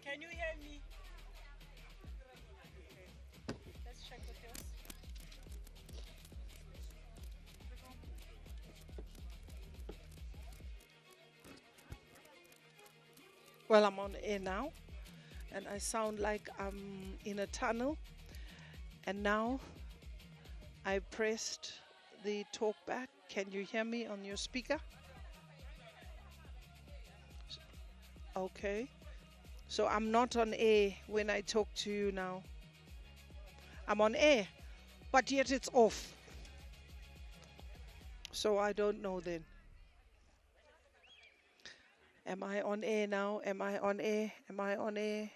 Can you hear me? Let's check with yours. Well, I'm on air now, and I sound like I'm in a tunnel. And now I pressed the talk back. Can you hear me on your speaker? Okay. So I'm not on air when I talk to you now. I'm on air, but yet it's off. So I don't know then. Am I on air now? Am I on air? Am I on air?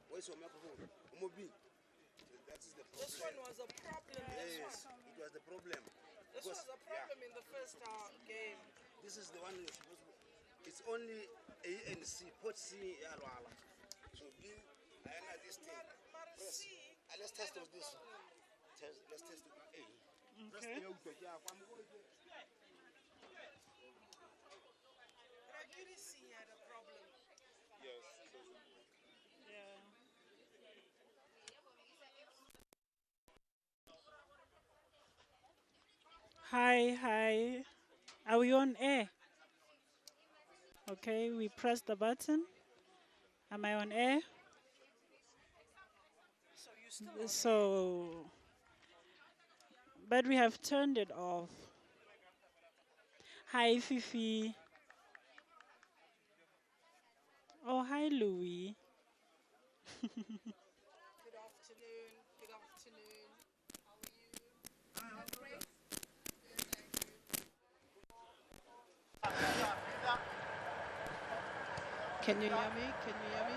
Where's your microphone? Mobile. That is the problem. This one was a problem. Yes, it was the problem. This was a problem in the first game. This is the one you're supposed to. It's only A and C. Put C. So B, I know this thing. Press. Let's test this. Let's test it. A. Okay. But I really see had a problem. yes. Yeah. Hi, hi. Are we on air? Okay, we press the button. Am I on air? So, but we have turned it off. Hi, Fifi. Oh, hi, Louis. Good afternoon. Good afternoon. How are you? Great. Can you hear me? Can you hear me?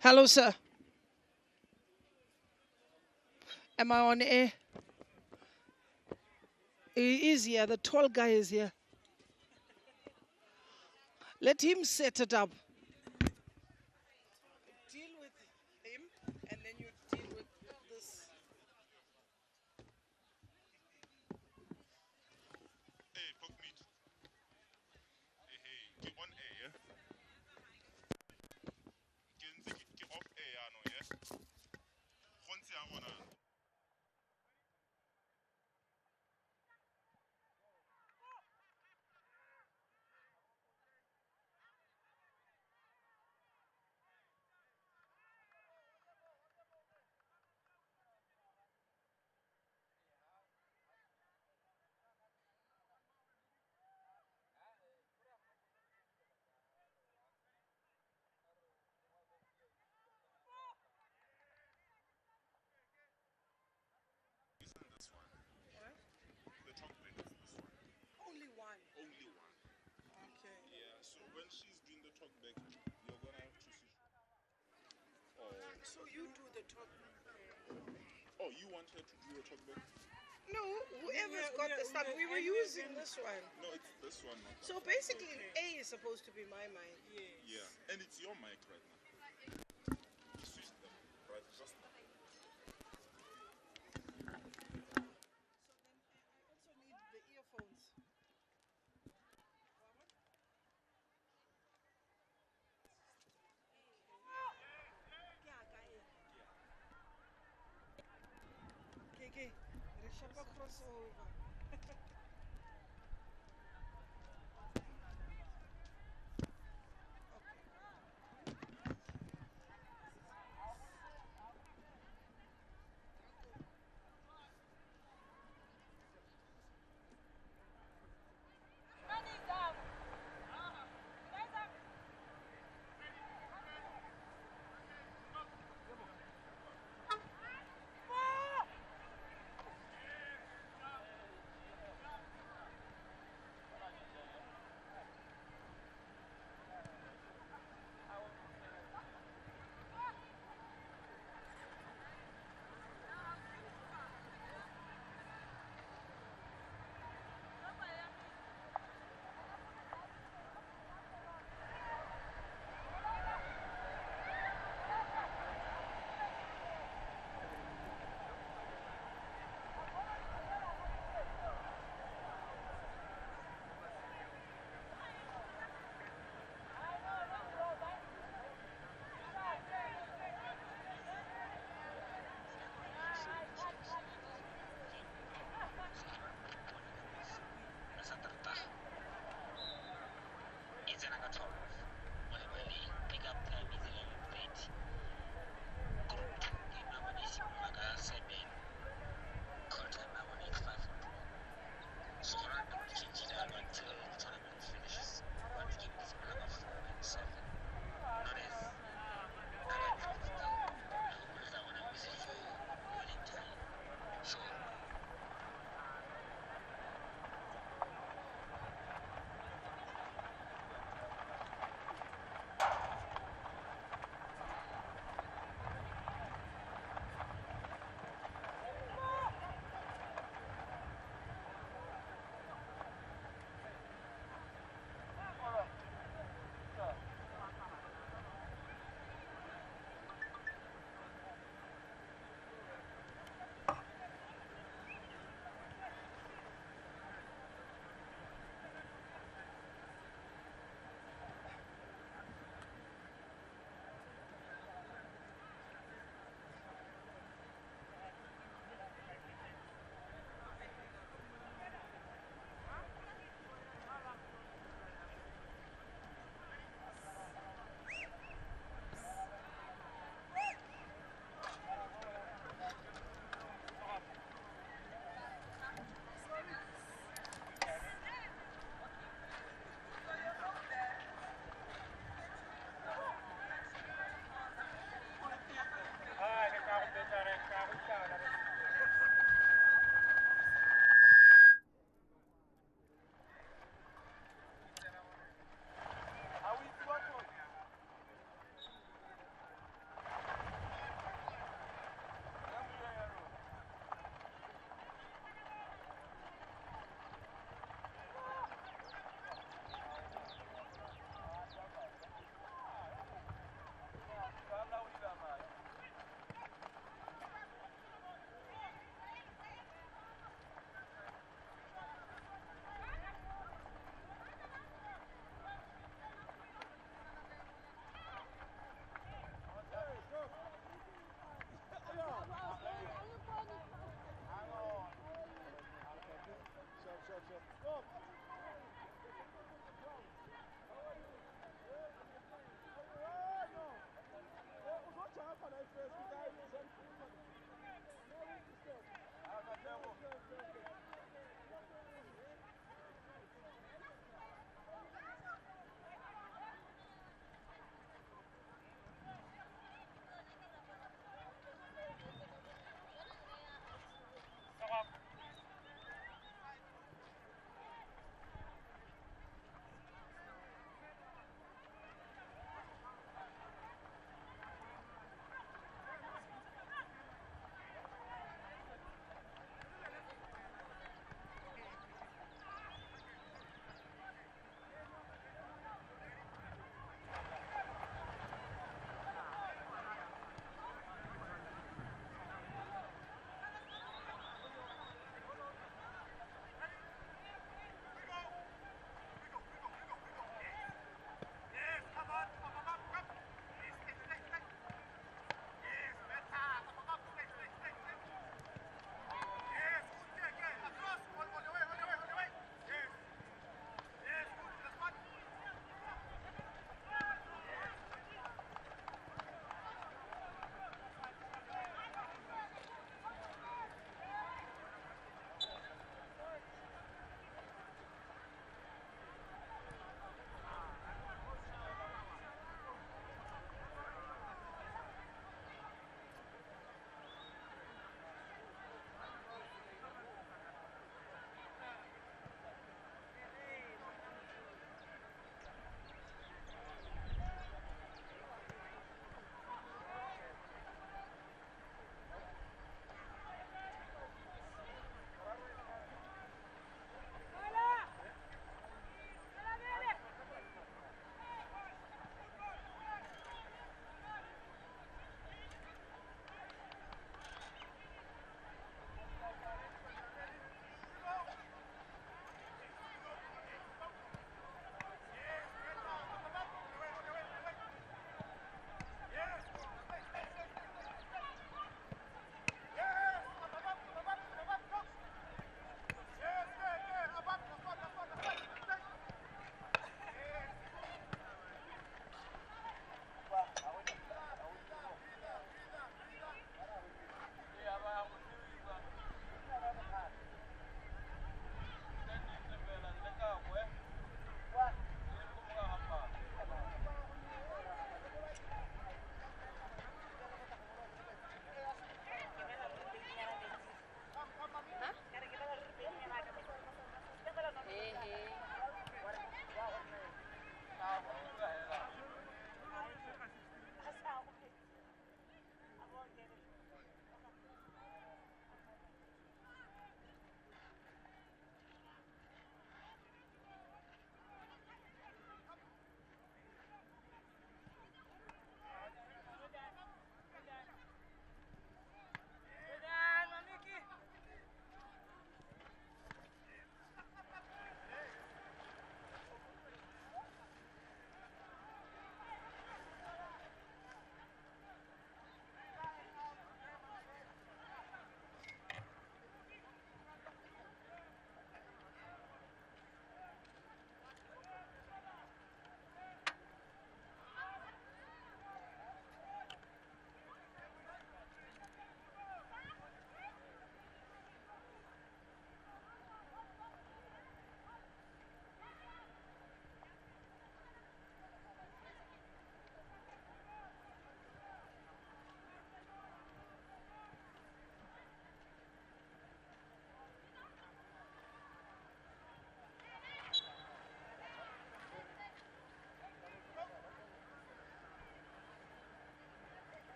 Hello, sir. Am I on air? He is here. The tall guy is here. Let him set it up. Deal with him, and then you deal with this. Hey, fuck meat. Hey, we on air, yeah? Ke off air, no, yeah? Khonse ya rona. Isn't this one? What? The talk back is this one. Only one. Only one. Okay. Yeah, so when she's doing the talk back, you're gonna have to switch. Oh. So you do the talk. Oh, you want her to do the talk back? No, whoever's got the stuff. We were using this one. No, it's this one. Not that So one. basically, A is supposed to be my mic. Yeah, and it's your mic right now. You switched them, right? Just now. I also need the earphones. Okay, Rishapa crossover.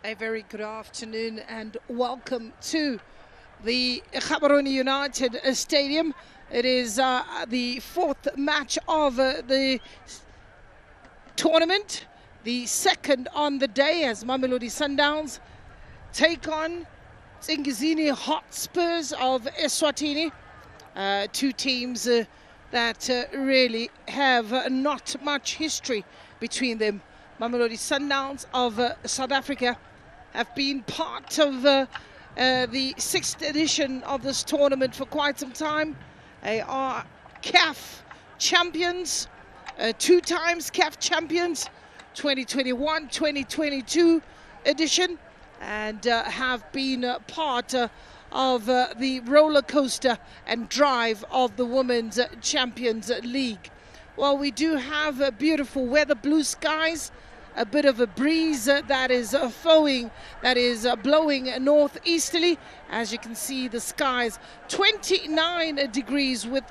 A very good afternoon and welcome to the Gaborone United Stadium. It is the fourth match of the tournament, the second on the day as Mamelodi Sundowns take on Nsingizini Hotspurs of Eswatini. Two teams that really have not much history between them. Mamelodi Sundowns of South Africa have been part of the 6th edition of this tournament for quite some time. They are CAF champions, 2 times CAF champions, 2021, 2022 edition, and have been part of the roller coaster and drive of the Women's Champions League. Well, we do have beautiful weather, blue skies, a bit of a breeze that is blowing northeasterly. As you can see, the skies 29 degrees with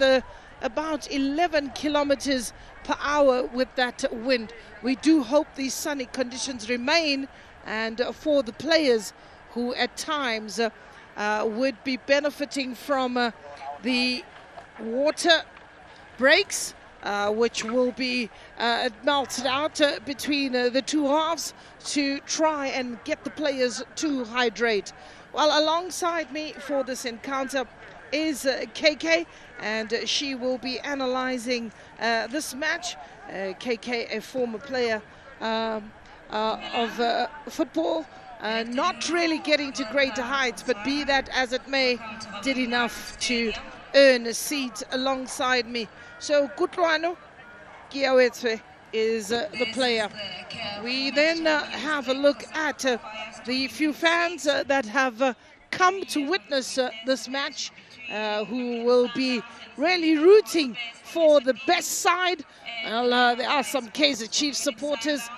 about 11 kilometers per hour with that wind. We do hope these sunny conditions remain, and for the players who at times would be benefiting from the water breaks, which will be melted out between the two halves to try and get the players to hydrate. Well, alongside me for this encounter is KK, and she will be analyzing this match. KK, a former player of football, not really getting to greater heights, but be that as it may, did enough to earn a seat alongside me. So Kutlwano Kiawetwe is the player. We then have a look at the few fans that have come to witness this match, who will be really rooting for the best side. Well, there are some Kaizer Chiefs supporters.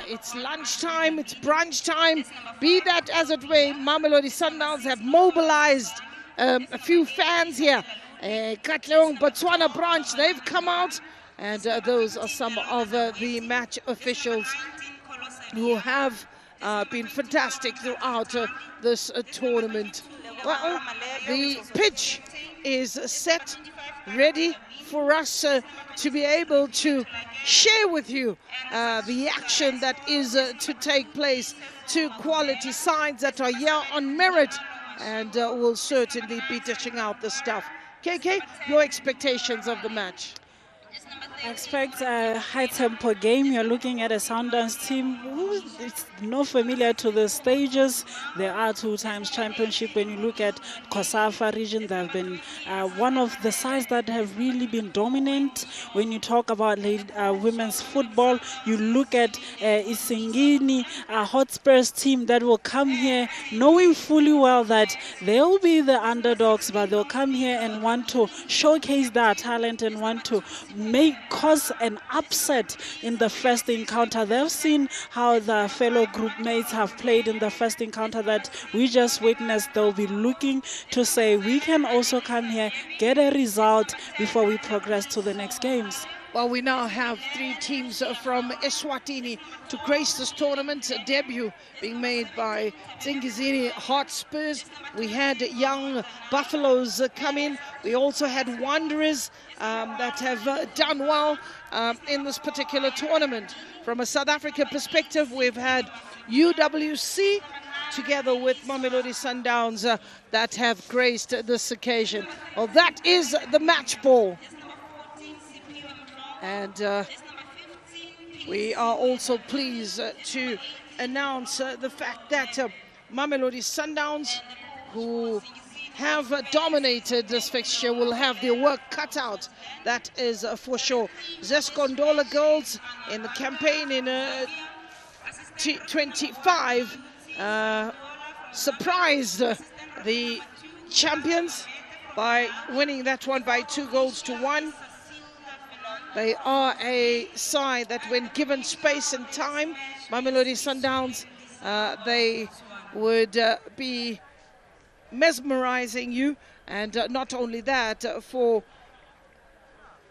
It's lunchtime, it's brunch time. Be that as it may, Mamelodi Sundowns have mobilized a few fans here. Katleong Botswana branch, they've come out, and those are some of the match officials who have been fantastic throughout this tournament. Well, the pitch is set, ready for us to be able to share with you the action that is to take place. 2 quality sides that are here on merit and will certainly be dishing out the stuff. KK, your expectations of the match? I expect a high-tempo game. You're looking at a Sundowns team who is not familiar to the stages. They are 2 times championship. When you look at COSAFA region, they have been one of the sides that have really been dominant. When you talk about women's football, you look at Nsingizini, a Hotspurs team that will come here knowing fully well that they'll be the underdogs, but they'll come here and want to showcase their talent and want to cause an upset in the first encounter. They've seen how the fellow group mates have played in the first encounter that we just witnessed. They'll be looking to say we can also come here, get a result before we progress to the next games. Well, we now have 3 teams from Eswatini to grace this tournament. A debut being made by Nsingizini Hotspurs. We had young Buffaloes come in. We also had Wanderers that have done well in this particular tournament. From a South Africa perspective, we've had UWC together with Mamelodi Sundowns that have graced this occasion. Well, that is the match ball. And we are also pleased to announce the fact that Mamelodi Sundowns, who have dominated this fixture, will have their work cut out. That is for sure. Zescondola girls in the campaign in T25 surprised the champions. by winning that one by 2-1. They are a side that when given space and time, Mamelodi Sundowns, they would be mesmerizing you. And not only that, for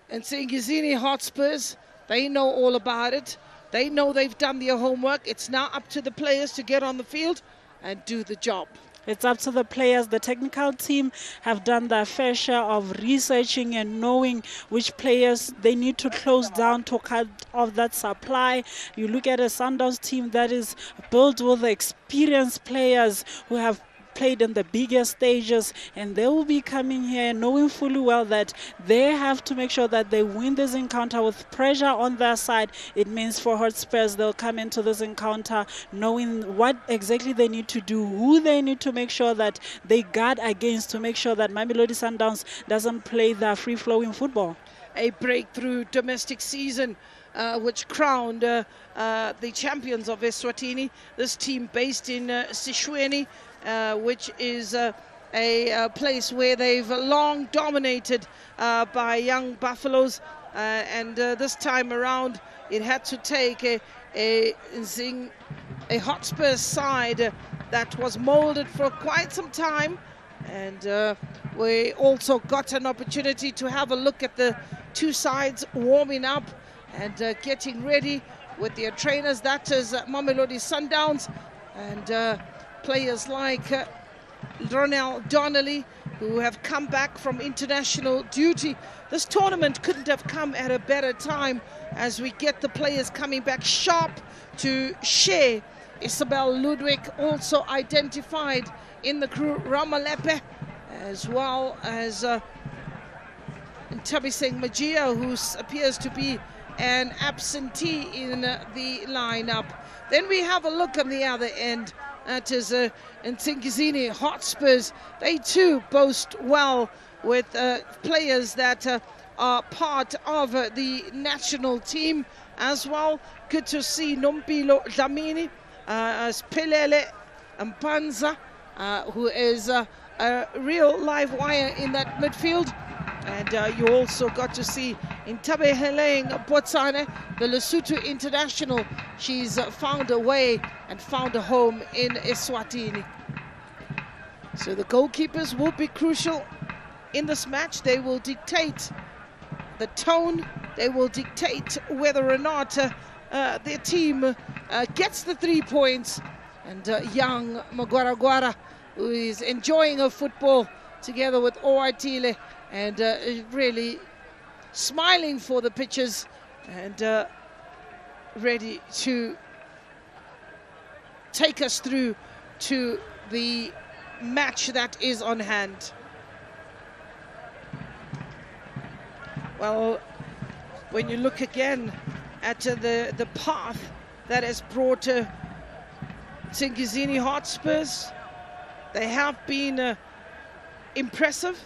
Nsingizini Hotspurs, they know all about it. They know they've done their homework. It's now up to the players to get on the field and do the job. It's up to the players. The technical team have done their fair share of researching and knowing which players they need to close down to cut off that supply. You look at a Sundowns team that is built with experienced players who have played in the bigger stages, and they will be coming here knowing fully well that they have to make sure that they win this encounter with pressure on their side. It means for Hotspurs, they'll come into this encounter knowing what exactly they need to do, who they need to make sure that they guard against, to make sure that Mamelodi Sundowns doesn't play their free-flowing football. A breakthrough domestic season which crowned the champions of Eswatini. This team based in Sishweni, which is a place where they've long dominated by young buffaloes, and this time around it had to take a Hotspurs side that was molded for quite some time, and we also got an opportunity to have a look at the two sides warming up and getting ready with their trainers. That is Mamelodi Sundowns, and players like Ronald Donnelly, who have come back from international duty. This tournament couldn't have come at a better time as we get the players coming back sharp to share. Isabel Ludwig also identified in the crew, Ramalepe, as well as Ntabiseng Magia, who appears to be an absentee in the lineup. Then we have a look on the other end. That is Nsingizini Hotspurs. They too boast well with players that are part of the national team as well. Good to see Nompilo Dlamini, Spelele Mpanza, who is a real live wire in that midfield. And you also got to see Ntabeheleng Botsane, the Lesotho international. She's found a way and found a home in Eswatini. So the goalkeepers will be crucial in this match. They will dictate the tone. They will dictate whether or not their team gets the 3 points. And young Magwaragwara, who is enjoying her football together with Oatile, and really smiling for the pitches and ready to take us through to the match that is on hand. Well, when you look again at the path that has brought Nsingizini Hotspurs, they have been impressive.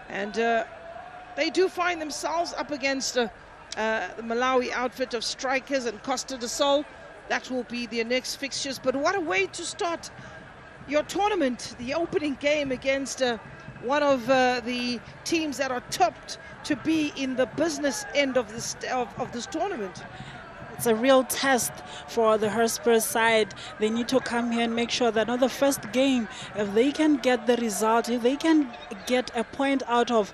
And they do find themselves up against the Malawi outfit of Strikers and Costa do Sol. That will be their next fixtures. But what a way to start your tournament, the opening game against one of the teams that are topped to be in the business end of this tournament. It's a real test for the Hotspurs side. They need to come here and make sure that on the first game, if they can get the result, if they can get a point out of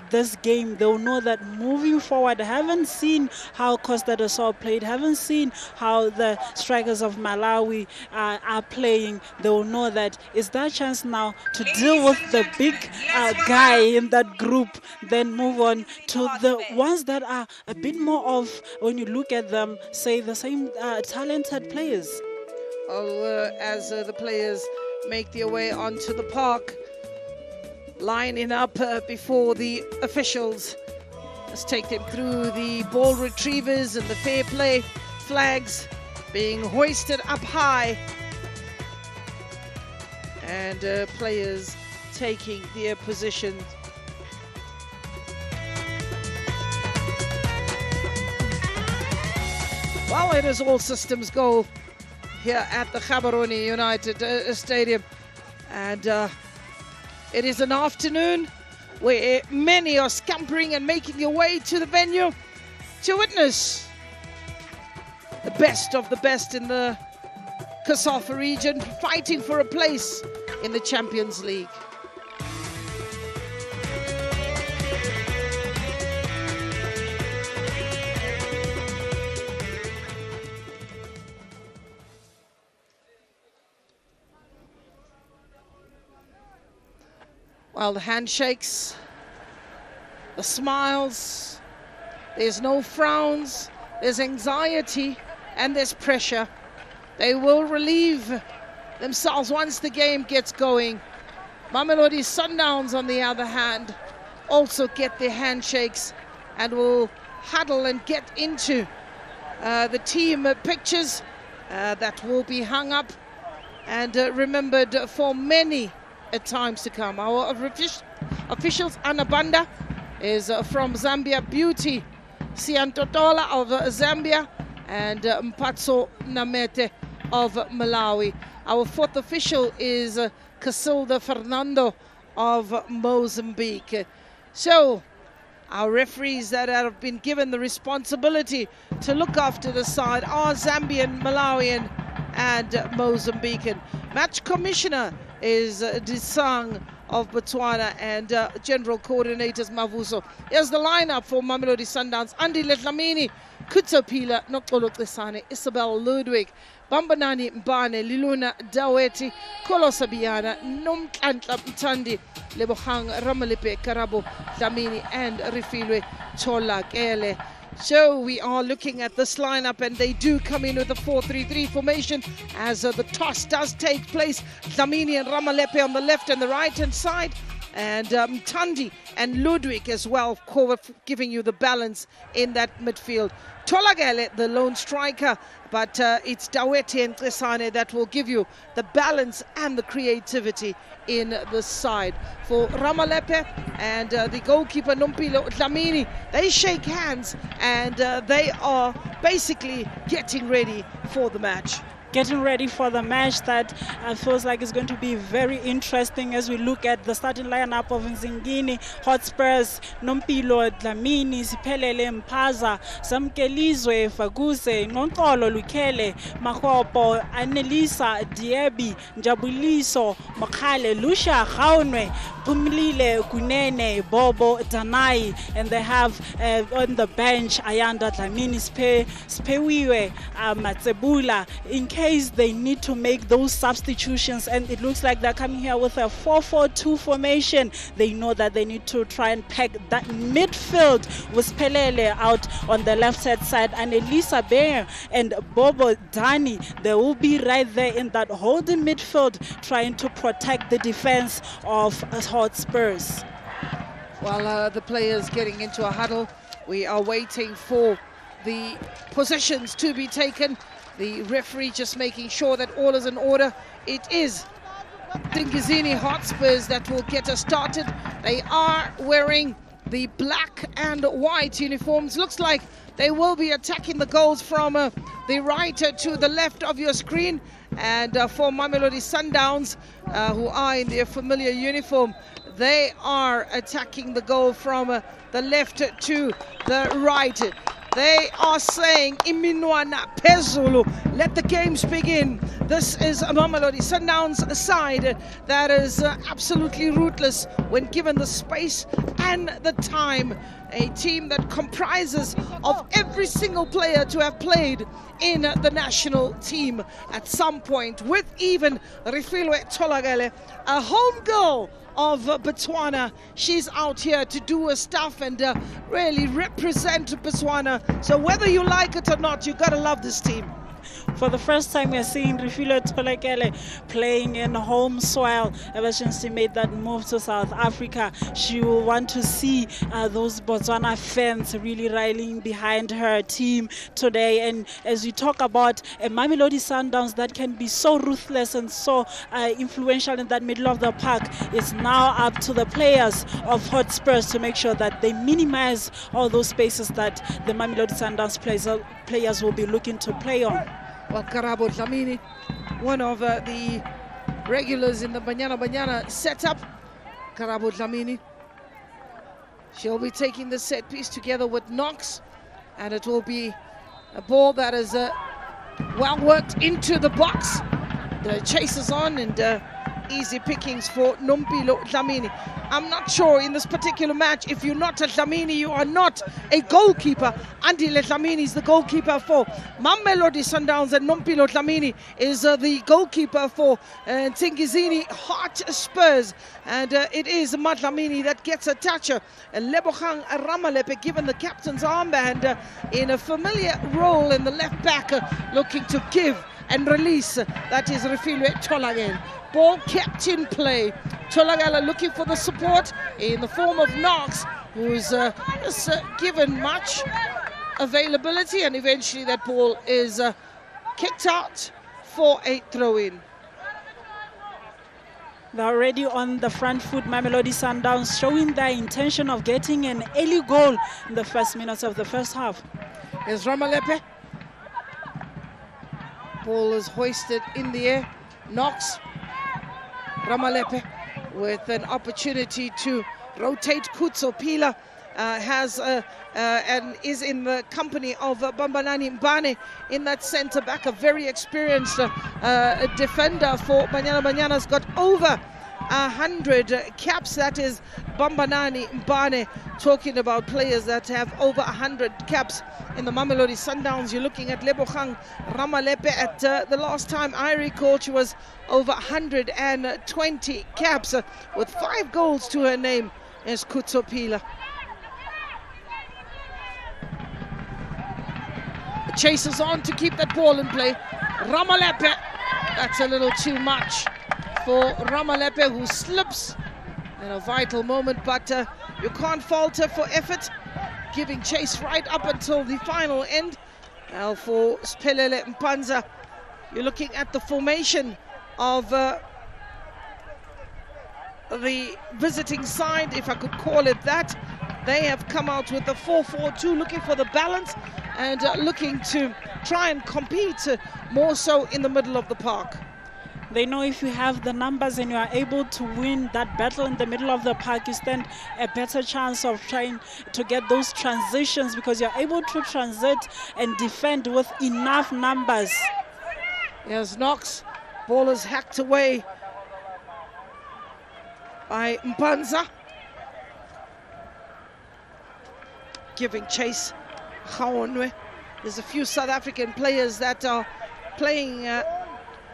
this game, they'll know that moving forward, haven't seen how Costa do Sol played, haven't seen how the Strikers of Malawi are playing. They will know that it's their chance now to deal with the big guy in that group, then move on to the ones that are a bit more of, when you look at them, say the same talented players. As the players make their way onto the park, lining up before the officials. Let's take them through the ball retrievers and the fair play flags being hoisted up high, and players taking their positions. Well, it is all systems go here at the Gaborone United Stadium, and It is an afternoon where many are scampering and making their way to the venue to witness the best of the best in the COSAFA region, fighting for a place in the Champions League. Well, the handshakes, the smiles, there's no frowns, there's anxiety and there's pressure. They will relieve themselves once the game gets going. Mamelodi Sundowns, on the other hand, also get their handshakes and will huddle and get into the team pictures that will be hung up and remembered for many times to come. Our officials, Anabanda is from Zambia, Beauty Siantotola of Zambia, and Mpatso Namete of Malawi. Our fourth official is Casilda Fernando of Mozambique. So our referees that have been given the responsibility to look after the side are Zambian, Malawian and Mozambican. Match commissioner is Disang of Botswana and general coordinators Mavuso. Here's the lineup for Mamelodi Sundowns: Andy Letlamini, Kutsopila Nokolo Tsesane, Isabel Ludwig, Bambanani Mbane, Liluna Daweti, Kolo Sabiana, Nomkantla Mtandi, Lebohang Ramalipe Karabo Dlamini and Rifilwe Tolakele. So we are looking at this lineup, and they do come in with a 4-3-3 formation as the toss does take place. Dlamini and Ramalepe on the left and the right hand side, and Mtandi and Ludwig as well, giving you the balance in that midfield. Tolagele, the lone striker, but it's Daweti and Tsesane that will give you the balance and the creativity in the side. For Ramalepe and the goalkeeper Nompilo Dlamini, they shake hands and they are basically getting ready for the match. Getting ready for the match that feels like it's going to be very interesting as we look at the starting lineup of Nsingizini, Hotspurs, Nompilo, Dlamini, Siphelele, Mpaza, Samkelizwe, Faguse, Nonkolo, Lukele, Makopo, Annelisa, Diebi, Njabuliso, Makale, Lusha, Gaunwe, Pumlile, Kunene, Bobo, Danai, and they have on the bench Ayanda, Dlamini, Spewiwe, Matsebula, in case they need to make those substitutions, and it looks like they're coming here with a 4-4-2 formation. They know that they need to try and pack that midfield with Pelele out on the left hand side, and Elisa Bear and Bobo Dani, they will be right there in that holding midfield trying to protect the defense of Hotspurs. While the players getting into a huddle, we are waiting for the possessions to be taken. The referee just making sure that all is in order. It is Nsingizini Hotspurs that will get us started. They are wearing the black and white uniforms. Looks like they will be attacking the goals from the right to the left of your screen. And for Mamelodi Sundowns, who are in their familiar uniform, they are attacking the goal from the left to the right. They are saying, Iminwana Pezulu, let the games begin. This is a Mamelodi Sundowns side that is absolutely ruthless when given the space and the time. A team that comprises of every single player to have played in the national team at some point, with even Rifilwe Tolagele, a home girl of Botswana. She's out here to do her stuff and really represent Botswana. So whether you like it or not, you gotta love this team. For the first time, we're seeing Rifilwe Tolagele playing in home soil ever since she made that move to South Africa. She will want to see those Botswana fans really rallying behind her team today. And as we talk about a Mamelodi Sundowns that can be so ruthless and so influential in that middle of the park, it's now up to the players of Hotspurs to make sure that they minimize all those spaces that the Mamelodi Sundowns players will be looking to play on. Well, Karabo Dlamini, one of the regulars in the Banyana setup, Karabo Dlamini. She'll be taking the set piece together with Knox, and it will be a ball that is well worked into the box. The chase is on, and easy pickings for Nompilo Dlamini. I'm not sure in this particular match, if you're not a Dlamini, you are not a goalkeeper. Andile Dlamini is the goalkeeper for Mamelodi Sundowns, and Nompilo Dlamini is the goalkeeper for Nsingizini Hotspurs. And it is Dlamini that gets a toucher. Lebogang Ramalepe given the captain's armband in a familiar role in the left back, looking to give and release. That is Refilwe Tolagale. Ball kept in play. Tolagala looking for the support in the form of Knox, who's given much availability, and eventually that ball is kicked out for a throw-in. They're already on the front foot, Mamelodi Sundowns, showing their intention of getting an early goal in the first minutes of the first half. Here's Ramalepe. Ball is hoisted in the air. Knox. Ramalepe with an opportunity to rotate. Kutsopila has and is in the company of Bambanani Mbane in that centre back, a very experienced defender for Banyana. Banyana's got over 100 caps. That is Bambanani Mbane, talking about players that have over 100 caps in the Mamelodi Sundowns. You're looking at Lebogang Ramalepe. At the last time I recall, she was over 120 caps with 5 goals to her name as Kutsopila. Chases on to keep that ball in play. Ramalepe, that's a little too much for Ramalepe, who slips in a vital moment, but you can't falter for effort, giving chase right up until the final end. Now for Spelele Mpanza, you're looking at the formation of the visiting side, if I could call it that. They have come out with the 4-4-2, looking for the balance and looking to try and compete more so in the middle of the park. They know if you have the numbers and you are able to win that battle in the middle of the park, you stand a better chance of trying to get those transitions, because you're able to transit and defend with enough numbers. Here's Knox. Ball is hacked away by Mpanza. Giving chase. Khaonwe. There's a few South African players that are playing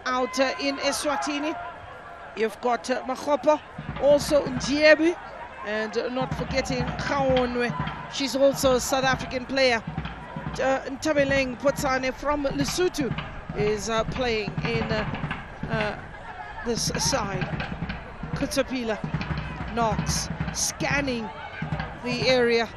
out in Eswatini. You've got Makgopa, also Ndiebu, and not forgetting Khaonwe. She's also a South African player. Ntabeleng Potsane from Lesotho is playing in this side. Kutsopila, Knox, scanning the area,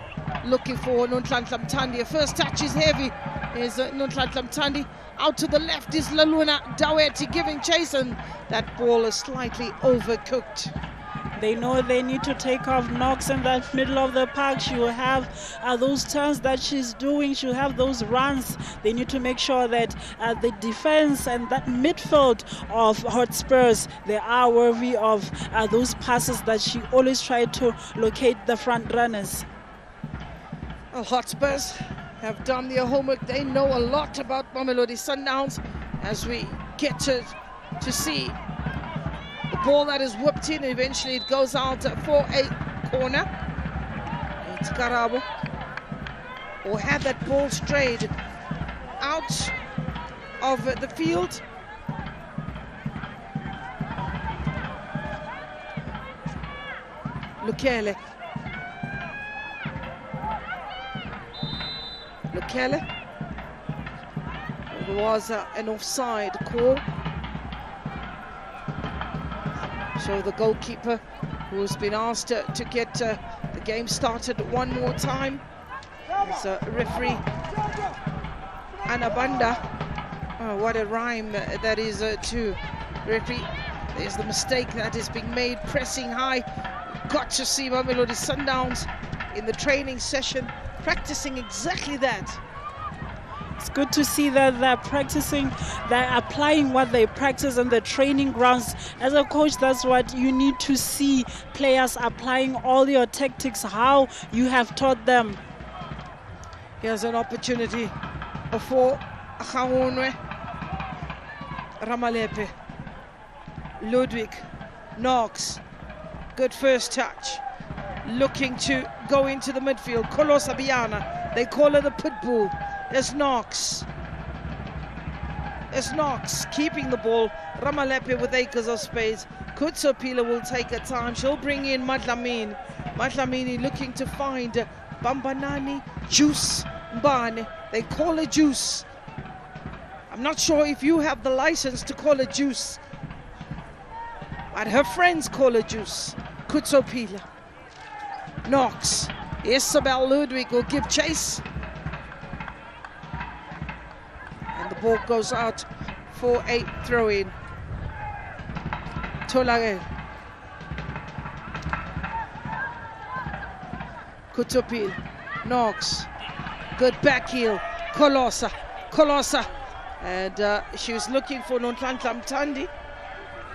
looking for Nonhlanhla Mthandi. A first touch is heavy, is Nonhlanhla Mthandi. Out to the left is Laluna Daweti giving chase, and that ball is slightly overcooked. They know they need to take off Knox in that middle of the park. She will have those turns that she's doing. She'll have those runs. They need to make sure that the defense and that midfield of Hotspurs, they are worthy of those passes that she always tried to locate the front runners. Well, Hotspurs have done their homework. They know a lot about Mamelodi Sundowns, as we get to see the ball that is whipped in. Eventually it goes out for a corner. It's Karabo, or had that ball strayed out of the field. Lukele. There was an offside call. So the goalkeeper, who's been asked to get the game started one more time, is referee Anabanda. Oh, what a rhyme that is to referee. There's the mistake that is being made, pressing high. Got to see Mamelodi Sundowns in the training session practicing exactly that. It's good to see that they're practicing, they're applying what they practice on the training grounds. As a coach, that's what you need to see, players applying all your tactics, how you have taught them. Here's an opportunity for Gaonwe. Ramalepe. Ludwig. Knox. Good first touch. Looking to go into the midfield. Kolosa Biana. They call her the pit bull. There's Knox. There's Knox keeping the ball. Ramalepe with acres of space. Kutsopila will take her time. She'll bring in Madlamini. Madlamini looking to find Bambanani. Juice Mbane. They call her Juice. I'm not sure if you have the license to call her Juice, but her friends call her Juice. Kutsopila. Knox. Isabel Ludwig will give chase. And the ball goes out for a throw-in. Tolage. Kutsopila. Knox. Good back heel. Kolosa. And she was looking for Nonhlanhla Mthandi.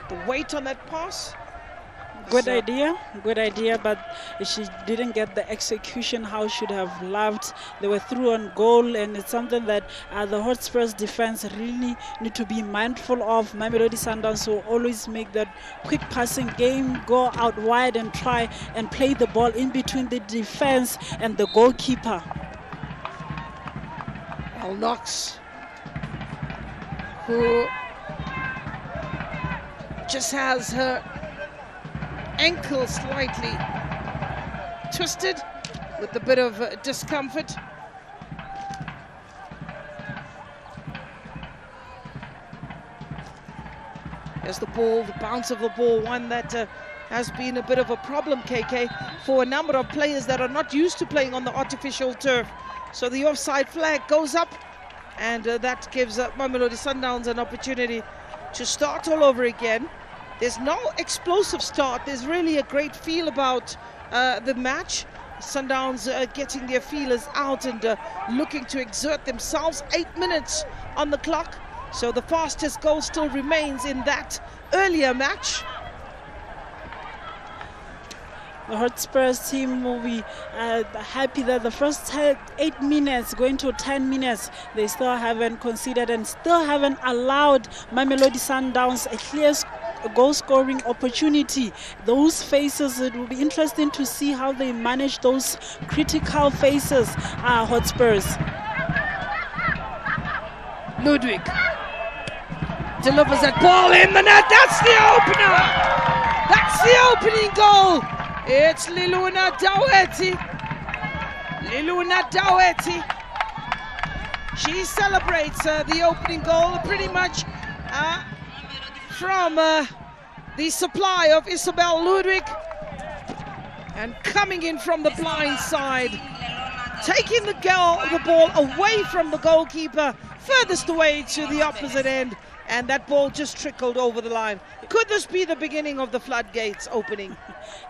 The weight on that pass. Good idea, but she didn't get the execution how should have loved. They were through on goal, and it's something that the Hotspurs defense really need to be mindful of. Mamelodi Sundowns will always make that quick passing game, go out wide and try and play the ball in between the defense and the goalkeeper. Al Knox, who just has her ankle slightly twisted with a bit of discomfort. There's the ball, the bounce of the ball, one that has been a bit of a problem, KK, for a number of players that are not used to playing on the artificial turf. So the offside flag goes up, and that gives Mamelodi Sundowns an opportunity to start all over again. There's no explosive start. There's really a great feel about the match. Sundowns getting their feelers out and looking to exert themselves. 8 minutes on the clock. So the fastest goal still remains in that earlier match. The Hotspurs team will be happy that the first 8 minutes going to 10 minutes, they still haven't conceded and still haven't allowed Mamelodi Sundowns a clear goal scoring opportunity. Those phases, it will be interesting to see how they manage those critical phases. Hotspurs. Ludwig delivers that ball in the net. That's the opener. That's the opening goal. It's Liluna Daweti. She celebrates the opening goal pretty much from the supply of Isabel Ludwig, and coming in from the blind side, taking the ball away from the goalkeeper, furthest away to the opposite end, and that ball just trickled over the line. Could this be the beginning of the floodgates opening?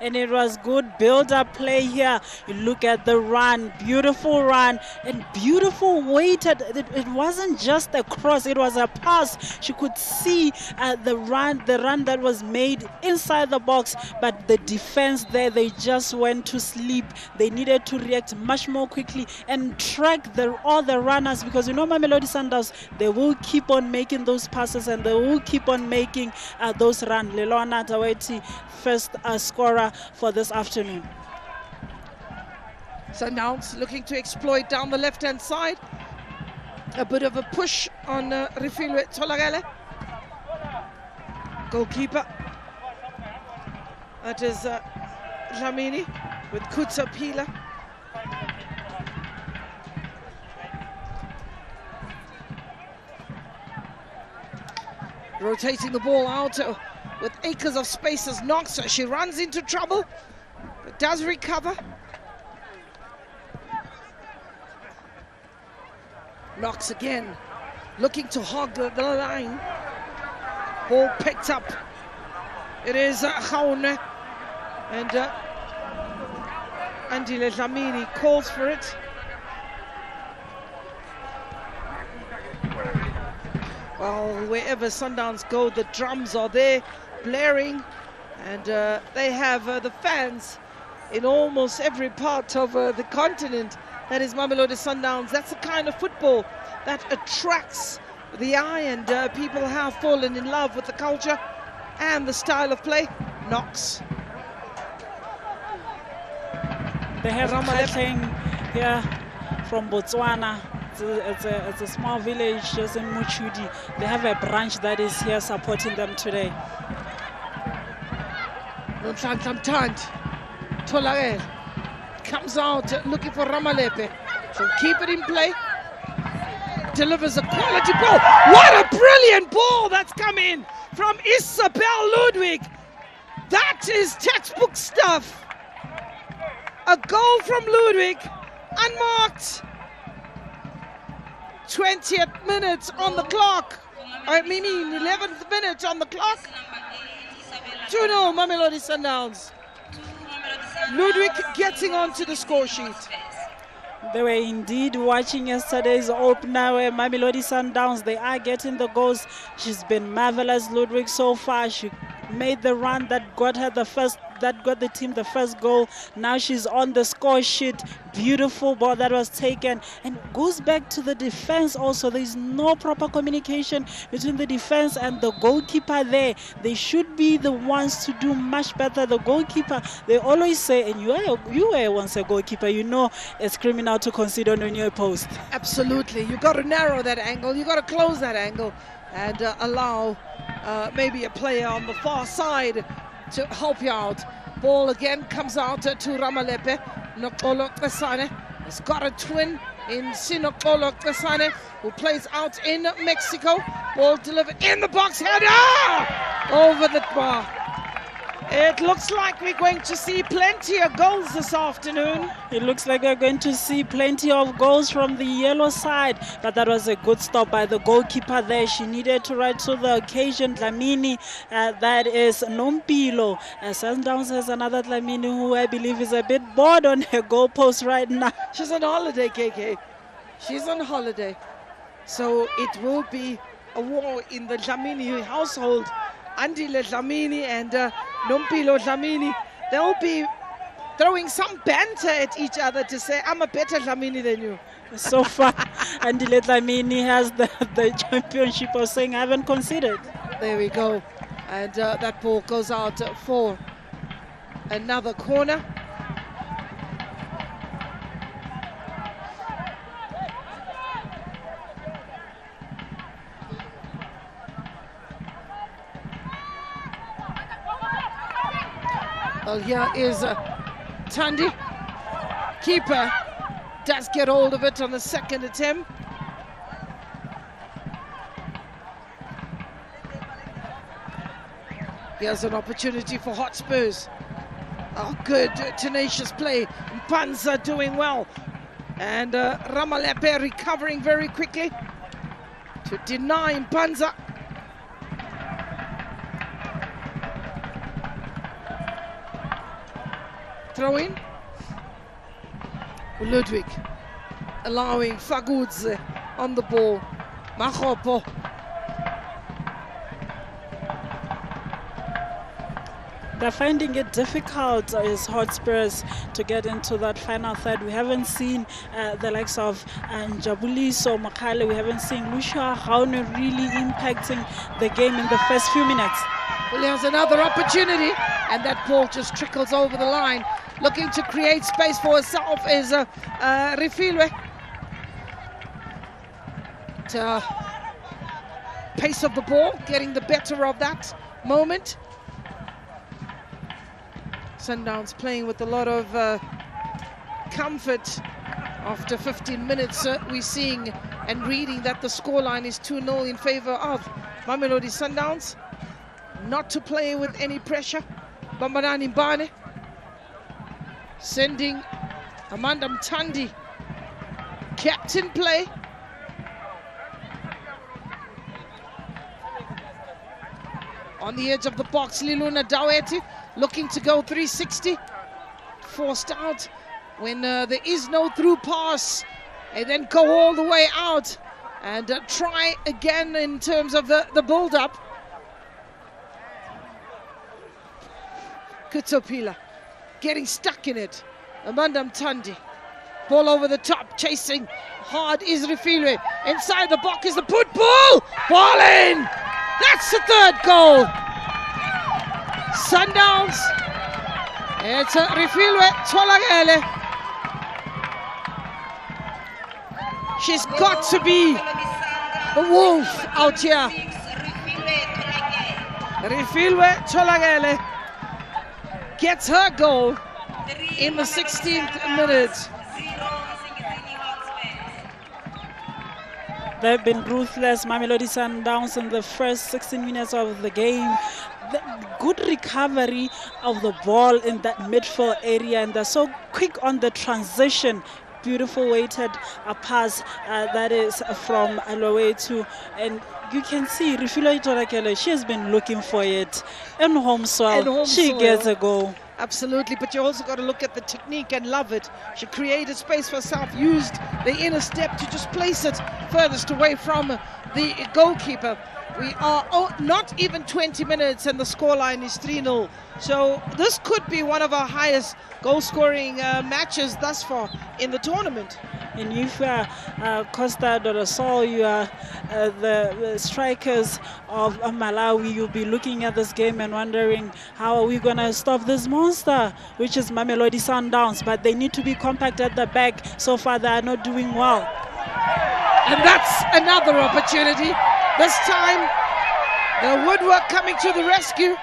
And it was good build-up play here. You look at the run, beautiful run, and beautiful weighted. It wasn't just a cross, it was a pass. She could see the run that was made inside the box, but the defense there, they just went to sleep. They needed to react much more quickly and track all the runners, because you know Mamelodi Sundowns, they will keep on making those passes and they will keep on making those runs. Lelona Daweti, first scorer for this afternoon. Sundowns looking to exploit down the left-hand side. A bit of a push on Refilwe Tolagale. Goalkeeper. That is Dlamini with Kutsopila. Rotating the ball out with acres of space as Knox. She runs into trouble, but does recover. Knox again, looking to hog the line. Ball picked up. It is Gaonwe, and Andile Dlamini calls for it. Well, wherever Sundowns go, the drums are there, blaring, and they have the fans in almost every part of the continent. That is Mamelodi Sundowns. That's the kind of football that attracts the eye, and people have fallen in love with the culture and the style of play. Knox. They have Katleng here from Botswana. It's a small village just in Muchudi. They have a branch that is here supporting them today. Tolagel comes out looking for Ramalepe. So keep it in play. Delivers a quality ball. What a brilliant ball that's come in from Isabel Ludwig. That is textbook stuff. A goal from Ludwig, unmarked. 20th minute on the clock. I mean 11th minute on the clock. 2-0 Mamelodi Sundowns. Ludwig getting onto the score sheet. They were indeed watching yesterday's opener where Mamelodi Sundowns, they are getting the goals. She's been marvelous, Ludwig, so far. She made the run that got her that got the team the first goal. Now she's on the score sheet. Beautiful ball that was taken, and goes back to the defense also. There's no proper communication between the defense and the goalkeeper there. They should be the ones to do much better. The goalkeeper, they always say, and you were once a goalkeeper, you know it's criminal to concede on your post. Absolutely. You got to narrow that angle. You got to close that angle and allow maybe a player on the far side to help you out. Ball again comes out to Ramalepe. Nokolo Kesane has got a twin in Sinokolo Kesane, who plays out in Mexico. Ball delivered in the box, header over the bar. It looks like we're going to see plenty of goals this afternoon. It looks like we're going to see plenty of goals from the yellow side, but that was a good stop by the goalkeeper there. She needed to rise to the occasion. Dlamini, that is Nompilo. Sundowns has another Dlamini who I believe is a bit bored on her goalpost right now. She's on holiday, KK. She's on holiday. So it will be a war in the Dlamini household. Andile Dlamini and Nompilo Dlamini, they'll be throwing some banter at each other to say, I'm a better Dlamini than you. So far, Andile Dlamini has the championship of saying, I haven't conceded. There we go. And that ball goes out for another corner. Well, here is Tandy. Keeper does get hold of it on the second attempt. Here's an opportunity for Hotspurs. Oh, good, tenacious play. Mpanza doing well. And Ramalepe recovering very quickly to deny Mpanza. Throw in. Ludwig allowing Fagudze on the ball. Mahopo. They're finding it difficult as Hotspurs to get into that final third. We haven't seen the likes of Njabuliso Makale. We haven't seen Lucia Raune really impacting the game in the first few minutes. Well, he has another opportunity, and that ball just trickles over the line. Looking to create space for herself is Rifilwe. Pace of the ball, getting the better of that moment. Sundowns playing with a lot of comfort. After 15 minutes, we're seeing and reading that the scoreline is 2-0 in favor of Mamelodi Sundowns. Not to play with any pressure. Bambanani Mbane sending Amanda Mtandi, captain play. On the edge of the box, Liluna Daweti looking to go 360. Forced out when there is no through pass. And then go all the way out and try again in terms of the build-up. Kutsopila getting stuck in it. Amanda Mtandi. Ball over the top, chasing hard is Refilwe. Inside the box is the put ball. Ball in. That's the third goal. Sundowns. It's Refilwe Tolagele. She's got to be the wolf out here. Refilwe Tolagele gets her goal in the 16th minute. They've been ruthless, Mamelodi Sundowns, in the first 16 minutes of the game. The good recovery of the ball in that midfield area, and they're so quick on the transition. Beautiful weighted pass that is from Alowetu, and you can see Refilwe Torakele, she has been looking for it. And home soil, she gets a goal. Absolutely, but you also got to look at the technique and love it. She created space for herself, used the inner step to just place it furthest away from the goalkeeper. We are not even 20 minutes and the scoreline is 3-0. So this could be one of our highest goal-scoring matches thus far in the tournament. And if you are Costa Dorosol, you are the strikers of Malawi, you'll be looking at this game and wondering, how are we going to stop this monster, which is Mamelodi Sundowns? But they need to be compact at the back. So far, they are not doing well. And that's another opportunity. This time, the woodwork coming to the rescue.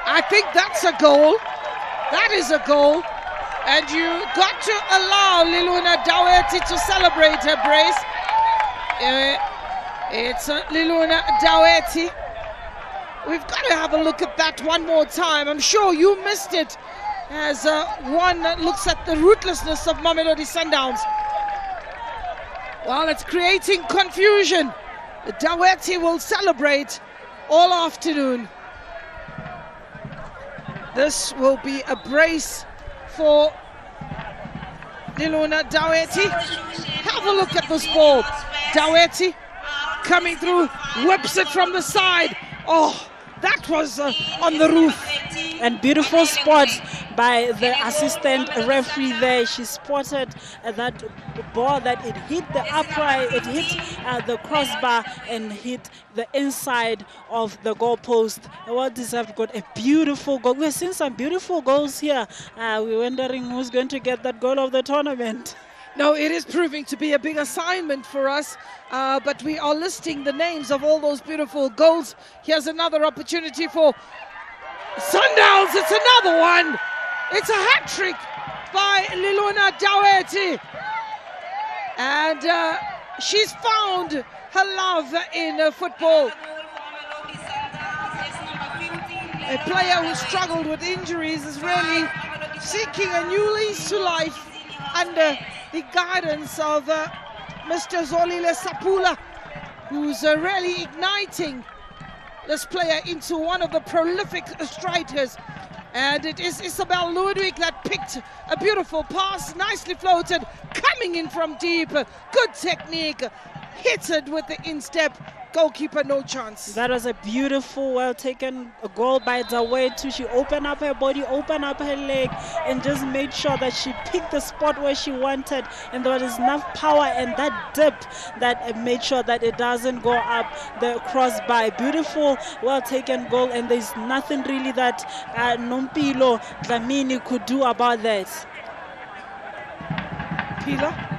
I think that's a goal. That is a goal. And you got to allow Liluna Daweti to celebrate her brace. It's Liluna Daweti. We've got to have a look at that one more time. I'm sure you missed it as one looks at the ruthlessness of Mamelodi Sundowns. Well, it's creating confusion. Daweti will celebrate all afternoon. This will be a brace for Liluna Daweti. Have a look at this ball. Daweti coming through, whips it from the side. Oh, that was on the roof. And beautiful spot by the assistant referee there. She spotted that ball, that it hit the upright, it hit the crossbar and hit the inside of the goalpost. Well deserved, got a beautiful goal. We're seeing some beautiful goals here. We're wondering who's going to get that goal of the tournament. No, it is proving to be a big assignment for us, but we are listing the names of all those beautiful goals. Here's another opportunity for Sundowns. It's another one. It's a hat-trick by Liluna Daweti. And she's found her love in football. A player who struggled with injuries is really seeking a new lease to life under the guidance of Mr. Zolile Sapula, who's really igniting this player into one of the prolific strikers. And it is Isabel Ludwig that picked a beautiful pass, nicely floated, coming in from deep, good technique, hit it with the instep. Goalkeeper, no chance. That was a beautiful, well-taken goal by Daweti. She opened up her body, opened up her leg, and just made sure that she picked the spot where she wanted. And there was enough power and that dip that made sure that it doesn't go up the crossbar. Beautiful, well-taken goal, and there's nothing really that Nompilo Dlamini could do about that. Pila.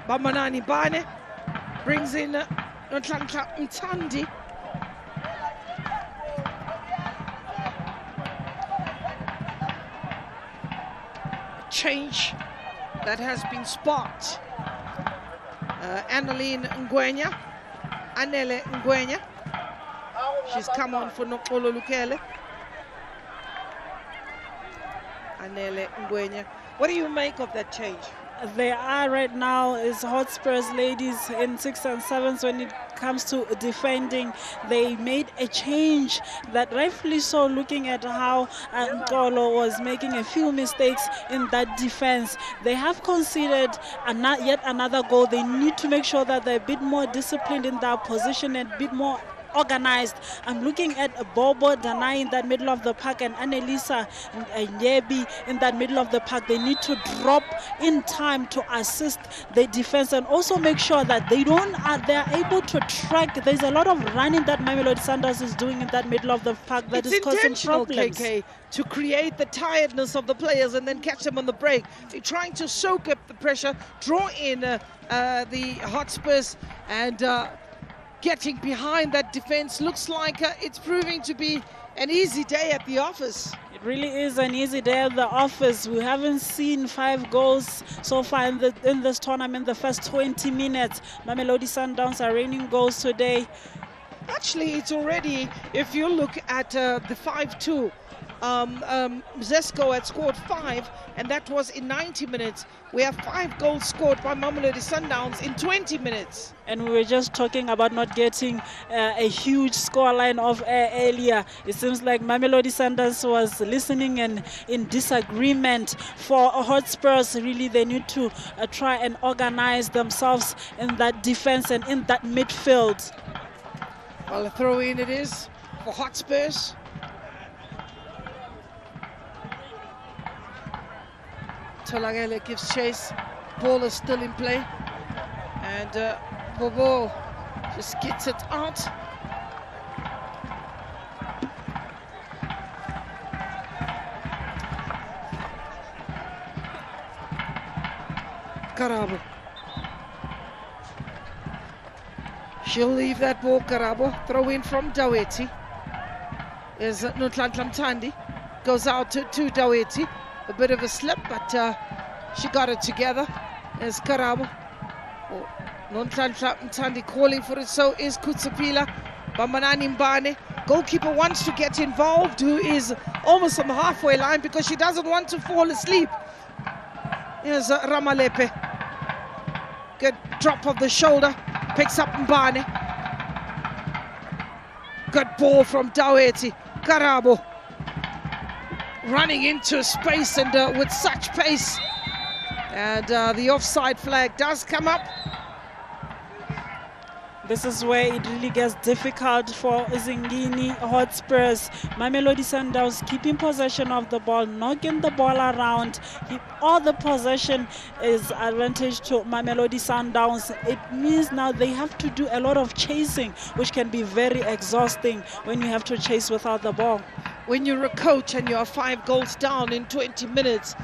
Bamanani Bane brings in Nonhlanhla Mtandi. Change that has been sparked. Anele Ngwenya. She's come on for Nokolo Lukele. Anele Ngwenya. What do you make of that change? They are right now is Hotspurs ladies in 6 and 7s when it comes to defending. They made a change that rightfully so, looking at how Nkolo was making a few mistakes in that defense. They have conceded yet another goal. They need to make sure that they're a bit more disciplined in their position and a bit more organized. I'm looking at Bobo Danai in that middle of the park and Annelisa Nyebi in that middle of the park. They need to drop in time to assist the defense and also make sure that they're able to track. There's a lot of running that Mamelodi Sundowns is doing in that middle of the park that is causing problems. KK, to create the tiredness of the players and then catch them on the break. They're trying to soak up the pressure, draw in the Hotspurs, and getting behind that defense. Looks like it's proving to be an easy day at the office. It really is an easy day at the office. We haven't seen 5 goals so far in this tournament. The first 20 minutes, Mamelodi Sundowns are raining goals today. Actually, it's already, if you look at the 5-2, Zesco had scored 5, and that was in 90 minutes. We have 5 goals scored by Mamelodi Sundowns in 20 minutes. And we were just talking about not getting a huge scoreline of earlier. It seems like Mamelodi Sundowns was listening and in disagreement. For Hotspurs, really they need to try and organize themselves in that defense and in that midfield. Well, a throw in it is for Hotspurs. Tolagele gives chase. Ball is still in play. And Bobo just gets it out. Karabo. She'll leave that ball, Karabo. Throw in from Daweti. There's Nonhlanhla Mthandi. Goes out to Daweti. A bit of a slip, but she got it together. There's Karabo. Oh, Nonhlanhla Mthandi calling for it, so is Kutsapila. Bambanani Mbane. Goalkeeper wants to get involved, who is almost on the halfway line because she doesn't want to fall asleep. Here's Ramalepe. Good drop of the shoulder. Picks up Mbane. Good ball from Daweti. Karabo. Running into space and with such pace, and the offside flag does come up. This is where it really gets difficult for Nsingizini Hotspurs. Mamelodi Sundowns keeping possession of the ball, knocking the ball around. All the possession is advantage to Mamelodi Sundowns. It means now they have to do a lot of chasing, which can be very exhausting when you have to chase without the ball. When you're a coach and you're 5 goals down in 20 minutes,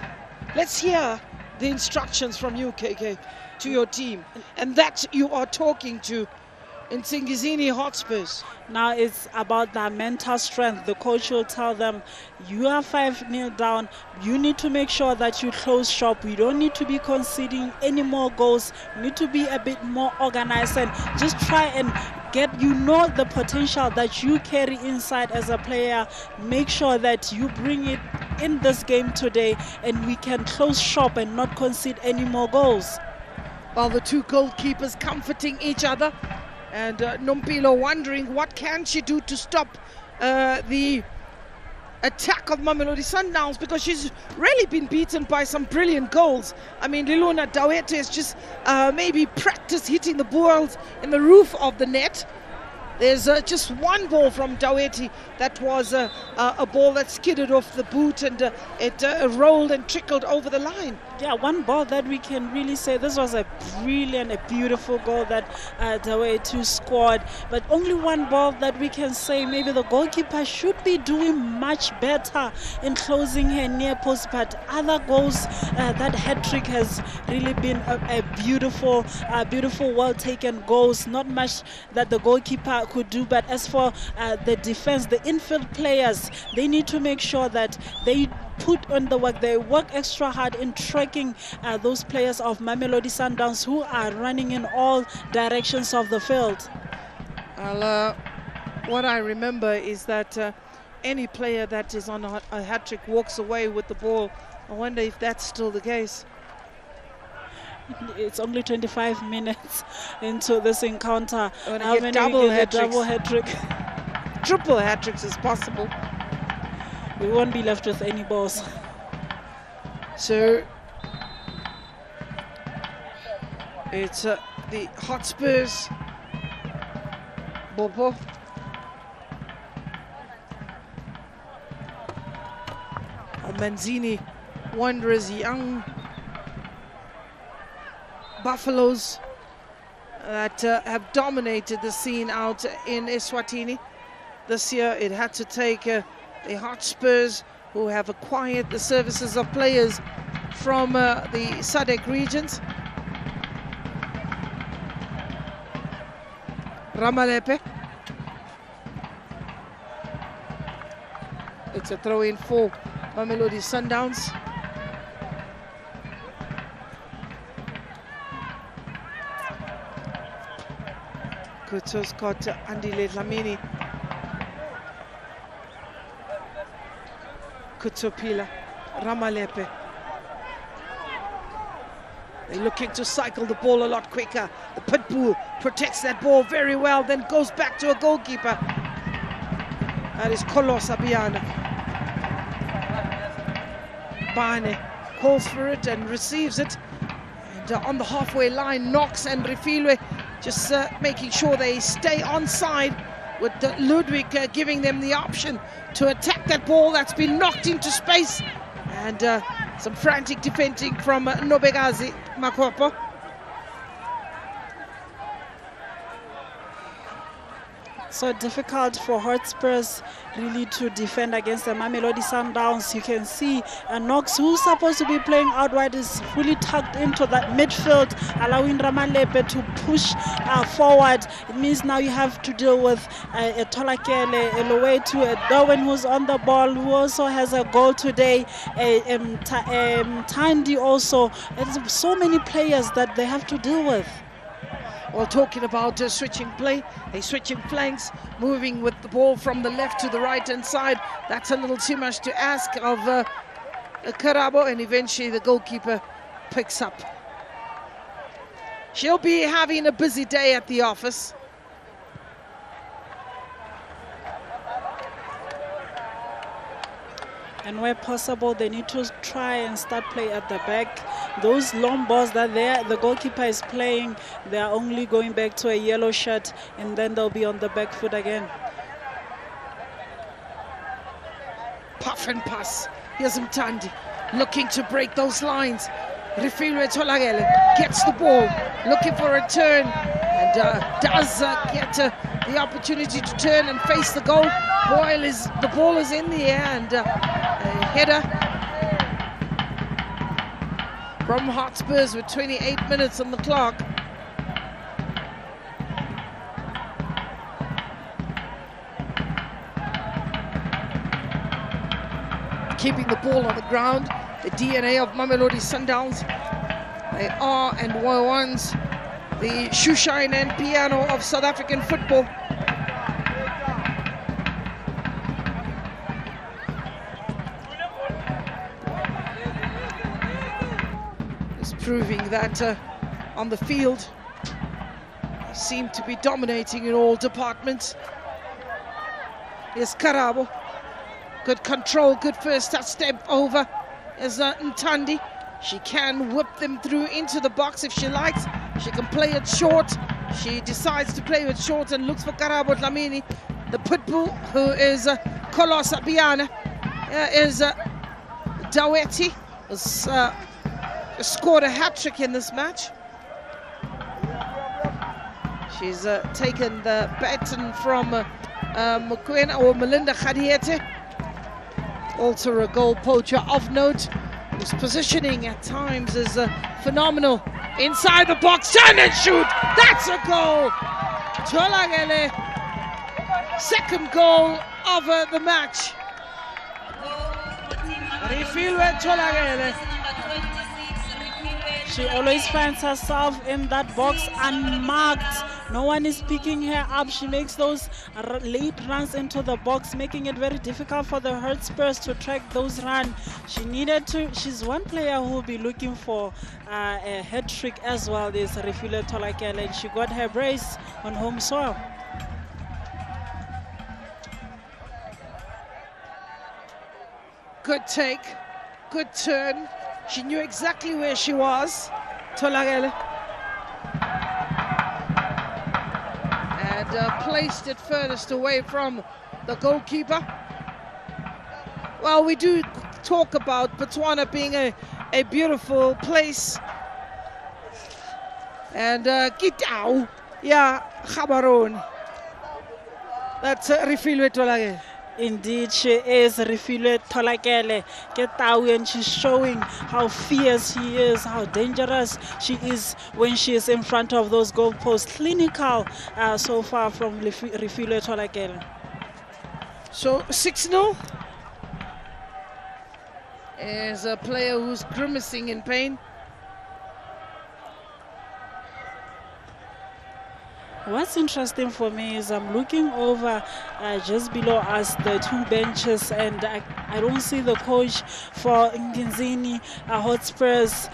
let's hear the instructions from you, KK, to your team. And that you are talking to Nsingizini Hotspurs. Now it's about that mental strength. The coach will tell them, you are 5-0 down. You need to make sure that you close shop. We don't need to be conceding any more goals. We need to be a bit more organized and just try and the potential that you carry inside as a player. Make sure that you bring it in this game today and we can close shop and not concede any more goals. While the 2 goalkeepers comforting each other, and Nompilo wondering what can she do to stop the attack of Mamelodi Sundowns, because she's really been beaten by some brilliant goals. I mean, Lilona Dawete has just maybe practiced hitting the balls in the roof of the net. There's just one ball from Daweti that was a ball that skidded off the boot and it rolled and trickled over the line. Yeah, one ball that we can really say this was a brilliant, a beautiful goal that Daweti scored. But only one ball that we can say maybe the goalkeeper should be doing much better in closing her near post. But other goals, that hat-trick has really been a beautiful, well-taken goals. Not much that the goalkeeper could do, but as for the defense, the infield players, they need to make sure that they put on the work. They work extra hard in tracking those players of Mamelodi Sundowns who are running in all directions of the field. Well, what I remember is that any player that is on a hat-trick walks away with the ball. I wonder if that's still the case. It's only 25 minutes into this encounter. How many double hat-trick? Triple hat-tricks is possible. We won't be left with any balls. So it's the Hotspurs. Bobo. Nsingizini Wanderers, young Buffaloes that have dominated the scene out in Eswatini. This year it had to take the Hotspurs, who have acquired the services of players from the SADC regions. Ramalepe. It's a throw-in for Mamelodi Sundowns. Kuto's got Andile Dlamini. Kutopila, Ramalepe. They're looking to cycle the ball a lot quicker. The Pitbull protects that ball very well, then goes back to a goalkeeper. That is Kolosa Biana. Bane calls for it and receives it. And on the halfway line, Knox and Refilwe just making sure they stay onside, with Ludwig giving them the option to attack that ball that's been knocked into space. And some frantic defending from Nobegazi Makwapo. So difficult for Hotspurs really to defend against the Mamelodi Sundowns. You can see Knox, who's supposed to be playing out wide, is fully tucked into that midfield, allowing Ramalepe to push forward. It means now you have to deal with a Tolakele, a Lowetu, a Darwin who's on the ball, who also has a goal today, Tandy also. There's so many players that they have to deal with. Well, talking about switching play, they switching flanks, moving with the ball from the left to the right-hand side. That's a little too much to ask of Karabo, and eventually the goalkeeper picks up. She'll be having a busy day at the office. And where possible, they need to try and start play at the back. Those long balls that the goalkeeper is playing, they are only going back to a yellow shirt, and then they'll be on the back foot again. Puff and pass. Here's Mtandi looking to break those lines. Refilwe Tolagele gets the ball, looking for a turn, and does get the opportunity to turn and face the goal. The ball is in the air, and a header from Hotspurs with 28 minutes on the clock. Keeping the ball on the ground, the DNA of Mamelodi Sundowns. They are and were once the shoeshine and piano of South African football. Proving that on the field, they seem to be dominating in all departments. Here's Karabo. Good control, good first step over. There's Ntandi. She can whip them through into the box if she likes. She can play it short. She decides to play it short and looks for Karabo Dlamini. The Pitbull, who is Kolosa Biana, is Daweti, who's scored a hat-trick in this match. She's taken the baton from Mokoena or Melinda Khadiete, also a goal poacher of note, whose positioning at times is phenomenal. Inside the box, turn and shoot, that's a goal! Tolagele, second goal of the match. Refilwe Tolagele. She always finds herself in that box unmarked. No one is picking her up. She makes those late runs into the box, making it very difficult for the Hotspurs to track those runs. She needed to. She's one player who will be looking for a hat trick as well. This Refilwe Tolakele, and she got her brace on home soil. Good take, good turn. She knew exactly where she was, Tolakele. And placed it furthest away from the goalkeeper. Well, we do talk about Botswana being a beautiful place. And Kitao, yeah, Gaborone. That's Refilwe Tolakele. Indeed, she is Refilwe Tolakele Ketawi, and she's showing how fierce she is, how dangerous she is when she is in front of those goalposts. Clinical so far from Refilwe Tolakele. So 6-0 is a player who's grimacing in pain. What's interesting for me is I'm looking over just below us, the two benches, and I don't see the coach for Nsingizini Hotspurs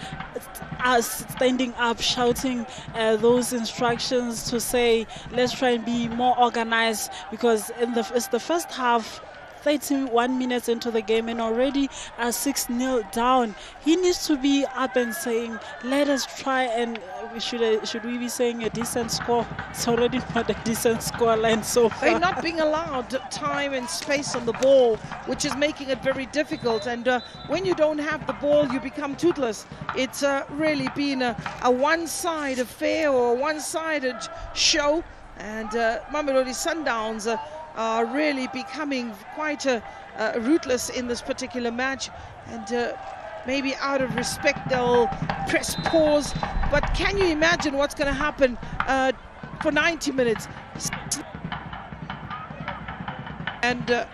standing up, shouting those instructions to say, let's try and be more organized, because it's the first half, 31 minutes into the game, and already 6-0 down. He needs to be up and saying, let us try, and should we be saying a decent score? It's already not a decent score line so far. They're not being allowed time and space on the ball, which is making it very difficult. And when you don't have the ball, you become toothless. It's really been a one-sided affair or a one-sided show. And Mamelodi Sundowns are really becoming quite ruthless in this particular match, and maybe out of respect they'll press pause, but can you imagine what's going to happen for 90 minutes? And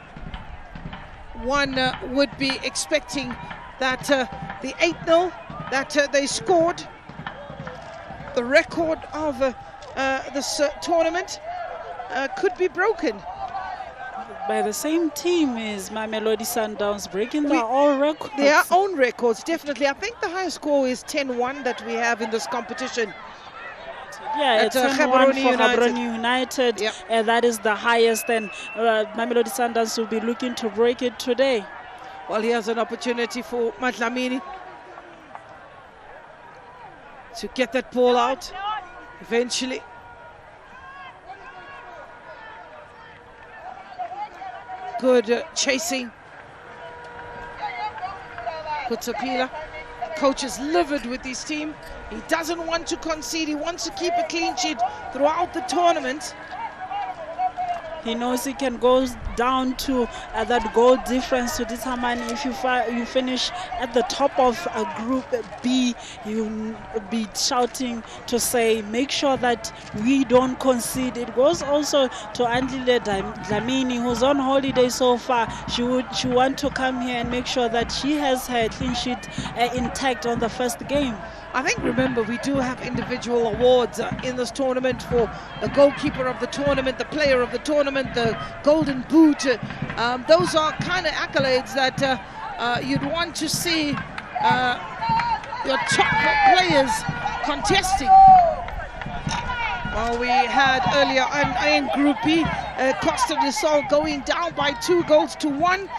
one would be expecting that the 8-0 that they scored, the record of this tournament could be broken by the same team as Mamelodi Sundowns, breaking their own records. Their own records, definitely. I think the highest score is 10-1 that we have in this competition. Yeah, it's 10-1 for Gaborone United. Yep. That is the highest, and Mamelodi Sundowns will be looking to break it today. Well, here's an opportunity for Dlamini to get that ball out eventually. Good chasing. Kutsapila. Coach is livid with his team. He doesn't want to concede. He wants to keep a clean sheet throughout the tournament. He knows he can go down to that goal difference to determine if you finish at the top of a Group B. You'll be shouting to say, make sure that we don't concede. It goes also to Andile Dlamini, who's on holiday so far. She want to come here and make sure that she has her clean sheet intact on the first game. I think, remember, we do have individual awards in this tournament for the goalkeeper of the tournament, the player of the tournament, the golden boot. Those are kind of accolades that you'd want to see your top players contesting. Well, we had earlier in Group B, Costa del Sol going down by 2-1.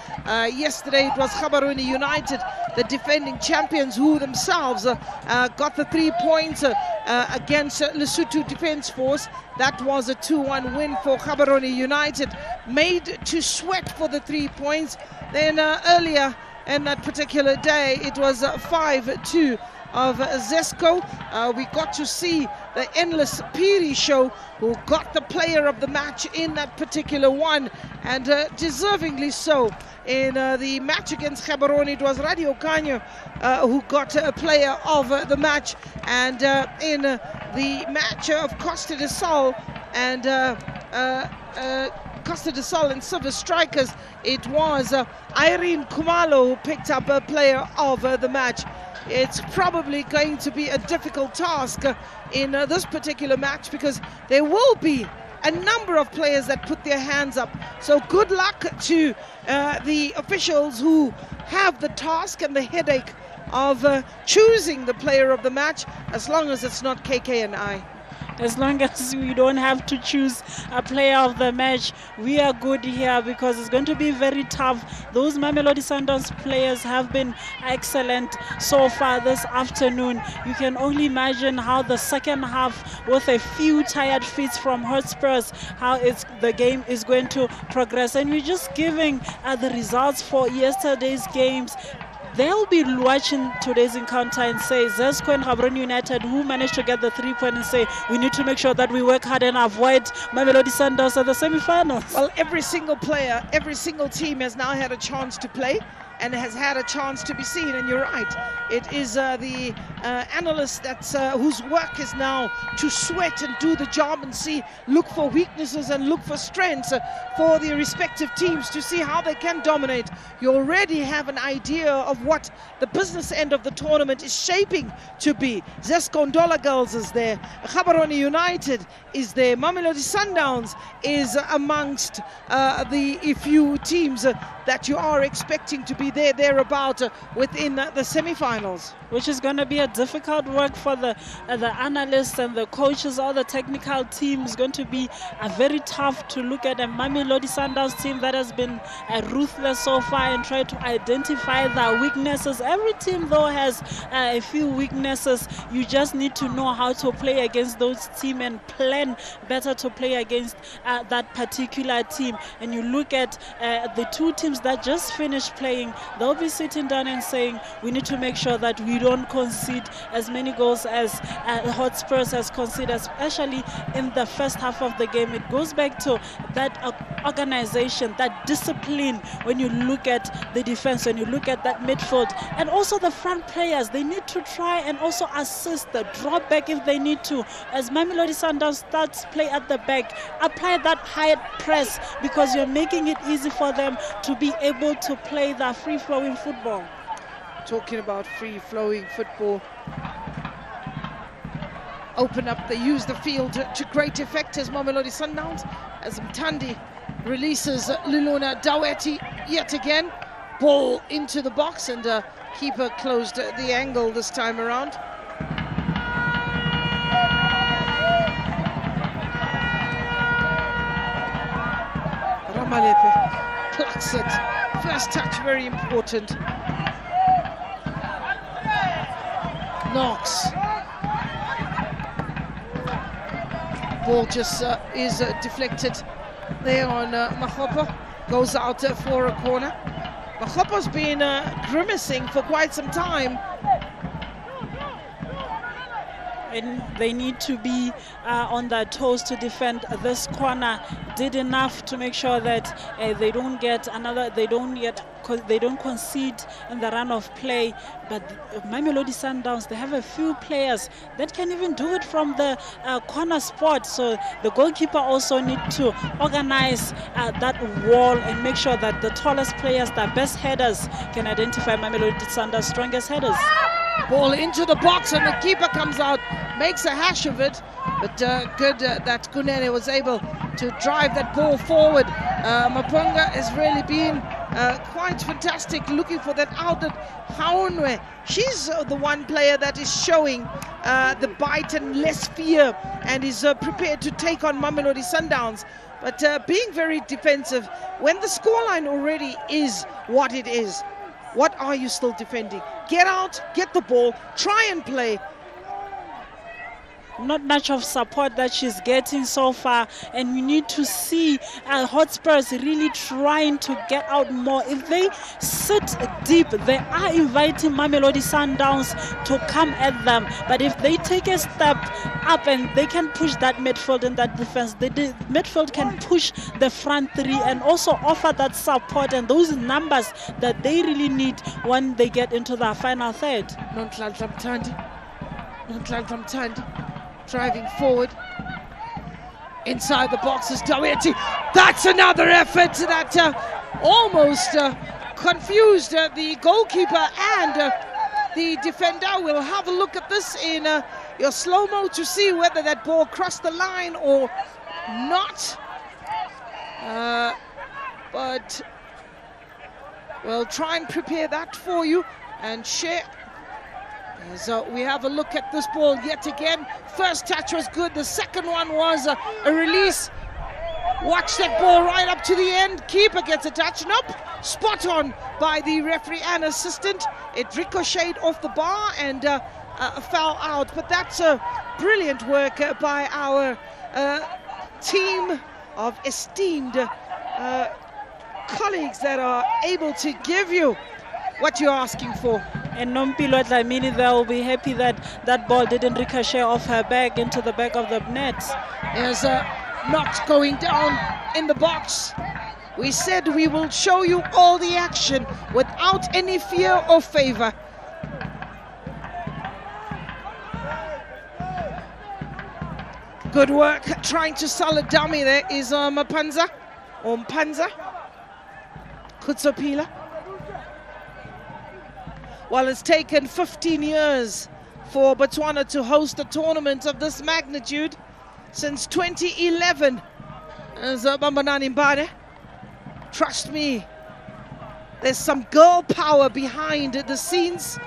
Yesterday it was Gaborone United, the defending champions, who themselves got the 3 points against Lesotho Defence Force. That was a 2-1 win for Gaborone United, made to sweat for the 3 points. Then earlier in that particular day, it was 5-2 of Zesco. We got to see the endless Piri show, who got the player of the match in that particular one, and deservingly so. In the match against Gaborone, it was Radio Kanyo who got a player of the match, and in the match of Costa del Sol and Costa del Sol and Silver Strikers, it was Irene Kumalo who picked up a player of the match. it's probably going to be a difficult task in this particular match, because there will be a number of players that put their hands up. So good luck to the officials who have the task and the headache of choosing the player of the match, as long as it's not KK and I. As long as we don't have to choose a player of the match, we are good here, because it's going to be very tough. Those Mamelodi Sundowns players have been excellent so far this afternoon. You can only imagine how the second half, with a few tired feet from Hotspurs, how the game is going to progress. And we're just giving the results for yesterday's games. They'll be watching today's encounter and say, Zesco and Gaborone United, who managed to get the 3 points, and say, we need to make sure that we work hard and avoid Mamelodi Sundowns at the semi-finals. Well, every single player, every single team has now had a chance to play and has had a chance to be seen. And you're right, it is the analyst that's whose work is now to sweat and do the job and see, look for weaknesses and look for strengths for the respective teams to see how they can dominate. You already have an idea of what the business end of the tournament is shaping to be. Zesco Ndola Girls is there, Gaborone United is there, Mamelodi Sundowns is amongst the few teams that you are expecting to be thereabout within the semi-finals. Which is going to be a difficult work for the analysts and the coaches. All the technical team is going to be very tough to look at. A Mamelodi Sundowns team that has been ruthless so far and try to identify their weaknesses. Every team though has a few weaknesses. You just need to know how to play against those teams and plan better to play against that particular team. And you look at the two teams that just finished playing, they'll be sitting down and saying, we need to make sure that we don't concede as many goals as Hotspurs has conceded, especially in the first half of the game. It goes back to that organization, that discipline. When you look at the defense, when you look at that midfield, and also the front players, they need to try and also assist the drop back if they need to. As Mamelodi Sundowns starts play at the back, apply that high press, because you're making it easy for them to be able to play the free-flowing football. Talking about free-flowing football, open up, they use the field to great effect as Mamelodi Sundowns, as Mtandi releases Liluna Daweti yet again. Ball into the box, and keeper closed the angle this time around. Ramalepe plucks it. First touch, very important. Knocks. Ball just is deflected there on Mahopa. Goes out for a corner. Mahopa's been grimacing for quite some time. And they need to be on their toes to defend this corner. Did enough to make sure that they don't get another, they don't concede in the run of play. But Mamelodi Sundowns, they have a few players that can even do it from the corner spot. So the goalkeeper also need to organize that wall and make sure that the tallest players, the best headers, can identify Mamelodi Sundowns' strongest headers. Ball into the box, and the keeper comes out, makes a hash of it. But good that Kunene was able to drive that ball forward. Mapunga has really been quite fantastic, looking for that outlet. Haunwe, she's the one player that is showing the bite and less fear, and is prepared to take on Mamelodi Sundowns. But being very defensive, when the scoreline already is what it is, what are you still defending? Get out, get the ball, try and play. Not much of support that she's getting so far, and we need to see Hotspurs really trying to get out more. If they sit deep, they are inviting Mamelodi Sundowns to come at them. But if they take a step up and they can push that midfield and that defense, the midfield can push the front three and also offer that support and those numbers that they really need when they get into the final third. Driving forward. Inside the box is Daweti. That's another effort that almost confused the goalkeeper and the defender. We'll have a look at this in your slow-mo to see whether that ball crossed the line or not. But we'll try and prepare that for you and share. So we have a look at this ball yet again. First touch was good. The second one was a release. Watch that ball right up to the end. Keeper gets a touch. Nope. Spot on by the referee and assistant. It ricocheted off the bar and fell out. But that's brilliant work by our team of esteemed colleagues that are able to give you what you're asking for. And Nompilo Dlamini, they will be happy that that ball didn't ricochet off her back into the back of the net. There's a knot going down in the box. We said we will show you all the action without any fear or favor. Good work trying to sell a dummy. There is Mpanza or Mpanza Kutsopila. Well, it's taken 15 years for Botswana to host a tournament of this magnitude since 2011. As Bambanani Mbane, trust me, there's some girl power behind the scenes.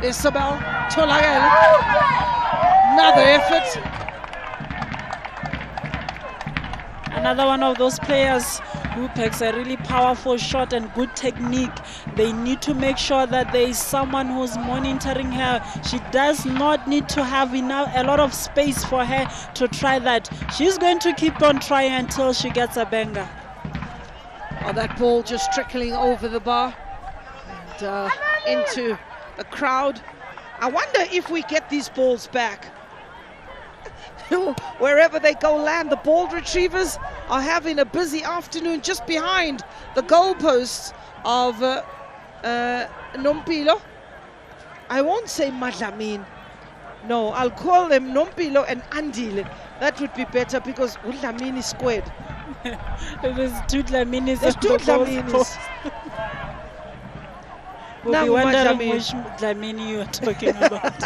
Isabel Tolagel, another effort. Another one of those players who packs a really powerful shot and good technique. They need to make sure that there is someone who's monitoring her. She does not need to have a lot of space for her to try that. She's going to keep on trying until she gets a banger. Oh, that ball just trickling over the bar and into the crowd. I wonder if we get these balls back. Wherever they go land, the ball retrievers are having a busy afternoon just behind the goalposts of Nompilo. I won't say Madlamin. No, I'll call them Nompilo and Andile. That would be better because Udlamini is squared. There's two Dlaminis. There's two Dlaminis. We'll be wondering which Dlamini you're talking about.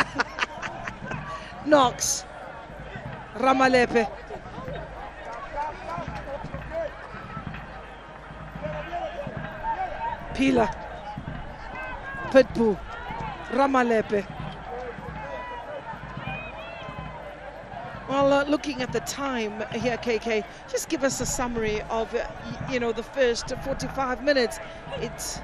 Knox. Ramalepe. Pila. Pitbull. Ramalepe. Well, looking at the time here, KK, just give us a summary of, you know, the first 45 minutes. It's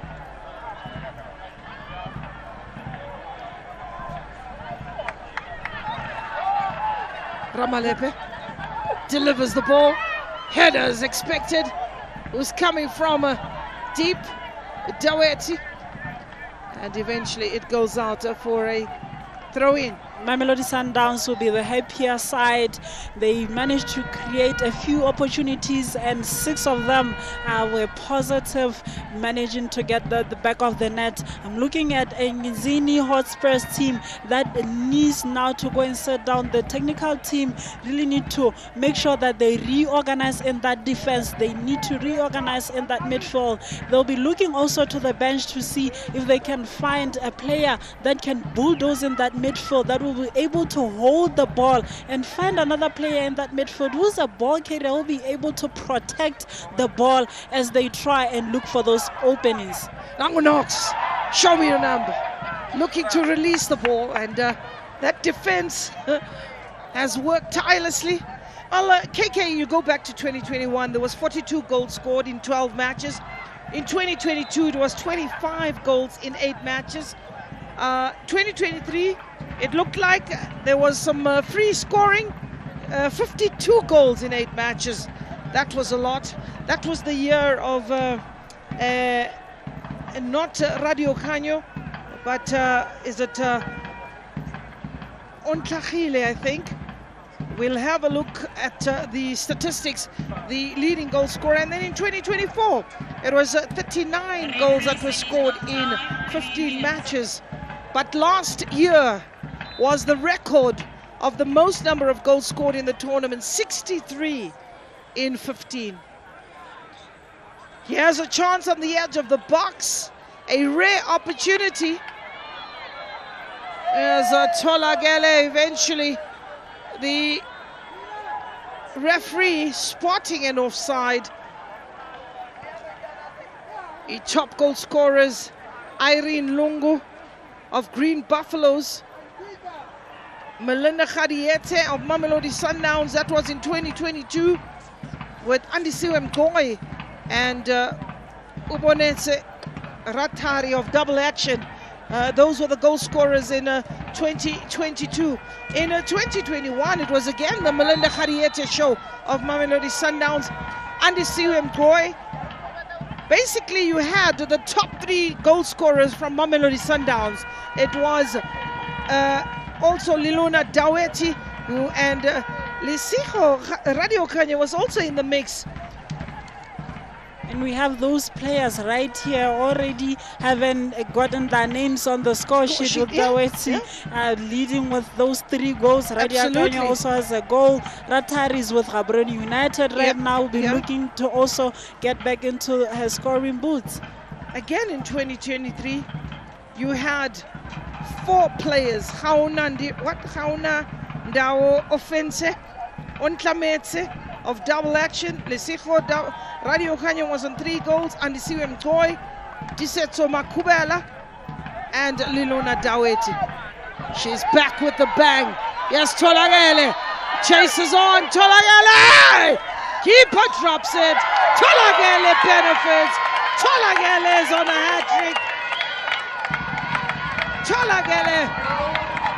Ramalepe delivers the ball. Header is expected. It was coming from deep Daweti. And eventually it goes out for a throw-in. Mamelodi Sundowns will be the happier side. They managed to create a few opportunities and 6 of them were positive, managing to get the back of the net. I'm looking at a Nsingizini Hotspurs team that needs now to go and sit down. The technical team really need to make sure that they reorganize in that defense. They need to reorganize in that midfield. They'll be looking also to the bench to see if they can find a player that can bulldoze in that midfield, that will be able to hold the ball, and find another player in that midfield who's a ball carrier, will be able to protect the ball as they try and look for those openings. Nangu Knox, show me your number. Looking to release the ball, and that defense has worked tirelessly. Well, KK, you go back to 2021, there was 42 goals scored in 12 matches. In 2022, it was 25 goals in 8 matches. 2023, it looked like there was some free scoring, 52 goals in 8 matches. That was a lot. That was the year of not Radio Canyo, but is it Ontlachile, I think. We'll have a look at the statistics, the leading goal scorer. And then in 2024, it was 39 goals that were scored in 15 matches. But last year was the record of the most number of goals scored in the tournament, 63 in 15. He has a chance on the edge of the box. A rare opportunity. As Tholakele eventually, the referee spotting an offside. The top goal scorers, Irene Lungu of Green Buffaloes, Melinda Khadiete of Mamelodi Sundowns, that was in 2022, with Andisiwe Mgoy and Ubonetse Ratari of Double Action. Those were the goal scorers in 2022. In 2021, it was again the Melinda Khadiete show of Mamelodi Sundowns, Andisiwe Mgoy. Basically, you had the top 3 goal scorers from Mamelodi Sundowns. It was also Liluna Daweti and Lisiho Radio Kanye was also in the mix. And we have those players right here already having gotten their names on the score sheet with Daweti leading with those 3 goals. Radio Kanye also has a goal. Ratari is with Gaborone United right now. Will be looking to also get back into her scoring boots. Again in 2023, you had 4 players. Hauna Ndao Offense, Ontlametse of Double Action. Lesigo Radio Kanye was on 3 goals. Andisiwe Mgoy, Disetso Makubela, and Liluna Daweti. She's back with the bang. Yes, Tholakele chases on. Tholakele! Keeper drops it. Tholakele benefits. Tholakele is on a hat-trick. Tholakele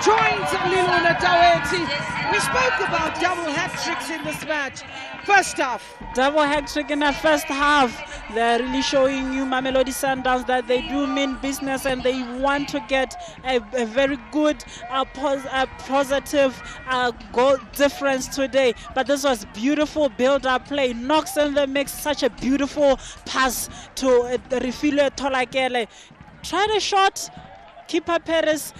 joins Liluna Daweti. We spoke about double hat-tricks in this match. First half. Double hat-trick in the first half. They're really showing you, Mamelodi Sundowns, that they do mean business and they want to get a very good, positive goal difference today. But this was beautiful build-up play. Knocks in the mix, such a beautiful pass to Refilwe Tholakele. Tried a shot, keeper Perez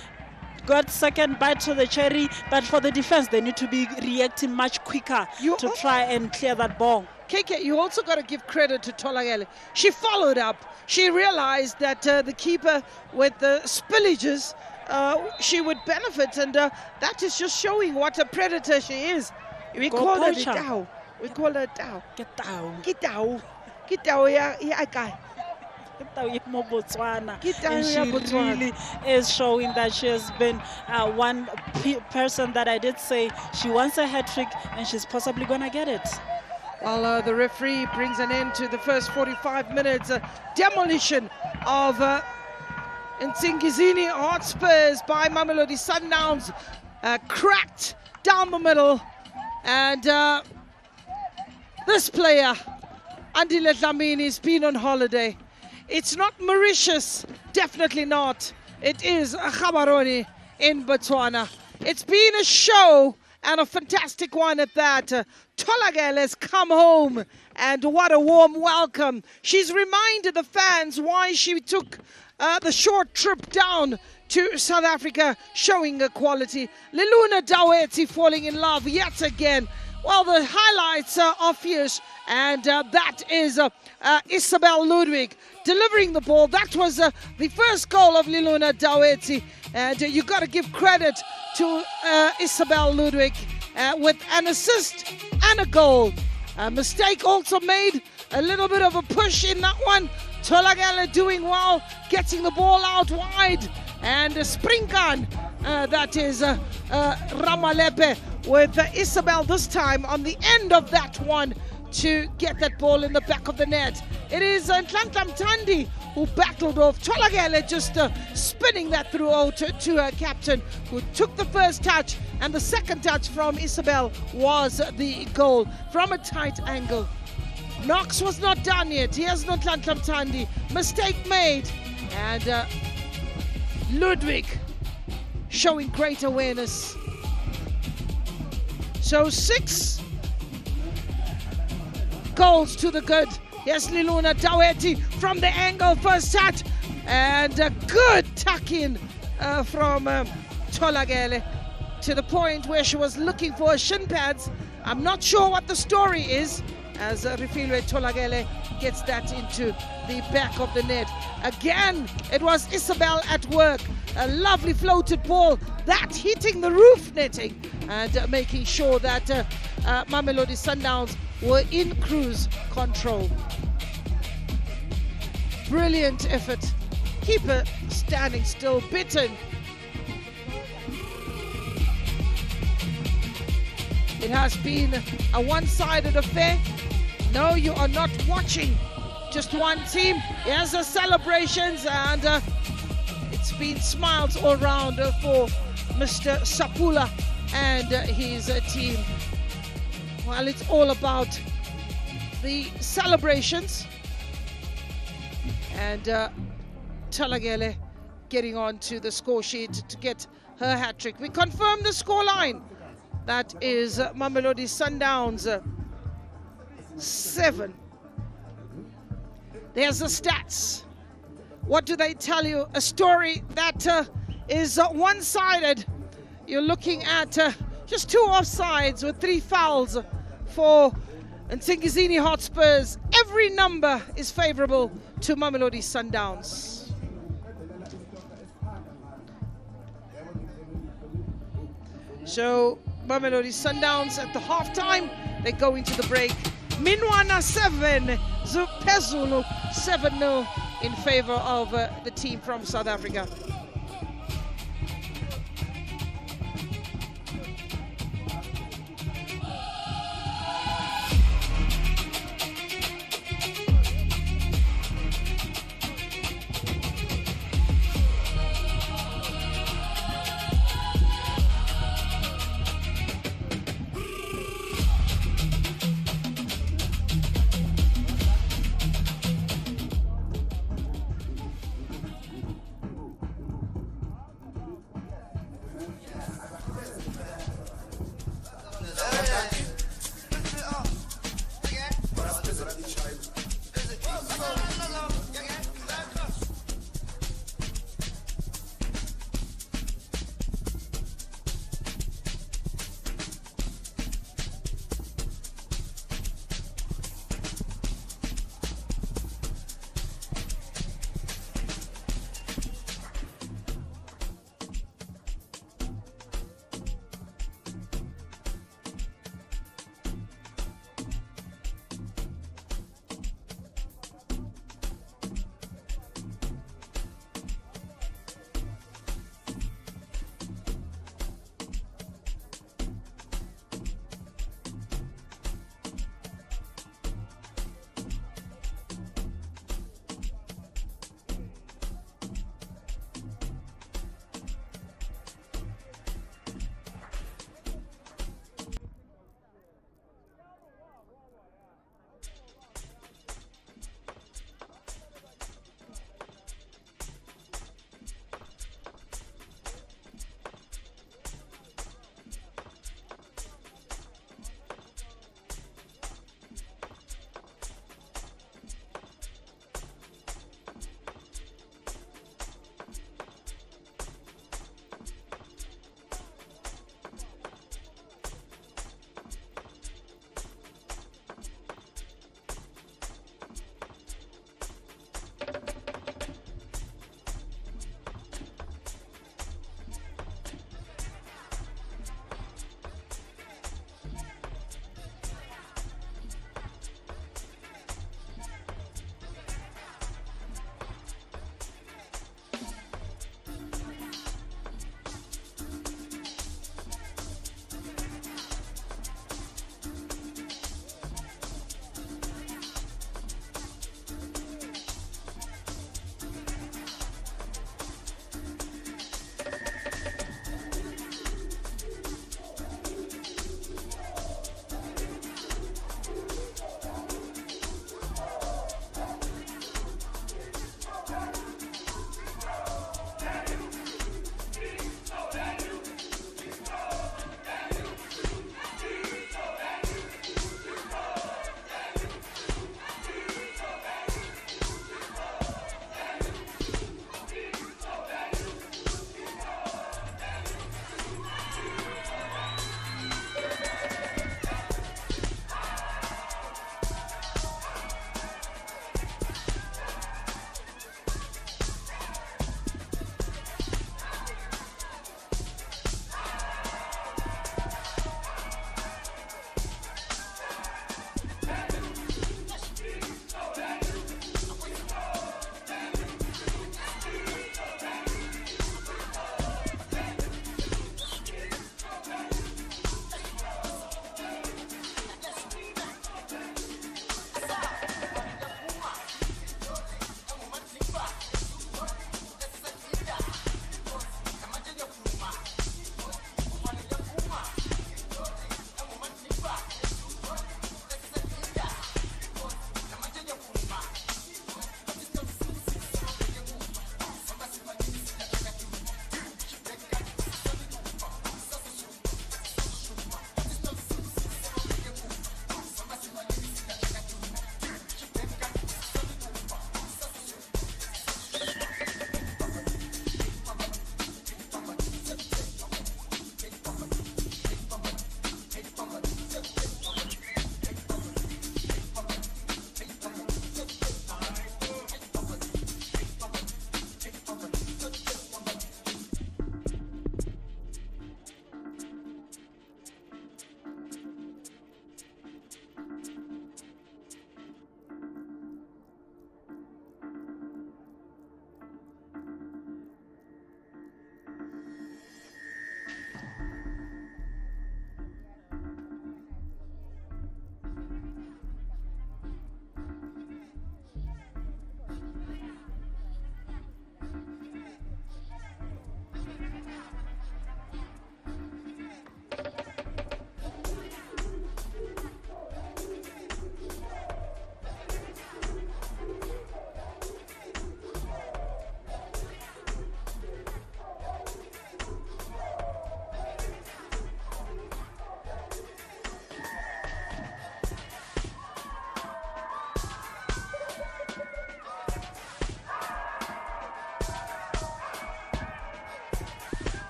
got second bite to the cherry, but for the defense, they need to be reacting much quicker to try and clear that ball. KK, you also got to give credit to Tholakele. She followed up. She realized that the keeper with the spillages, she would benefit, and that is just showing what a predator she is. We call her Dao. We call her Dao. Kitao. Kitao ya guy. And she really is showing that she has been one person that I did say she wants a hat-trick and she's possibly going to get it. Well, the referee brings an end to the first 45 minutes. Demolition of Nsingizini Hotspurs by Mamelodi Sundowns. Cracked down the middle. And this player, Andile Dlamini, has been on holiday. It's not Mauritius, definitely not. It is Gaborone in Botswana. It's been a show and a fantastic one at that. Tholakele has come home, and what a warm welcome. She's reminded the fans why she took the short trip down to South Africa, showing her quality. Liluna Daweti falling in love yet again. Well, the highlights are fierce, and that is Isabel Ludwig delivering the ball. That was the first goal of Liluna Daweti, and you got to give credit to Isabel Ludwig with an assist and a goal. A mistake also made, a little bit of a push in that one. Tholakele doing well, getting the ball out wide, and a spring gun. That is Ramalepe with Isabel this time on the end of that one to get that ball in the back of the net. It is Nhlanhla Mthandi who battled off. Tholakele just spinning that through to her captain, who took the first touch, and the second touch from Isabel was the goal from a tight angle. Knox was not done yet. Here's Nhlanhla Mthandi. Mistake made, and Ludwig showing great awareness. So 6 goals to the good. Yes, Liluna Daweti from the angle, first touch, and a good tuck-in from Tholakele to the point where she was looking for her shin pads. I'm not sure what the story is, as Rifilwe Tolagele gets that into the back of the net. Again, it was Isabel at work. A lovely floated ball, that hitting the roof netting and making sure that Mamelodi Sundowns were in cruise control. Brilliant effort. Keeper standing still, bitten. It has been a one-sided affair. No, you are not watching just one team. Here's the celebrations, and it's been smiles all around for Mr. Sapula and his team. Well, it's all about the celebrations, and Talagele getting on to the score sheet to get her hat-trick. We confirm the scoreline. That is Mamelodi Sundowns 7. There's the stats. What do they tell you? A story that is one-sided. You're looking at just 2 offsides with 3 fouls for Nsingizini Hotspurs. Every number is favorable to Mamelodi Sundowns. So Mamelodi Sundowns at the halftime, they go into the break. Minwana 7, Zupezulu 7-0 in favor of the team from South Africa.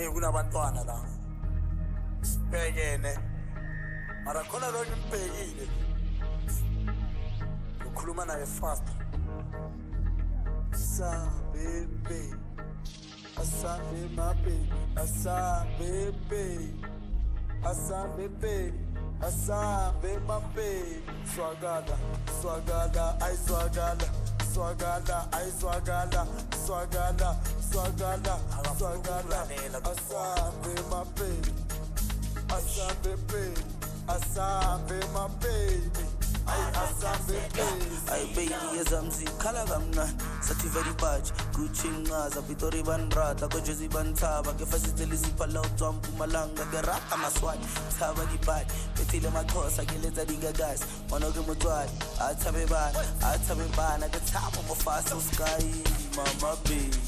kunabantwana la. Sibhekene. Mara khona lo ngimbhekile. Ukhuluma naye fast. Baby, baby, my baby, baby, baby, baby, my baby. Swagada, swagada, I swagada, swagada, I swagada, swagada, swagada, swagada, baby, my baby, baby, my baby. I baby yazamzi khala kamnani sathi very bad Gucci ngaza Pitori banrata ko Jozi bantaba ke fasitele siphala utswa Mpumalanga ke rata maswati thaba di bad bethile makhosa ke letsa dingagas mona ke motswadi a thabe bana ke thaba mo fast sky mama baby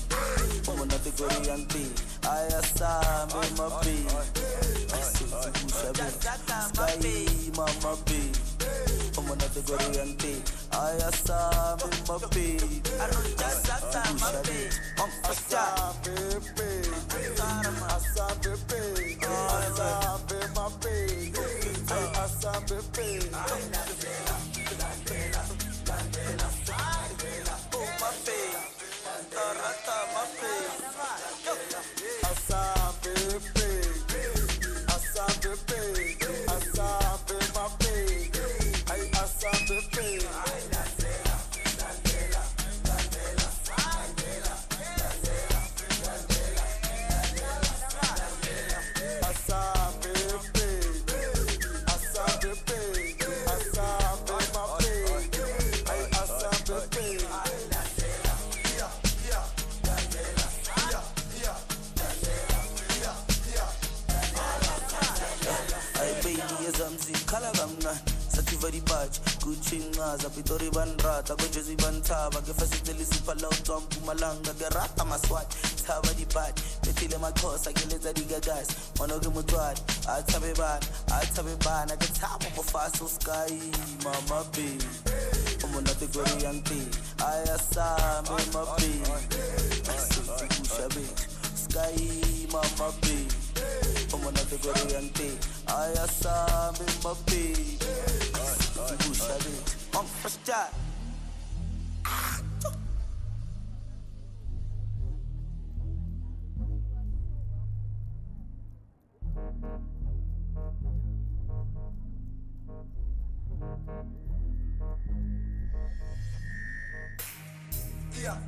mona te Korean tea ayasambe my baby sky mama baby I'm another Korean tea. I saw me my baby. I don't just saw my baby. I'm a star, baby. I saw baby. I saw my baby. I saw baby. Oh my baby. Tarata my baby. I saw baby. I saw baby. I saw my baby. Very bad, Gucci ngaza Pitori banrata ko Jozi bantaba ke fasitele siphala utswa Mpumalanga ke rata maswati thaba di bad bethile makhosa ke letsa digagas mona ke motswadi a thabe bana ke thaba mo fast sky mama baby mona te Korean tea ayasambe my baby sky mama baby mona te Korean tea ayasambe my baby. I'm first shot. Yeah.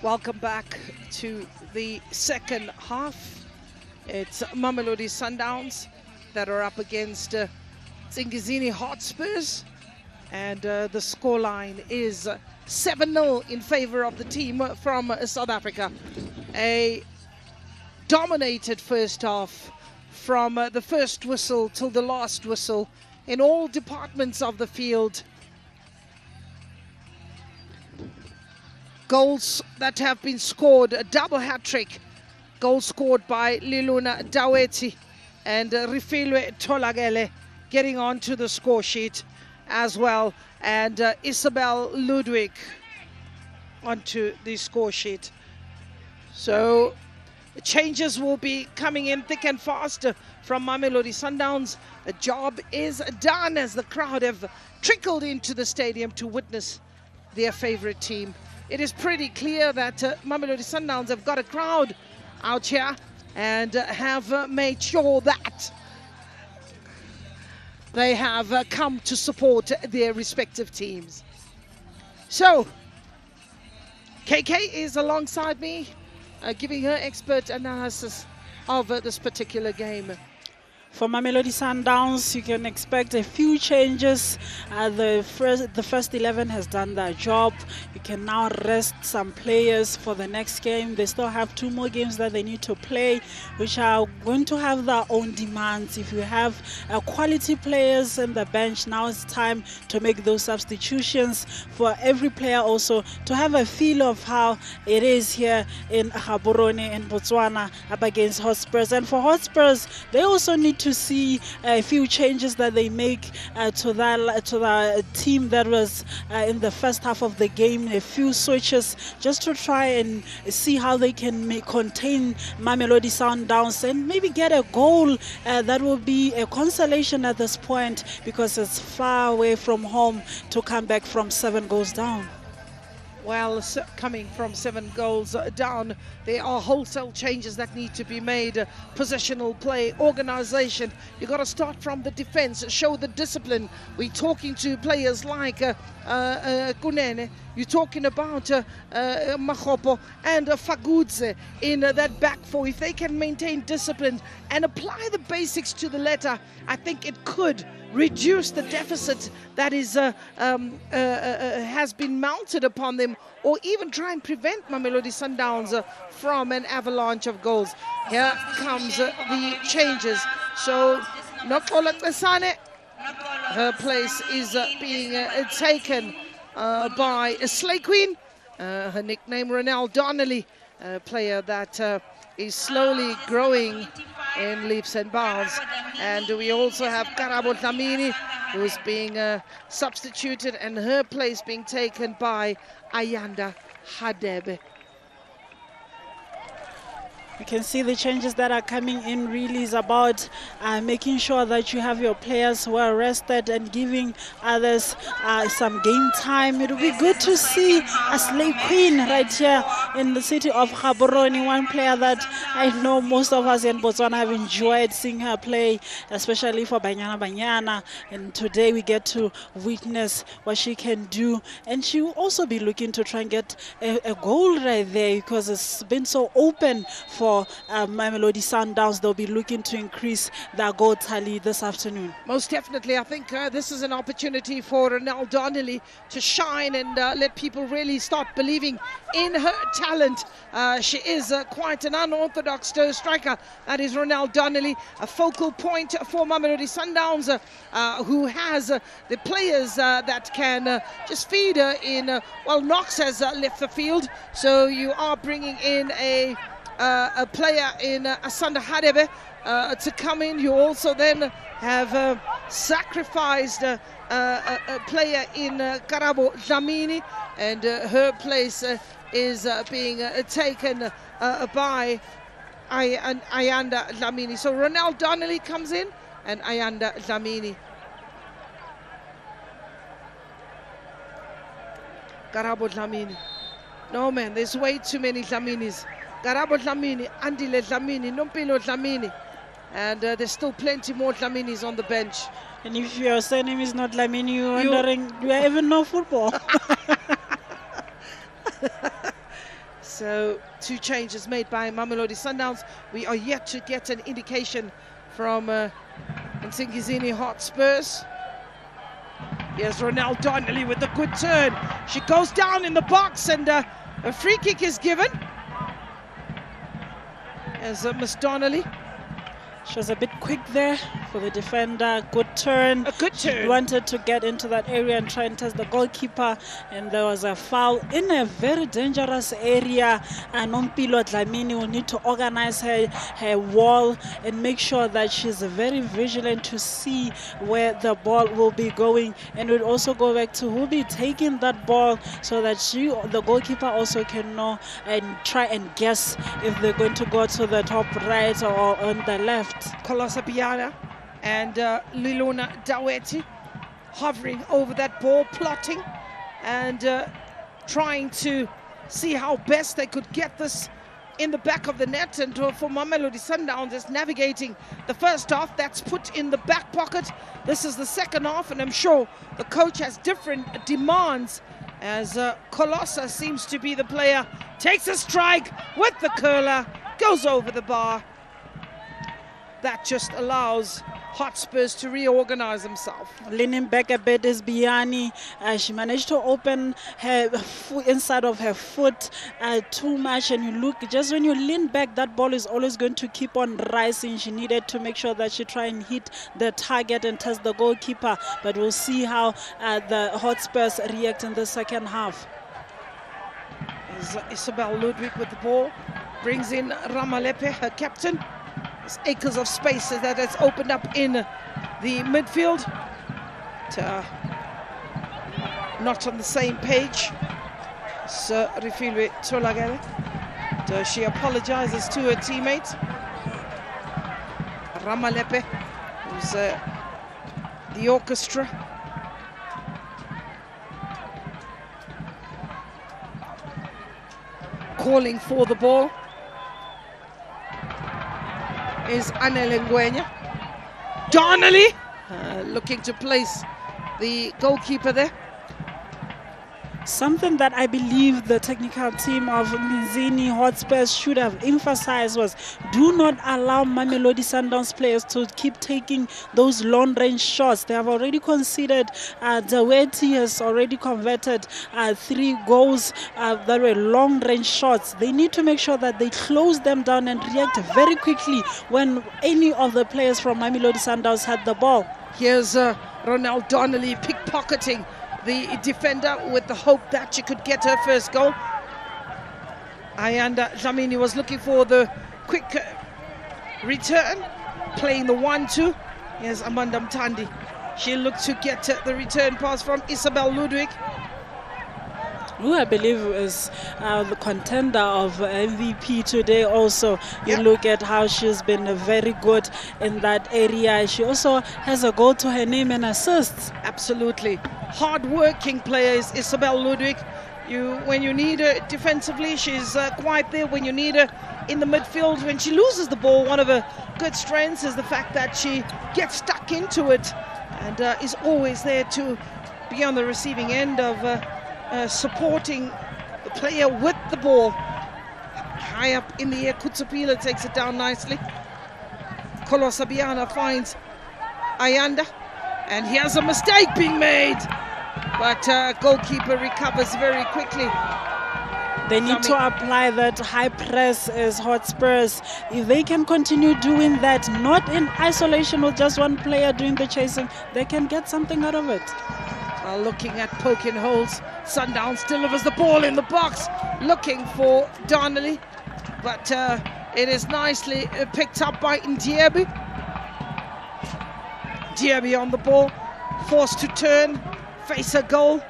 Welcome back to the second half. It's Mamelodi Sundowns that are up against Nsingizini Hotspurs, and the scoreline is 7-0 in favor of the team from South Africa. A dominated first half from the first whistle till the last whistle in all departments of the field. Goals that have been scored, a double hat-trick. Goal scored by Liluna Daweti and Rifilwe Tolagele getting onto the score sheet as well. And Isabel Ludwig onto the score sheet. So changes will be coming in thick and fast from Mamelodi Sundowns. The job is done as the crowd have trickled into the stadium to witness their favorite team. It is pretty clear that Mamelodi Sundowns have got a crowd out here and have made sure that they have come to support their respective teams. So, KK is alongside me, giving her expert analysis of this particular game. For Mamelodi Sundowns, you can expect a few changes. The first 11 has done their job. You can now rest some players for the next game. They still have 2 more games that they need to play, which are going to have their own demands. If you have quality players in the bench, now it's time to make those substitutions for every player also to have a feel of how it is here in Gaborone in Botswana up against Hotspurs. And for Hotspurs, they also need to see a few changes that they make to the team that was in the first half of the game, a few switches just to try and see how they can contain Mamelodi Sundowns and maybe get a goal that will be a consolation at this point, because it's far away from home to come back from 7 goals down. Well, coming from 7 goals down, there are wholesale changes that need to be made. Positional play, organization. You've got to start from the defense, show the discipline. We're talking to players like Kunene. You're talking about Mahopo and Fagudze in that back four. If they can maintain discipline and apply the basics to the letter, I think it could reduce the deficit that is has been mounted upon them, or even try and prevent Mamelodi Sundowns from an avalanche of goals. Here comes the changes. So Nokola Tsane, her place is being taken by Slay Queen, her nickname Ronald Donnelly, a player that is slowly growing in leaps and bounds. And we also have Karabo Dlamini, who's being substituted, and her place being taken by Ayanda Hadebe. You can see the changes that are coming in really is about making sure that you have your players who are rested and giving others some game time. It will be good to see a Slay Queen right here in the city of Gaborone, one player that I know most of us in Botswana have enjoyed seeing her play, especially for Banyana Banyana. And today we get to witness what she can do. And she will also be looking to try and get a goal right there, because it's been so open for Mamelodi Sundowns. They'll be looking to increase their goal tally this afternoon. Most definitely. I think this is an opportunity for Ronald Donnelly to shine and let people really start believing in her talent. She is quite an unorthodox striker. That is Ronald Donnelly, a focal point for Mamelodi Sundowns, who has the players that can just feed her in. Well, Knox has left the field, so you are bringing in a player in Asanda Hadebe to come in. You also then have sacrificed a player in Karabo Dlamini, and her place is being taken by Ayanda Dlamini. So Ronald Donnelly comes in and Ayanda Dlamini. Karabo Dlamini. No, man, there's way too many Dlaminis. Karabo Dlamini, Andile Dlamini, Nompilo Dlamini. And there's still plenty more Dlaminis on the bench. And if your surname is not Dlamini, you're wondering, do I even know football? So 2 changes made by Mamelodi Sundowns. We are yet to get an indication from Nsingizini Hotspurs. Here's Ronald Donnelly with a good turn. She goes down in the box, and a free kick is given. As Miss Donnelly. She was a bit quick there for the defender. Good turn. A good turn. She wanted to get into that area and try and test the goalkeeper, and there was a foul in a very dangerous area. And Nompilo Dlamini will need to organize her wall and make sure that she's very vigilant to see where the ball will be going, and will also go back to who will be taking that ball, so that the goalkeeper also can know and try and guess if they're going to go to the top right or on the left. Kolosa Biana and Lilona Daweti hovering over that ball, plotting and trying to see how best they could get this in the back of the net, and for Mamelodi Sundowns is navigating the first half. That's put in the back pocket. This is the second half, and I'm sure the coach has different demands as Colossa seems to be the player. Takes a strike with the curler, goes over the bar. That just allows Hotspurs to reorganize himself. Leaning back a bit is Biani. She managed to open her inside of her foot too much, and you look, just when you lean back, that ball is always going to keep on rising. She needed to make sure that she try and hit the target and test the goalkeeper, but we'll see how the Hotspurs react in the second half. Is Isabel Ludwig with the ball, brings in Ramalepe, her captain. There's acres of space that has opened up in the midfield. Not on the same page. Sir Rifilwe Tolagere. She apologizes to her teammate. Ramalepe, who's the orchestra. Calling for the ball is Anele Ngwenya. Donnelly looking to place the goalkeeper there. Something that I believe the technical team of Nsingizini Hotspurs should have emphasized was do not allow Mamelodi Sundowns players to keep taking those long-range shots. They have already conceded. Daweti has already converted 3 goals that were long-range shots. They need to make sure that they close them down and react very quickly when any of the players from Mamelodi Sundowns had the ball. Here's Ronald Donnelly pickpocketing the defender with the hope that she could get her first goal. Ayanda Dlamini was looking for the quick return, playing the 1-2. Here's Amanda Mtandi. She looked to get the return pass from Isabel Ludwig, who I believe is the contender of MVP today also. You look at how she's been very good in that area. She also has a goal to her name and assists. Absolutely. Hard-working player is Isabel Ludwig. When you need her defensively, she's quite there. When you need her in the midfield, when she loses the ball, one of her good strengths is the fact that she gets stuck into it and is always there to be on the receiving end of supporting the player with the ball. High up in the air, Kutsapila takes it down nicely. Kolosabiana finds Ayanda, and here's a mistake being made, but goalkeeper recovers very quickly. They need to apply that high press as Hotspurs. If they can continue doing that, not in isolation with just one player doing the chasing, they can get something out of it. Looking at poking holes, Sundowns delivers the ball in the box, looking for Donnelly, but it is nicely picked up by Ndiebi. Ndiebi on the ball, forced to turn, face a goal,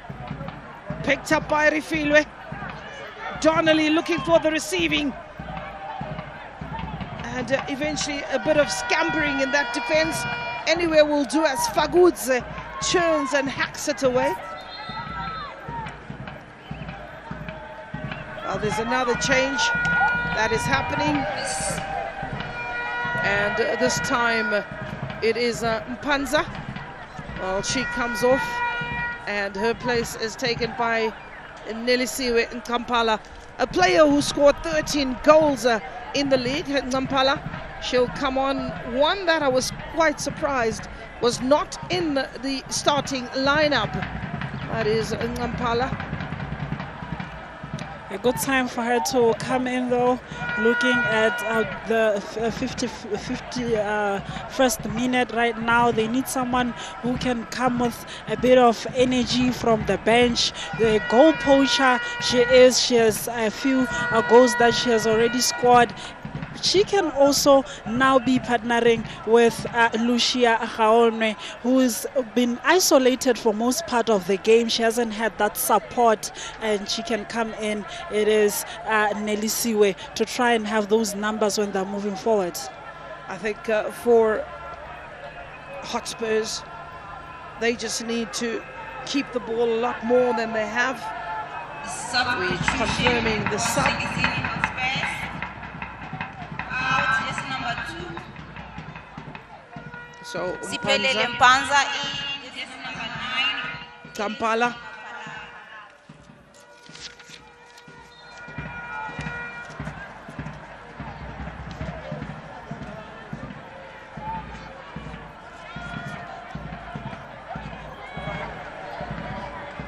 picked up by Rifilwe. Donnelly looking for the receiving, and eventually a bit of scampering in that defense. Anywhere will do as Fagudze churns and hacks it away. Well, there's another change that is happening, and this time it is Mpanza. Well, she comes off, and her place is taken by Nelisiwe Nkampala, a player who scored 13 goals in the league. Nkampala, she'll come on. One that I was quite surprised was not in the starting lineup. That is Nkampala. A good time for her to come in, though. Looking at the 51st minute right now, they need someone who can come with a bit of energy from the bench. The goal poacher she is. She has a few goals that she has already scored. She can also now be partnering with Lucia Gaone, who's been isolated for most part of the game. She hasn't had that support, and she can come in. It is Nelisiwe to try and have those numbers when they're moving forward. I think for Hotspurs, they just need to keep the ball a lot more than they have. We're confirming the sub. So Siphelele Mpanza, Mpanza, Kampala.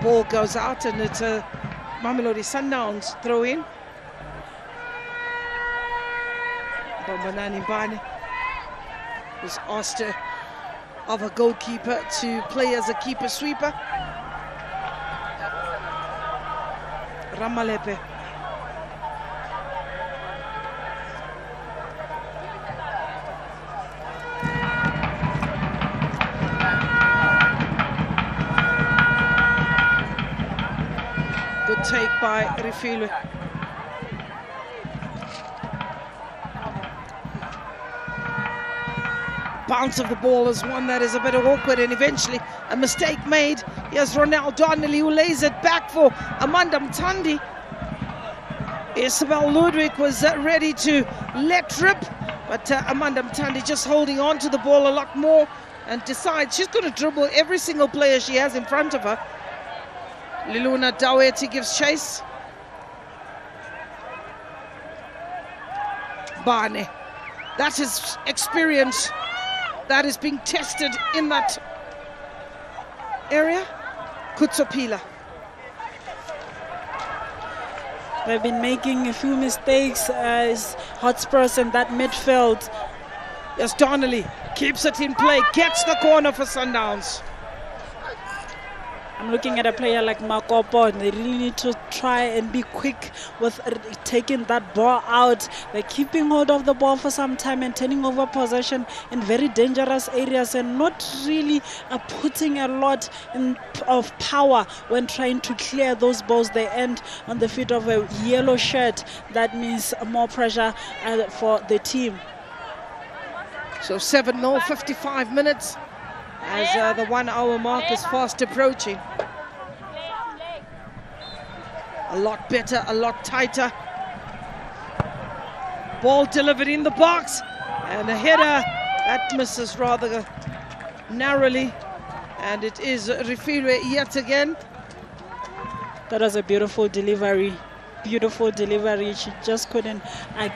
Ball goes out and it's a Mamelodi Sundowns throw in. Bombanani Mbane was asked of a goalkeeper to play as a keeper sweeper. Ramalepe. Good take by Refilwe. Bounce of the ball is one that is a bit awkward, and eventually a mistake made. Here's Ronald Donnelly who lays it back for Amanda Mtandi. Isabel Ludwig was ready to let rip, but Amanda Mtandi just holding on to the ball a lot more and decides she's going to dribble every single player she has in front of her. Liluna Daweti gives chase. Bane. That is experience that is being tested in that area. Kutsopila. They've been making a few mistakes as Hotspurs in that midfield. Yes, Donnelly keeps it in play, gets the corner for Sundowns. I'm looking at a player like Makopo, and they really need to try and be quick with taking that ball out. They're keeping hold of the ball for some time and turning over possession in very dangerous areas and not really putting a lot of power when trying to clear those balls. They end on the feet of a yellow shirt. That means more pressure for the team. So 7-0, 55 minutes. As the 1 hour mark is fast approaching. A lot better, a lot tighter. Ball delivered in the box. And a header that misses rather narrowly. And it is Refilwe yet again. That was a beautiful delivery. Beautiful delivery. She just couldn't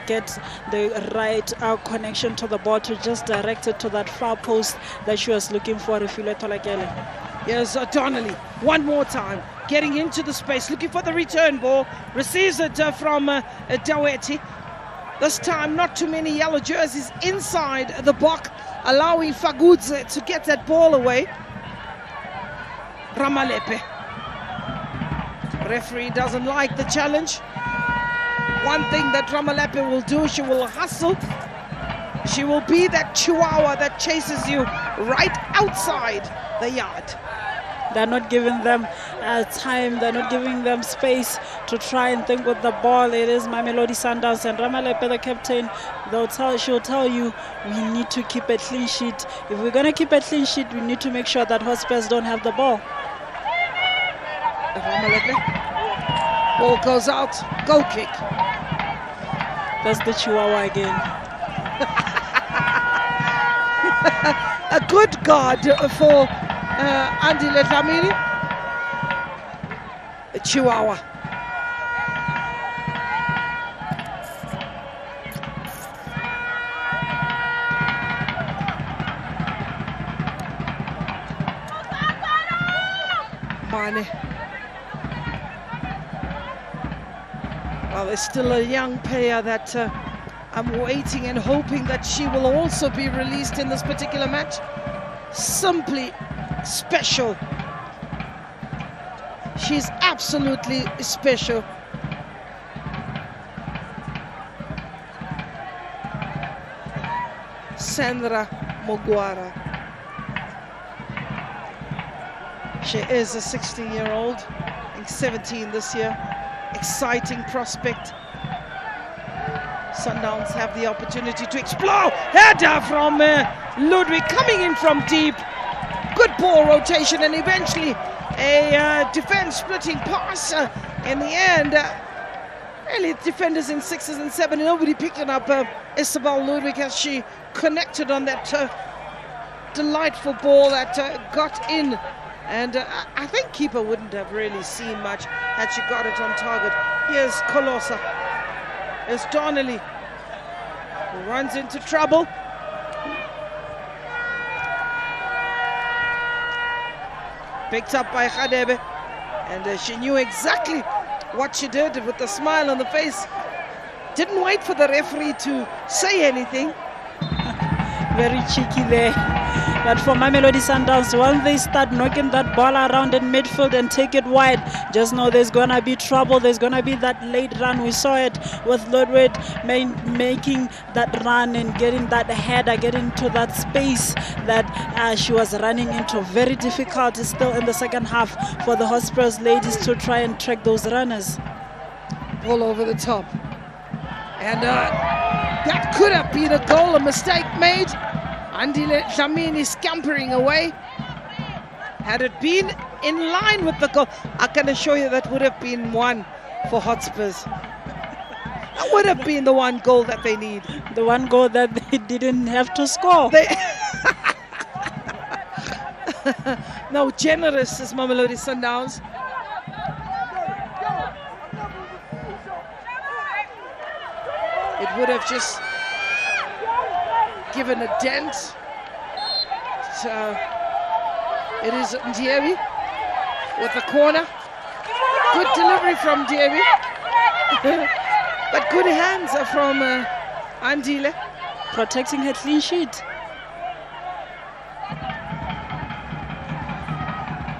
get the right connection to the ball to just direct it to that far post that she was looking for. Refilwe Tolakele. Here's Donnelly one more time, getting into the space, looking for the return ball. Receives it from Daweti. This time not too many yellow jerseys inside the box, allowing Fagudze to get that ball away. Ramalepe. Referee doesn't like the challenge. One thing that Ramalepe will do, she will hustle. She will be that chihuahua that chases you right outside the yard. They're not giving them time, they're not giving them space to try and think with the ball. It is Mamelodi Sundowns, and Ramalepe, the captain, she'll tell you, we need to keep a clean sheet. If we're going to keep a clean sheet, we need to make sure that Hotspurs don't have the ball. Ball goes out, goal kick. That's the Chihuahua again. A good guard for Andy Letlamini. A Chihuahua. Mane. Well, there's still a young player that I'm waiting and hoping that she will also be released in this particular match. Simply special. She's absolutely special. Sandra Mogwara. She is a 16-year-old, I think 17 this year. Exciting prospect. Sundowns have the opportunity to explore. Header from Ludwig coming in from deep. Good ball rotation and eventually a defense splitting pass. In the end, really defenders in 6s and 7s. Nobody picking up Isabel Ludwig as she connected on that delightful ball that got in. And I think keeper wouldn't have really seen much had she got it on target. Here's Colosa. Here's Donnelly, who runs into trouble. Picked up by Khadebe. And she knew exactly what she did with a smile on the face. Didn't wait for the referee to say anything. Very cheeky there. But for Mamelodi Sundowns, once they start knocking that ball around in midfield and take it wide, just know there's going to be trouble. There's going to be that late run. We saw it with Ludwig making that run and getting that header, getting into that space that she was running into. Very difficult still in the second half for the Hotspurs ladies to try and track those runners. All over the top. And that could have been a goal, a mistake made. Andile Dlamini scampering away. Had it been in line with the goal, I can assure you that would have been one for Hotspurs. That would have been the one goal that they need. The one goal that they didn't have to score. No, generous is Mamelodi Sundowns. It would have just given a dent. So it is Ndiebi with the corner. Good delivery from Ndiebi. But good hands are from Andile. Protecting her clean sheet.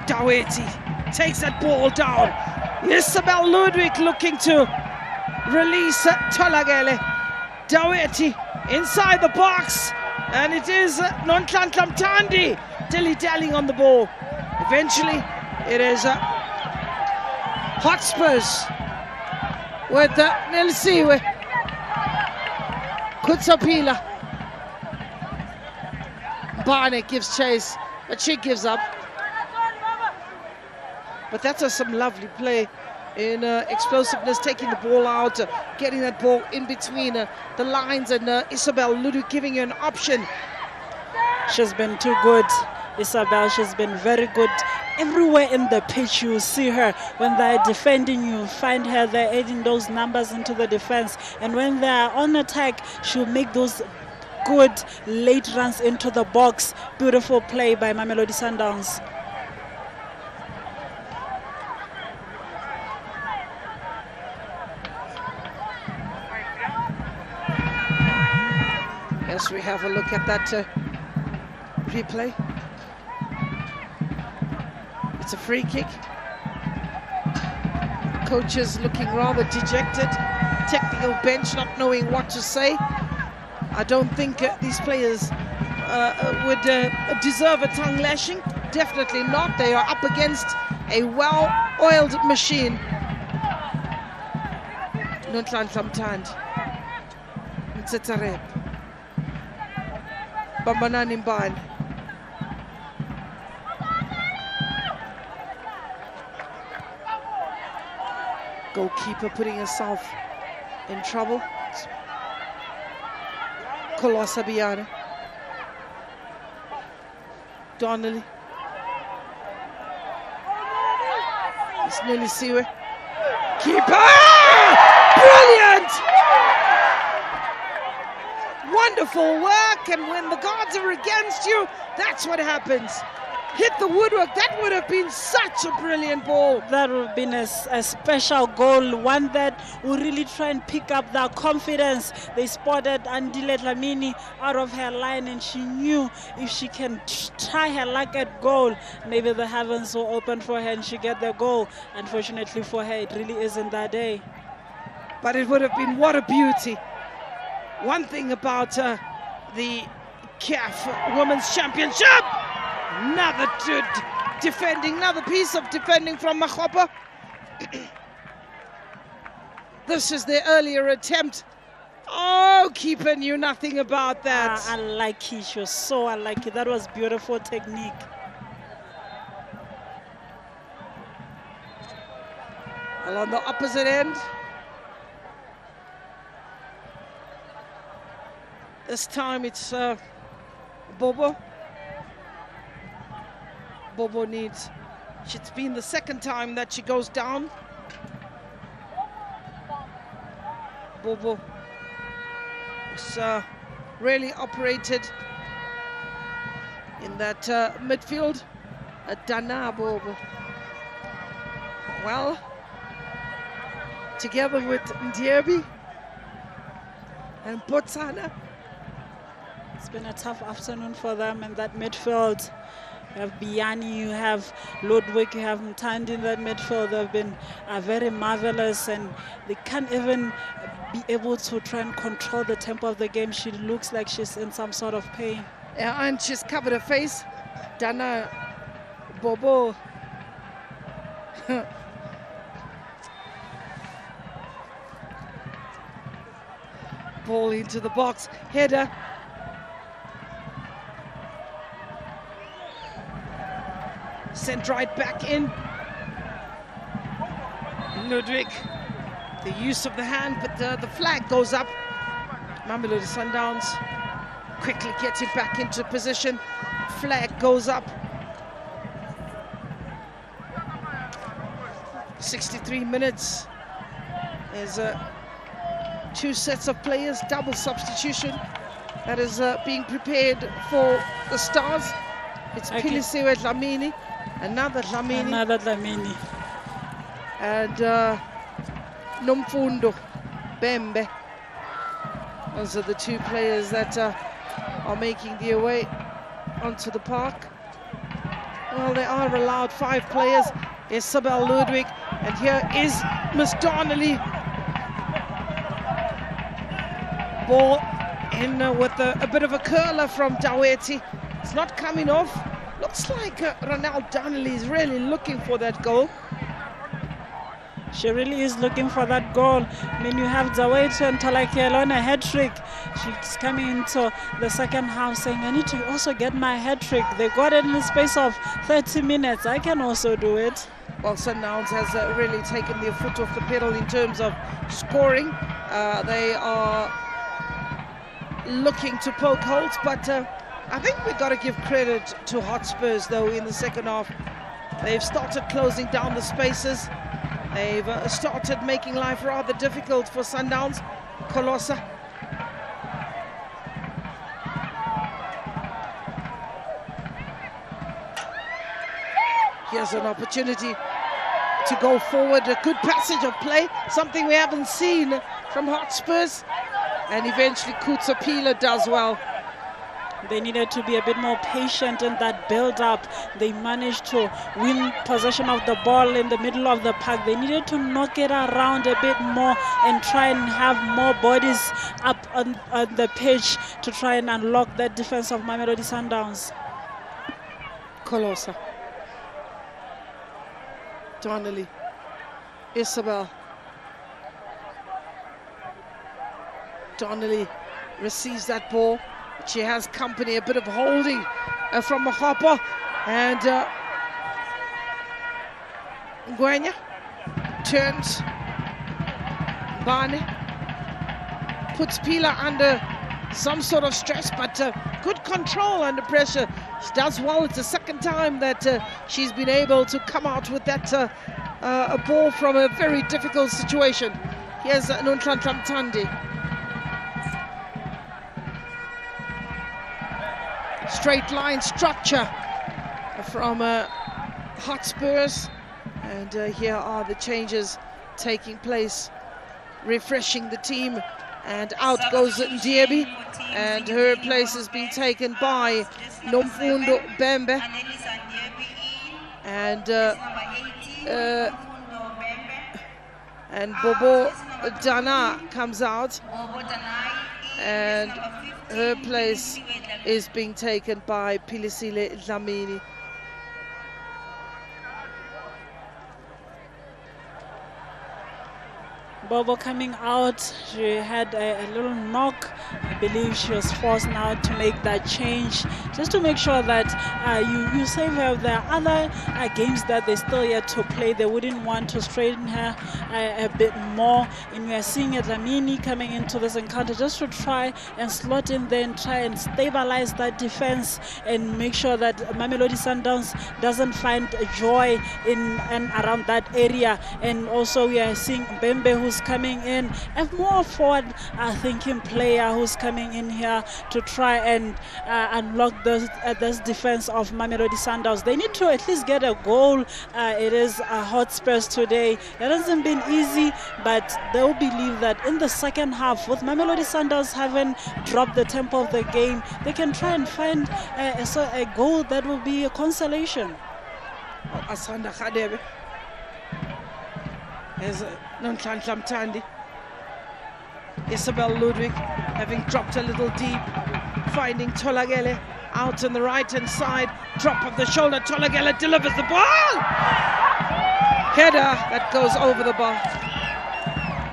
Daweti takes that ball down. Isabel Ludwig looking to release Tolagele. Daweti inside the box, and it is Nonhlanhla Mthandi dilly-dallying on the ball. Eventually, it is Hotspurs with Nelisiwe. Kutsapila. Barnett gives chase, but she gives up. But that's some lovely play in explosiveness, taking the ball out, getting that ball in between the lines, and Isabel Ludu giving you an option. She's been too good, Isabel. She's been very good. Everywhere in the pitch you see her. When they're defending, you find her there adding those numbers into the defense. And when they're on attack, she'll make those good late runs into the box. Beautiful play by Mamelodi Sundowns. Yes, we have a look at that replay. It's a free kick. Coaches looking rather dejected. Technical bench not knowing what to say. I don't think these players would deserve a tongue lashing. Definitely not. They are up against a well-oiled machine. Nonhlanhla Mthandi. Mtsetareb. Bambanani Mbane. Goalkeeper putting herself in trouble. Colosa Biana. Donnelly. It's Nelisiwe. Keeper! Brilliant! Wonderful work, and when the guards are against you, that's what happens. Hit the woodwork. That would have been such a brilliant ball. That would have been a special goal, one that will really try and pick up their confidence. They spotted Andile Dlamini out of her line, and she knew if she can try her luck at goal, maybe the heavens will open for her and she get the goal. Unfortunately for her, it really isn't that day. But it would have been what a beauty. One thing about the CAF Women's Championship, another defending, another piece of defending from Makgopa. This is the earlier attempt. Oh, keeper knew nothing about that. Unlucky, she was so unlucky. That was beautiful technique. Well, on the opposite end, this time it's Bobo. Bobo needs. It's been the second time that she goes down. Bobo was really operated in that midfield. Dana Bobo. Well, together with Ndiebi and Botsana. It's been a tough afternoon for them in that midfield. You have Biani, you have Ludwig, you have Mtandi in that midfield. They've been very marvelous, and they can't even be able to try and control the tempo of the game. She looks like she's in some sort of pain. Yeah, and she's covered her face. Dana Bobo. Ball into the box, header. Sent right back in. Ludwig, the use of the hand, but the flag goes up. Mamelodi Sundowns quickly getting back into position. Flag goes up. 63 minutes. There's two sets of players, double substitution that is being prepared for the Stars. It's Philisiwe Dlamini, another Dlamini, and Nomfundo Bembe. Those are the two players that are making their way onto the park. Well, they are allowed 5 players. Isabel Ludwig, and here is Miss Donnelly. Ball in with a bit of a curler from Daweti. It's not coming off. Looks like Ronald Donnelly is really looking for that goal. She really is looking for that goal. I mean, you have Daweti and Talakiel on a hat-trick. She's coming into the second half saying, I need to also get my hat-trick. They got it in the space of 30 minutes. I can also do it. Well, Sundowns has really taken their foot off the pedal in terms of scoring. They are looking to poke holes, but I think we've got to give credit to Hotspurs, though, in the second half. They've started closing down the spaces. They've started making life rather difficult for Sundowns. Colossa. Here's an opportunity to go forward. A good passage of play, something we haven't seen from Hotspurs. And eventually Kutsapila does well. They needed to be a bit more patient in that build-up. They managed to win possession of the ball in the middle of the park. They needed to knock it around a bit more and try and have more bodies up on the pitch to try and unlock that defense of Mamelodi Sundowns. Colossa. Donnelly. Isabel. Donnelly receives that ball. She has company, a bit of holding from a hopper, and Ngwenya turns. Bane puts Pila under some sort of stress, but good control under pressure. She does well. It's the second time that she's been able to come out with that a ball from a very difficult situation. Here's Nonhlanhla Mtandi. Straight line structure from Hotspurs, and here are the changes taking place, refreshing the team, and out goes Ndiebi, and her place has been taken by Nomfundo Bembe, and Bobo Dana comes out, and her place is being taken by Philisiwe Dlamini. Bobo coming out, she had a little knock. I believe she was forced now to make that change, just to make sure that you save her. There are other games that they still yet to play. They wouldn't want to straighten her a bit more. And we are seeing Dlamini coming into this encounter just to try and slot in there and try and stabilize that defense and make sure that Mamelodi Sundowns doesn't find joy in and around that area. And also we are seeing Bembe, who's coming in, a more forward thinking player who's coming in here to try and unlock this defense of Mamelodi Sundowns. They need to at least get a goal. It is Hotspurs today. It hasn't been easy, but they'll believe that in the second half, with Mamelodi Sundowns having dropped the tempo of the game, they can try and find a goal that will be a consolation. Asanda Khadebe. There's Nonhlanhla Mthandi. Isabel Ludwig having dropped a little deep, finding Tolagele out on the right-hand side. Drop of the shoulder, Tolagele delivers the ball! Header that goes over the bar.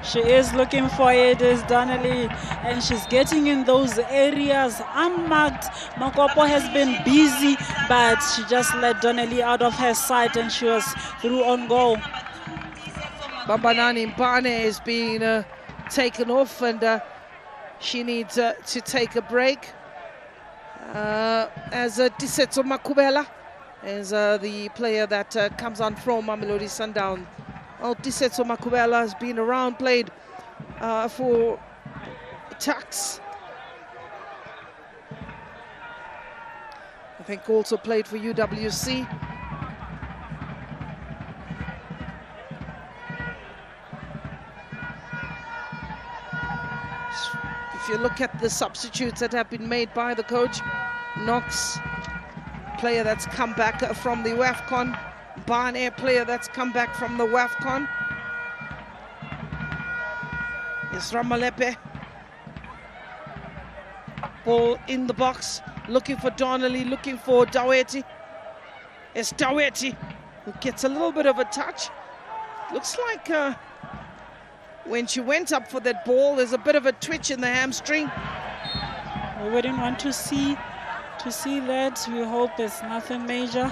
She is looking for it, is Donnelly, and she's getting in those areas unmarked. Makopo has been busy, but she just let Donnelly out of her sight and she was through on goal. Bambanani Mbane is being taken off, and she needs to take a break. As Disetso Makubela is the player that comes on from Mamelodi Sundowns. Well, Disetso Makubela has been around, played for Tuks. I think also played for UWC. If you look at the substitutes that have been made by the coach, Knox, player that's come back from the WAFCON, Barnett, player that's come back from the WAFCON, is Ramalepe. Ball in the box, looking for Donnelly, looking for Daweti. It's Daweti who gets a little bit of a touch. Looks like when she went up for that ball, there's a bit of a twitch in the hamstring. We wouldn't want to see that. We hope it's nothing major.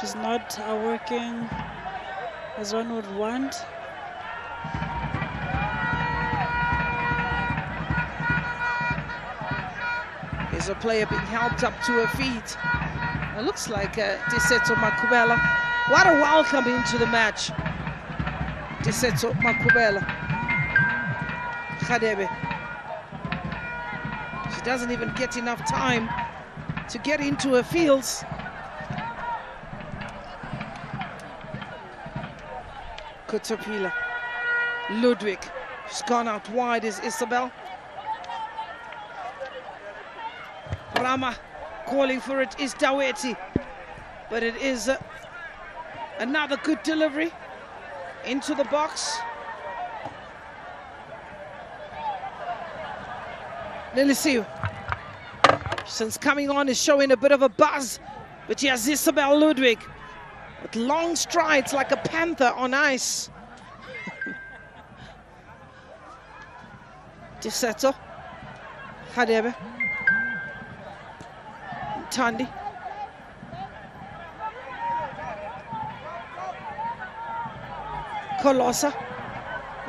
She's not working as one would want. Here's a player being helped up to her feet. It looks like Disetso Makubela. What a welcome into the match. Disetso Makubela. Khadebe. She doesn't even get enough time to get into her fields. Kutopila. Ludwig. She's gone out wide is Isabel. Rama calling for it is Daweti. But it is another good delivery into the box. Nilisiu, since coming on, is showing a bit of a buzz, but he has Isabel Ludwig with long strides like a panther on ice. Disetso, Khadebe, Tandi. Kolosa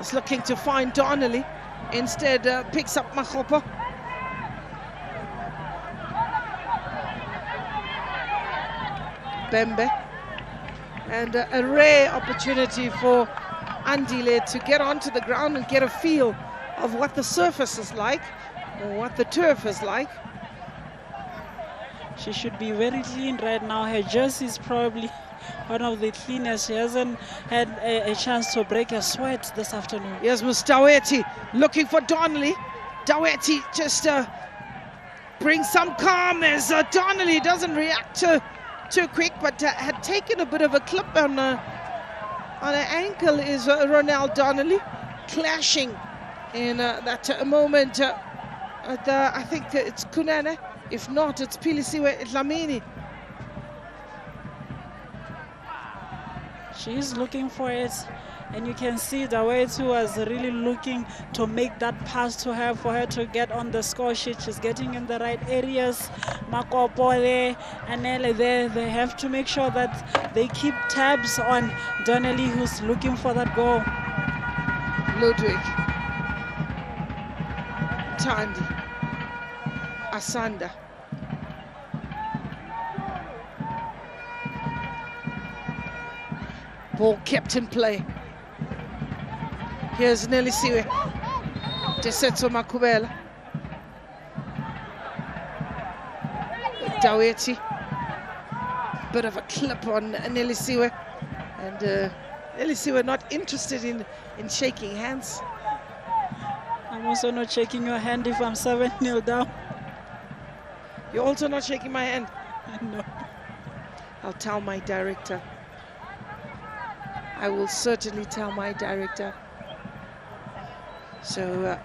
is looking to find Donnelly, instead picks up Makopo. Bembe, and a rare opportunity for Andile to get onto the ground and get a feel of what the surface is like, or what the turf is like. She should be very clean right now. Her jersey is probably one of the cleanest. She hasn't had a chance to break a sweat this afternoon. Yes, was Daweti looking for Donnelly. Daweti just brings some calmness. Donnelly doesn't react too quick, but had taken a bit of a clip on her ankle is Ronald Donnelly, clashing in that moment. I think it's Kunene. If not, it's Pilisiwe Dlamini. She's looking for it. And you can see the way she was really looking to make that pass to her for her to get on the score sheet. She's getting in the right areas. Makopo there, Anele there. They have to make sure that they keep tabs on Donnelly, who's looking for that goal. Ludwig. Tandi. Asanda. Ball kept in play. Here's Nelisiwe. Desetso Makubela. Daweti. Bit of a clip on Nelisiwe. And Nelisiwe not interested in shaking hands. I'm also not shaking your hand if I'm 7-0 down. You're also not shaking my hand? No. I'll tell my director. I will certainly tell my director. So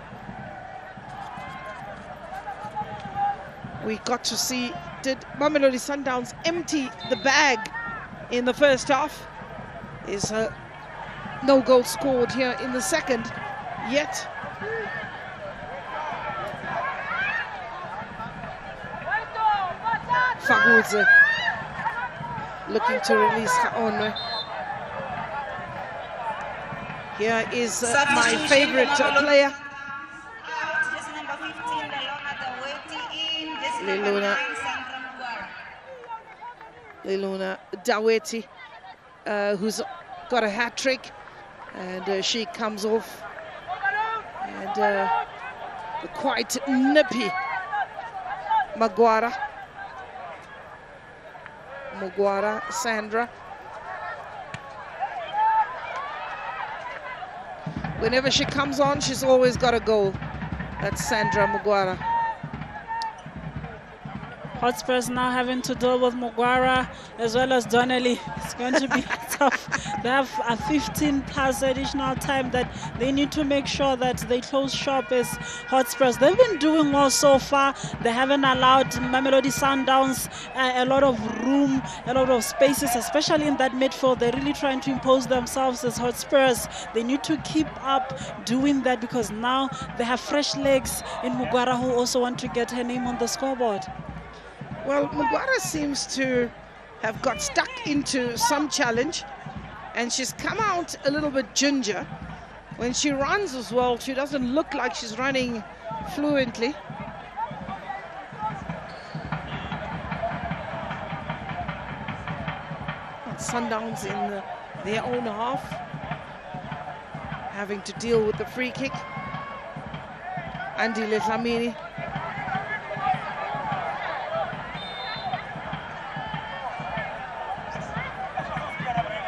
we got to see, did Mamelodi Sundowns empty the bag in the first half? Is no goal scored here in the second yet. Fagudze looking to release Haonwe. Here is my favorite player, Liluna Daweti, who's got a hat-trick, and she comes off, and quite nippy Magwara, Sandra. Whenever she comes on, she's always got a goal. That's Sandra Mugwara. Hotspurs now having to deal with Mugwara as well as Donnelly. It's going to be tough. They have a 15+ additional time that they need to make sure that they close shop as Hotspurs. They've been doing well so far. They haven't allowed Mamelodi Sundowns a lot of room, a lot of spaces, especially in that midfield. They're really trying to impose themselves as Hotspurs. They need to keep up doing that because now they have fresh legs in Mugwara who also want to get her name on the scoreboard. Well, Mugwara seems to have got stuck into some challenge, and she's come out a little bit ginger. When she runs as well, she doesn't look like she's running fluently. Sundowns in their own half, having to deal with the free kick. Andile Dlamini.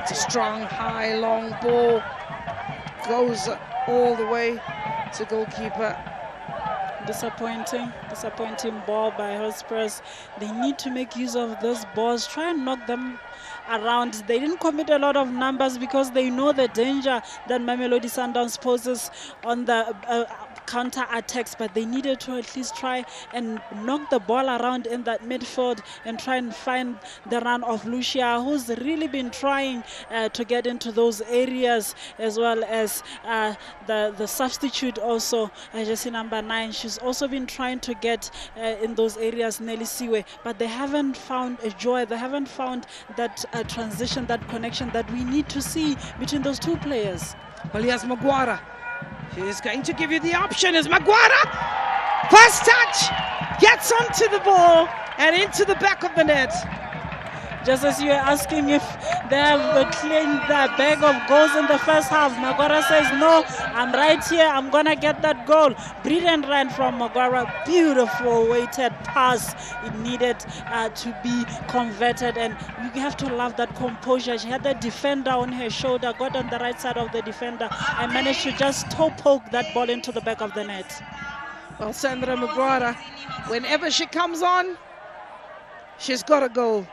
It's a strong, high, long ball. Goes all the way to goalkeeper. Disappointing ball by Hotspurs. They need to make use of those balls, try and knock them around. They didn't commit a lot of numbers because they know the danger that Mamelodi Sundowns poses on the counter attacks, but they needed to at least try and knock the ball around in that midfield and try and find the run of Lucia, who's really been trying to get into those areas, as well as the substitute also, Jesse number 9. She's also been trying to get in those areas, Nelisiwe, but they haven't found a joy. They haven't found that transition, that connection that we need to see between those two players. Well, here's Magwara. She's going to give you the option as Magwara. First touch, gets onto the ball and into the back of the net. Just as you were asking if they have cleaned the bag of goals in the first half, Magwara says, no, I'm right here, I'm going to get that goal. Brilliant run from Magwara, beautiful weighted pass. It needed to be converted, and you have to love that composure. She had the defender on her shoulder, got on the right side of the defender, and managed to just toe poke that ball into the back of the net. Well, Sandra Magwara, whenever she comes on, she's got a goal.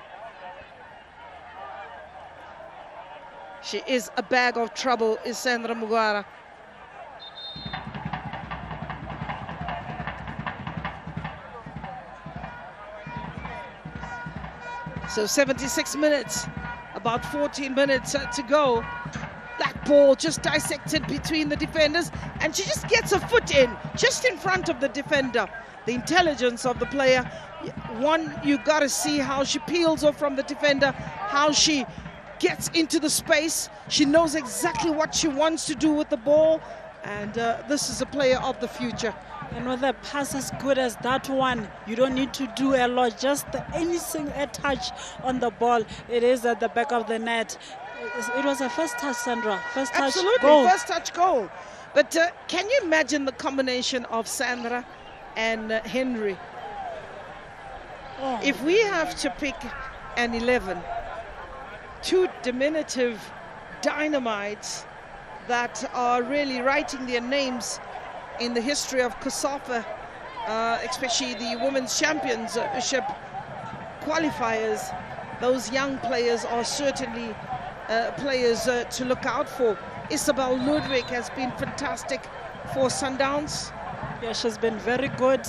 She is a bag of trouble, is Sandra Mugwara. So 76 minutes, about 14 minutes to go. That that ball just dissected between the defenders, and she just gets her foot in, just in front of the defender. The intelligence of the player. One, you got to see how she peels off from the defender, how she gets into the space. She knows exactly what she wants to do with the ball, and this is a player of the future. And with a pass as good as that one, you don't need to do a lot, just anything, a touch on the ball. It is at the back of the net. It was a first touch, Sandra. First touch goal. First touch goal. But can you imagine the combination of Sandra and Henry? Oh. If we have to pick an 11, two diminutive dynamites that are really writing their names in the history of COSAFA, especially the Women's Championship qualifiers, those young players are certainly players to look out for. Isabel Ludwig has been fantastic for Sundowns. Yeah, she's been very good.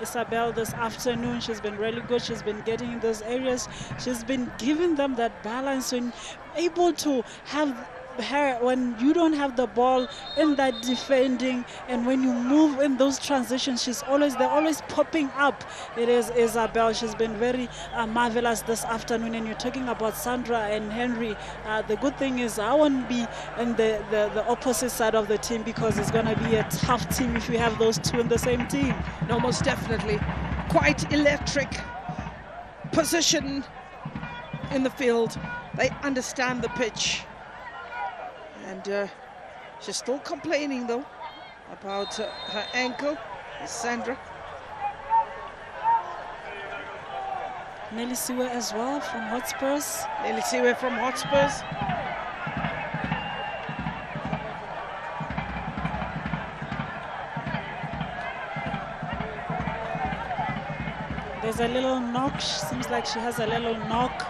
Isabel this afternoon, she's been really good. She's been getting in those areas. She's been giving them that balance and able to have her when you don't have the ball in that defending, and when you move in those transitions, they're always popping up. It is Isabel. She's been very marvelous this afternoon. And you're talking about Sandra and Henry. The good thing is I won't be in the opposite side of the team, because it's going to be a tough team if you have those two in the same team. No, most definitely. Quite electric position in the field. They understand the pitch. And she's still complaining, though, about her ankle, Sandra. Nelly Siwe as well from Hotspurs. Nelly Siwe from Hotspurs. There's a little knock. Seems like she has a little knock.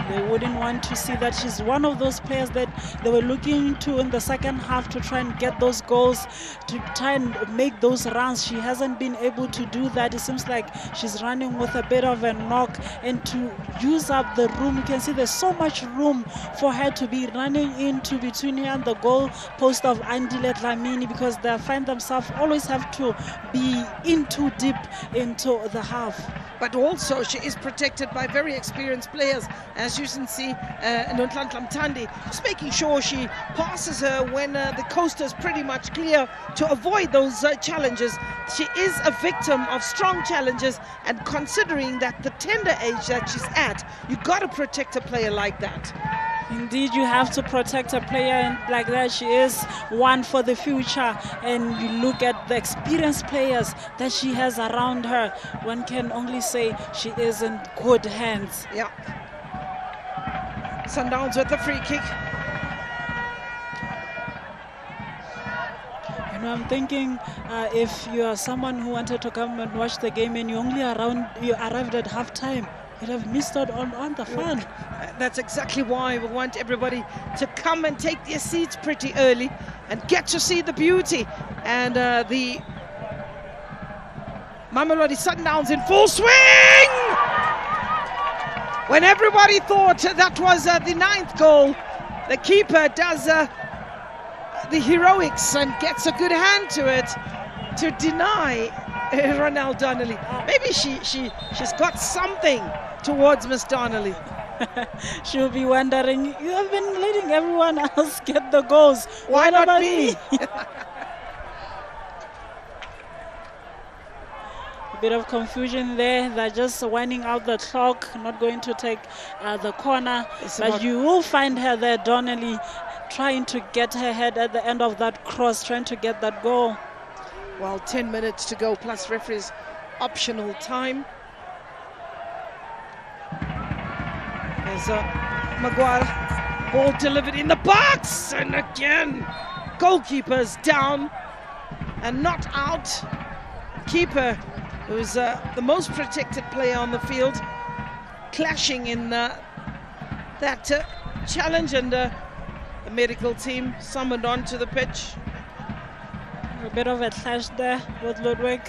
They wouldn't want to see that. She's one of those players that they were looking to in the second half to try and get those goals, to try and make those runs. She hasn't been able to do that. It seems like she's running with a bit of a knock, and to use up the room, you can see there's so much room for her to be running into between her and the goal post of Andile Dlamini, because they find themselves always have to be in too deep into the half. But also she is protected by very experienced players, as you can see, Nonhlanhla Mthandi, just making sure she passes her when the coast is pretty much clear to avoid those challenges. She is a victim of strong challenges, and considering that the tender age that she's at, you got to protect a player like that. Indeed, you have to protect a player like that. She is one for the future, and you look at the experienced players that she has around her. One can only say she is in good hands. Yeah. Sundowns with the free kick. You know, I'm thinking if you are someone who wanted to come and watch the game and you arrived at halftime, you'd have missed out on the fun. That's exactly why we want everybody to come and take their seats pretty early and get to see the beauty. And the Mamelodi Sundowns in full swing! When everybody thought that was the 9th goal, the keeper does the heroics and gets a good hand to it to deny Ronald Donnelly. Maybe she's got something towards Miss Donnelly. She'll be wondering, you have been letting everyone else get the goals. Why not me? A bit of confusion there. They're just winding out the clock, not going to take the corner. But you will find her there, Donnelly, trying to get her head at the end of that cross, trying to get that goal. Well, 10 minutes to go, plus referee's optional time. There's Maguire, ball delivered in the box, and again, goalkeeper's down and not out. Keeper, who's the most protected player on the field, clashing in that challenge, and the medical team summoned onto the pitch. A bit of a clash there with Ludwig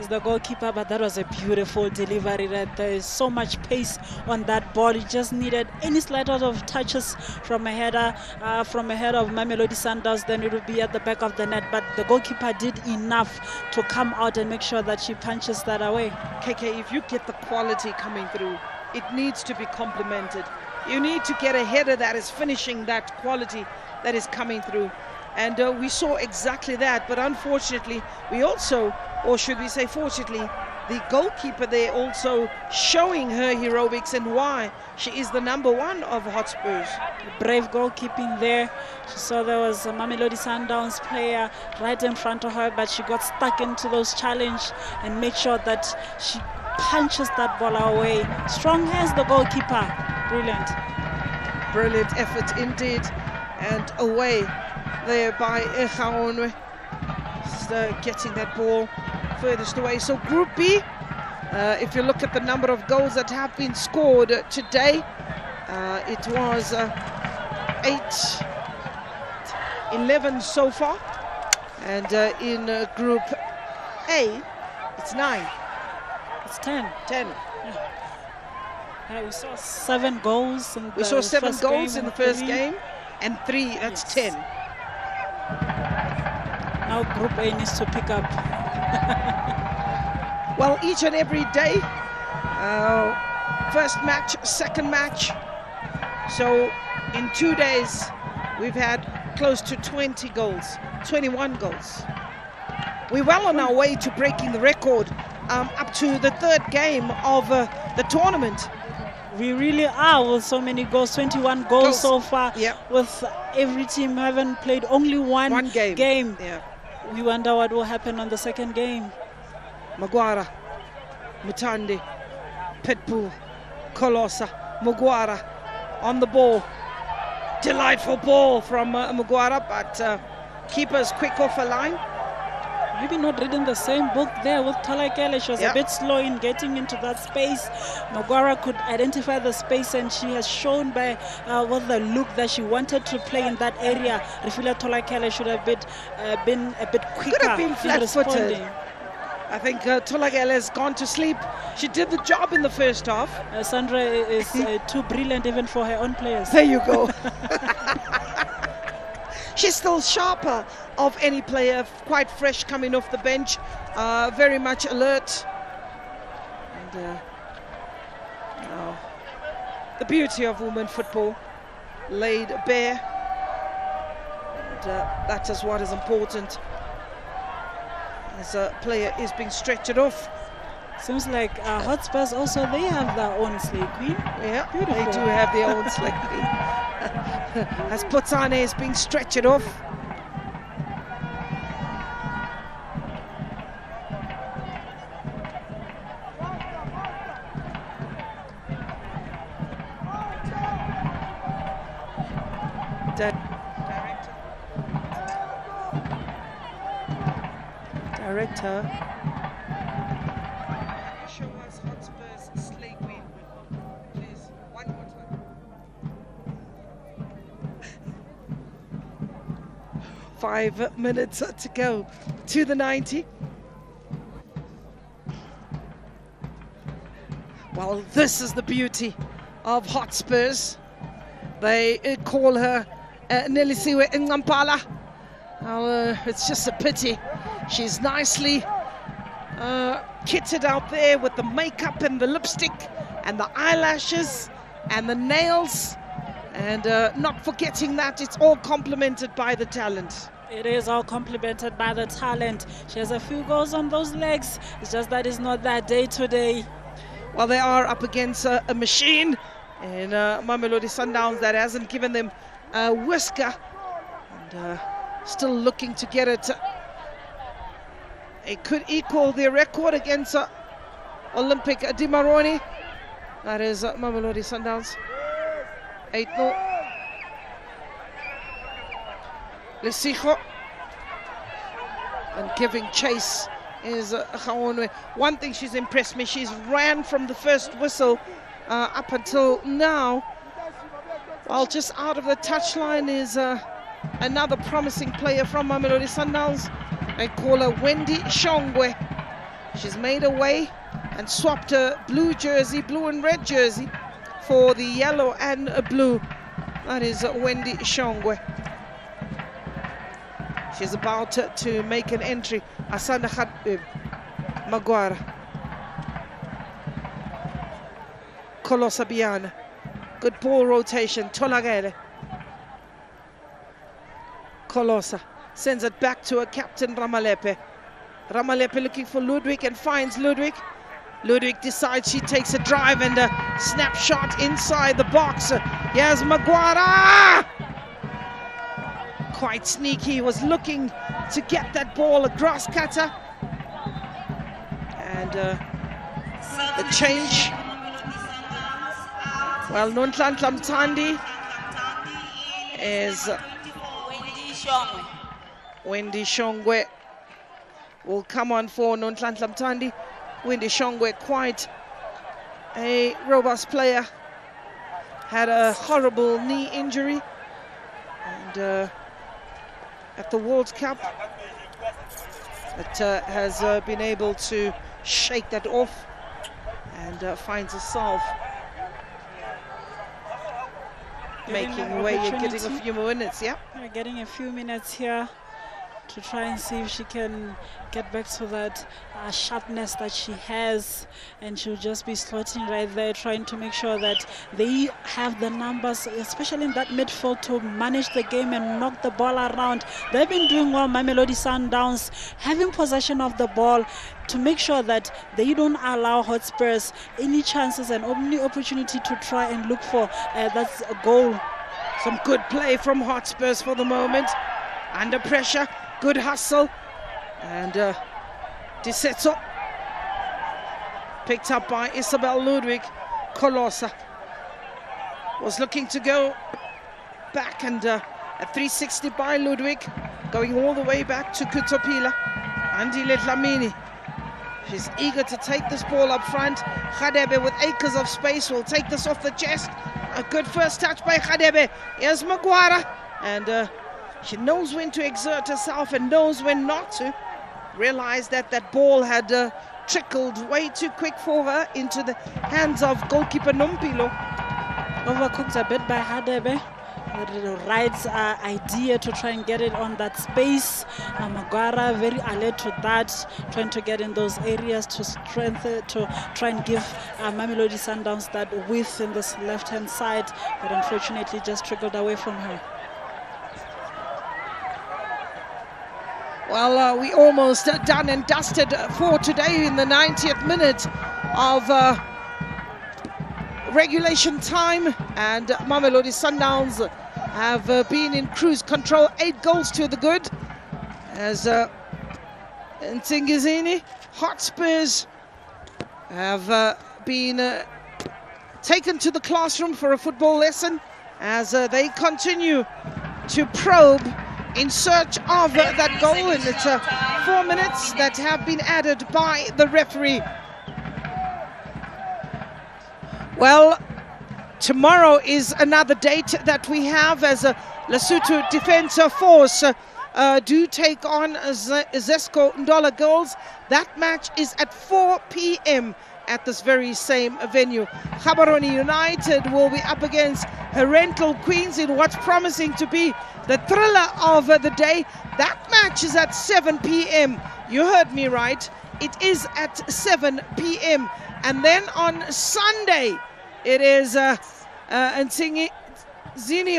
is the goalkeeper, but that was a beautiful delivery. That there is so much pace on that ball. He just needed any slight out of touches from a header of Mamelodi Sundowns, then it would be at the back of the net. But the goalkeeper did enough to come out and make sure that she punches that away. KK, if you get the quality coming through, it needs to be complemented. You need to get a header that is finishing that quality that is coming through. And we saw exactly that, but unfortunately, we also, or should we say fortunately, the goalkeeper there also showing her heroics and why she is the #1 of Hotspurs. Brave goalkeeping there. She saw there was a Mamelodi Sundowns player right in front of her, but she got stuck into those challenges and made sure that she punches that ball away. Strong hands, the goalkeeper. Brilliant. Brilliant effort indeed. And away there by Echaonwe. Getting that ball furthest away. So Group B, if you look at the number of goals that have been scored today, it was 11 so far. And in Group A, it's 9. It's 10. 10. We saw 7 goals in the We saw 7 first goals game in the first 3. game, and 3, that's Yes. 10. Now Group A needs to pick up. Well, each and every day, first match, second match. So in 2 days, we've had close to 20 goals, 21 goals. We're well on our way to breaking the record up to the 3rd game of the tournament. We really are with so many goals, 21 goals so far. Yeah. With every team having played only one game. Yeah. We wonder what will happen on the second game. Magwara, Mutande, Pitbull, Kolosa, Magwara on the ball. Delightful ball from Magwara, but keeper's quick off a line. Maybe not reading the same book there with Tolakele. She was Yeah. a bit slow in getting into that space. Magwara could identify the space, and she has shown by with the look that she wanted to play in that area. Refila Tolakele should have been a bit quicker. Could have been in flat-footed. responding. I think Tolagele has gone to sleep. She did the job in the first half. Sandra is too brilliant even for her own players. There you go. She's still sharper of any player, quite fresh coming off the bench, very much alert. And now the beauty of women football laid bare. And that is what is important. As a player is being stretched off. Seems like Hotspurs also, they have their own slay queen. Yeah, Beautiful. they do have their own slay queen. As Potsane is being stretched off. Director. Show us Hotspurs slay queen, please. One more time. 5 minutes to go to the 90. Well, this is the beauty of Hotspurs. They call her Nelisiwe Ngampala. It's just a pity. She's nicely kitted out there with the makeup and the lipstick and the eyelashes and the nails. And not forgetting that it's all complemented by the talent. It is all complimented by the talent. She has a few goals on those legs. It's just that it's not that day today. Well, they are up against a machine in Mamelodi Sundowns that hasn't given them a whisker. And still looking to get it. It could equal their record against Olympic Di Maroni. That is Mamelodi Sundowns. 8-0. Lesijo. And giving chase is Gaonwe. One thing she's impressed me, she's ran from the first whistle up until now. While just out of the touchline is another promising player from Mamelodi Sundowns. I call her Wendy Shongwe. She's made her way and swapped her blue jersey, blue and red jersey, for the yellow and blue. That is Wendy Shongwe. She's about to make an entry. Asanda Khabib Magwara. Kolosa Biana. Good ball rotation. Tolagele. Kolosa sends it back to her captain Ramalepe. Ramalepe looking for Ludwig and finds Ludwig. Ludwig decides she takes a drive and a snapshot inside the box. Here's Magwara. Quite sneaky, was looking to get that ball, a grass cutter. And the change. Well, Nonhlanhla Mthandi is Wendy Shongwe will come on for Nonhlanhla Mthandi. Wendy Shongwe, quite a robust player, had a horrible knee injury, and at the World Cup, but has been able to shake that off and finds herself making way and getting a few more minutes. Yeah, getting a few minutes here to try and see if she can get back to that sharpness that she has, and she'll just be slotting right there, trying to make sure that they have the numbers, especially in that midfield, to manage the game and knock the ball around. They've been doing well, Mamelodi Sundowns, having possession of the ball to make sure that they don't allow Hotspurs any chances and any opportunity to try and look for that's a goal. Some good play from Hotspurs for the moment. Under pressure, good hustle, and Disetso picked up by Isabel Ludwig. Kolosa was looking to go back, and a 360 by Ludwig, going all the way back to Kutopila. Andile Dlamini, she's eager to take this ball up front. Khadebe with acres of space will take this off the chest. A good first touch by Khadebe. Here's Magwara, and she knows when to exert herself and knows when not to. Realized that that ball had trickled way too quick for her into the hands of goalkeeper Nompilo. Overcooked a bit by Khadebe. The right idea to try and get it on that space. Magwara very alert to that, trying to get in those areas to strengthen, to try and give Mamelodi Sundowns that width in this left-hand side, but unfortunately just trickled away from her. Well, we almost done and dusted for today in the 90th minute of regulation time, and Mamelodi Sundowns have been in cruise control, 8 goals to the good, as Nsingizini Hotspurs have been taken to the classroom for a football lesson as they continue to probe in search of that goal, and it's 4 minutes that have been added by the referee. Well, tomorrow is another date that we have as a Lesotho Defence Force do take on Zesco Ndola Girls. That match is at 4 p.m. at this very same venue. Gaborone United will be up against Rental Queens in what's promising to be the thriller of the day. That match is at 7 p.m. You heard me right. It is at 7 p.m. And then on Sunday, it is Nsingizini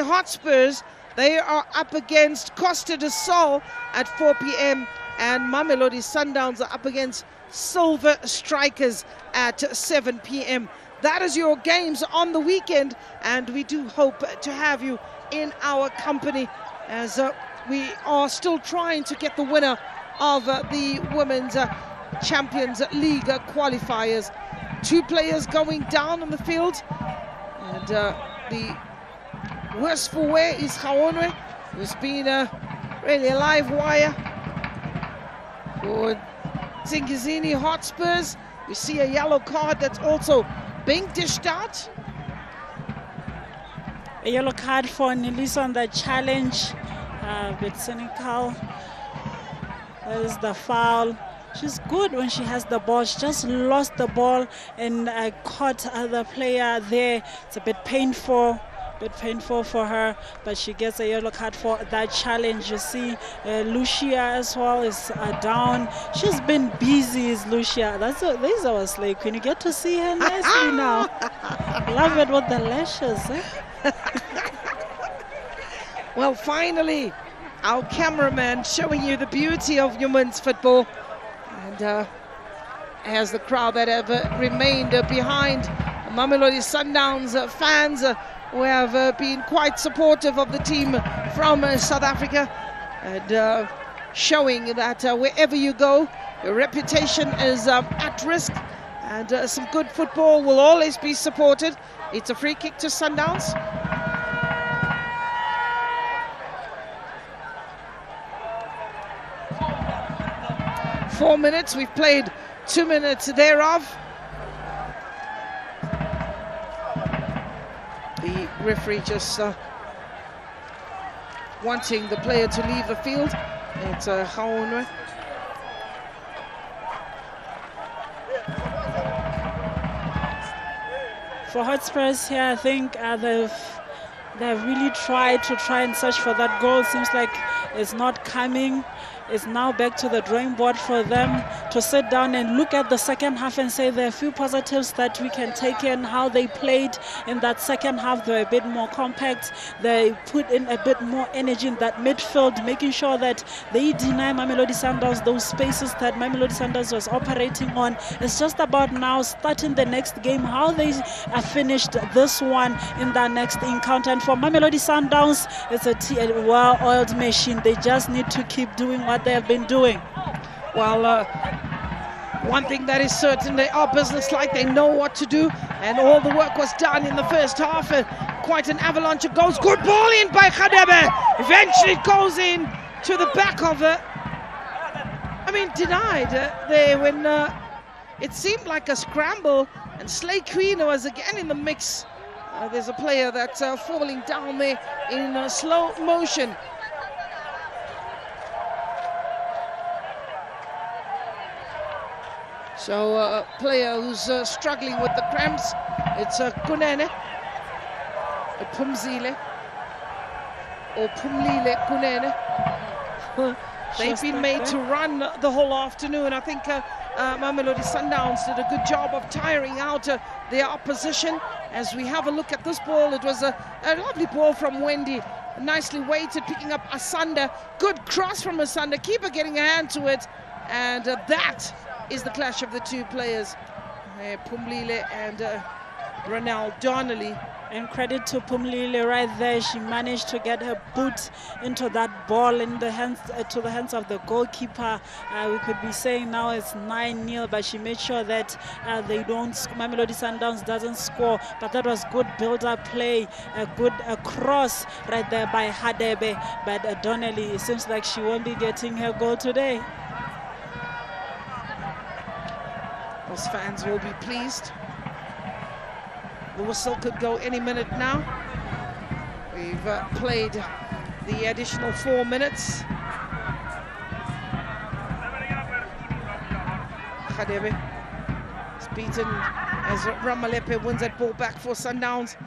Hotspurs. They are up against Costa do Sol at 4 p.m. And Mamelodi Sundowns are up against Silver Strikers at 7 p.m. That is your games on the weekend, and we do hope to have you in our company as we are still trying to get the winner of the Women's Champions League qualifiers. 2 players going down on the field, and the worst for wear is Gaonwe, who's been really a live wire for Nsingizini Hotspurs. We see a yellow card that's also being dished out. A yellow card for Nelisa on the challenge. A bit cynical. There's the foul. She's good when she has the ball. She just lost the ball and caught the player there. It's a bit painful for her, but she gets a yellow card for that challenge. You see Lucia as well is down. She's been busy, is Lucia. There's our slay queen. You get to see her nicely now. Love it with the lashes. Well, finally, our cameraman showing you the beauty of women's football. And as the crowd that have remained behind Mamelodi Sundowns fans who have been quite supportive of the team from South Africa, and showing that wherever you go, your reputation is at risk, and some good football will always be supported. It's a free kick to Sundowns. Four minutes, we've played 2 minutes thereof. The referee just wanting the player to leave the field. It's Haonwe. For Hotspurs here, I think they've really tried and search for that goal. Seems like it's not coming. It's now back to the drawing board for them to sit down and look at the second half and say there are a few positives that we can take in. How they played in that second half, they were a bit more compact. They put in a bit more energy in that midfield, making sure that they deny Mamelodi Sundowns those spaces that Mamelodi Sundowns was operating on. It's just about now starting the next game, how they finished this one in that next encounter. And for Mamelodi Sundowns, it's a well-oiled machine. They just need to keep doing what they have been doing. Well, one thing that is certain, they are business-like. They know what to do, and all the work was done in the first half. Quite an avalanche of goals. Good ball in by Khadebe. Eventually it goes in to the back of her. Denied there when it seemed like a scramble, and Slay Queen was again in the mix. There's a player that's falling down there in slow motion. So a player who's struggling with the cramps, it's Kunene, Pumzile, or Pumlile Kunene. They've been made to run the whole afternoon. I think Mamelodi Sundowns did a good job of tiring out their opposition. As we have a look at this ball, it was a lovely ball from Wendy, nicely weighted, picking up Asanda. Good cross from Asanda, keeper getting a hand to it, and that is the clash of the two players, Pumlile and Ronald Donnelly. And credit to Pumlile right there. She managed to get her boot into that ball in the hands to the hands of the goalkeeper. We could be saying now it's 9-0, but she made sure that Mamelodi Sundowns doesn't score. But that was good build-up play, a good cross right there by Hadebe. But Donnelly, it seems like she won't be getting her goal today. Those fans will be pleased. The whistle could go any minute now. We've played the additional 4 minutes. Khadebe is beaten as Ramalepe wins that ball back for Sundowns.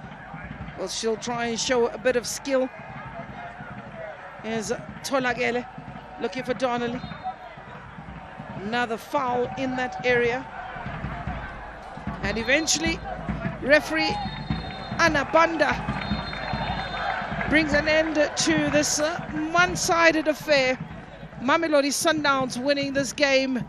Well, she'll try and show a bit of skill. Here's Tolagele looking for Donnelly. Another foul in that area. And eventually, referee Anabanda brings an end to this one-sided affair. Mamelodi Sundowns winning this game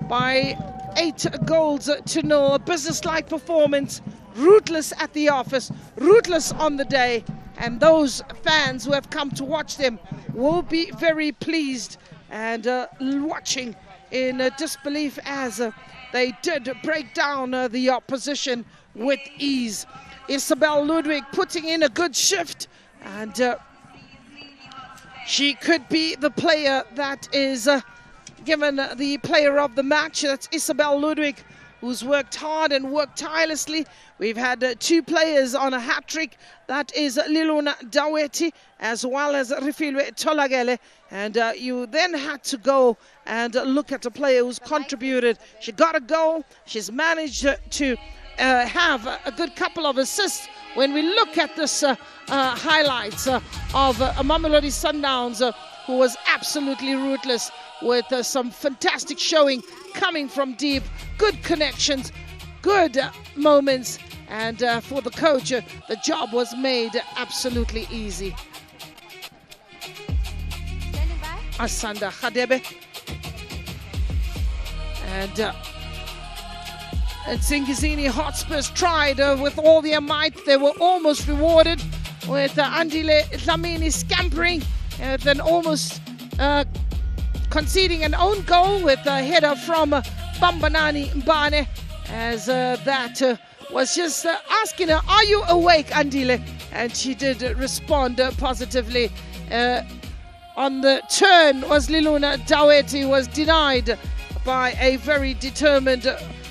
by 8 goals to 0. A business-like performance, ruthless at the office, ruthless on the day. And those fans who have come to watch them will be very pleased and watching in disbelief as they did break down the opposition with ease. Isabel Ludwig putting in a good shift, and she could be the player that is given the player of the match. That's Isabel Ludwig, who's worked hard and worked tirelessly. We've had 2 players on a hat-trick. That is Liluna Daweti as well as Rifilwe Tolagele. And you then had to go and look at a player who's contributed. She got a goal. She's managed to have a good couple of assists. When we look at this highlights of Mamelodi Sundowns, who was absolutely ruthless with some fantastic showing coming from deep, good connections, good moments, and for the coach, the job was made absolutely easy. Asanda Khadebe and Nsingizini Hotspurs tried with all their might. They were almost rewarded with Andile Dlamini scampering and then almost conceding an own goal with a header from Bambanani Mbane, as that was just asking her, are you awake, Andile? And she did respond positively. On the turn was Liluna Daweti, was denied by a very determined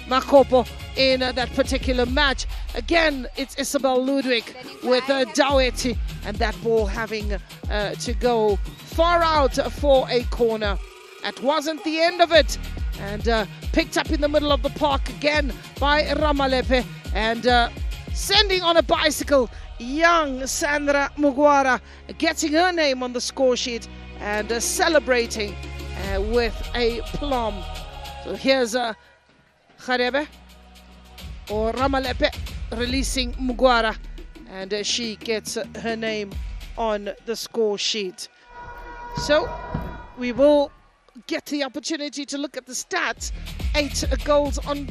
Makopo in that particular match. Again, it's Isabel Ludwig with Daweti, and that ball having to go far out for a corner. That wasn't the end of it, and picked up in the middle of the park again by Ramalepe, and sending on a bicycle young Sandra Mugwara, getting her name on the score sheet and celebrating with a plum. So here's Kharebe or Ramalepe releasing Mugwara, and she gets her name on the score sheet. So we will get the opportunity to look at the stats. 8 goals on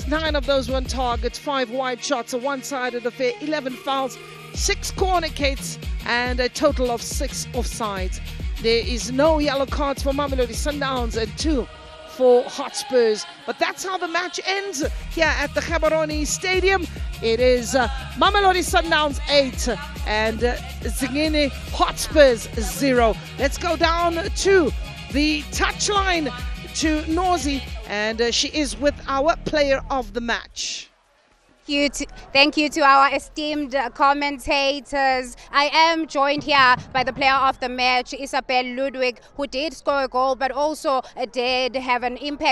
9 of those were on target, 5 wide shots on one side of the fair, 11 fouls, 6 corner kicks, and a total of 6 offsides. There is no yellow cards for Mamelodi Sundowns and 2 for Hotspurs. But that's how the match ends here at the Gaborone Stadium. It is Mamelodi Sundowns 8 and Nsingizini Hotspurs 0. Let's go down to the touchline to Nozi, and she is with our player of the match. Thank you to our esteemed commentators. I am joined here by the player of the match, Isabel Ludwig, who did score a goal but also did have an impact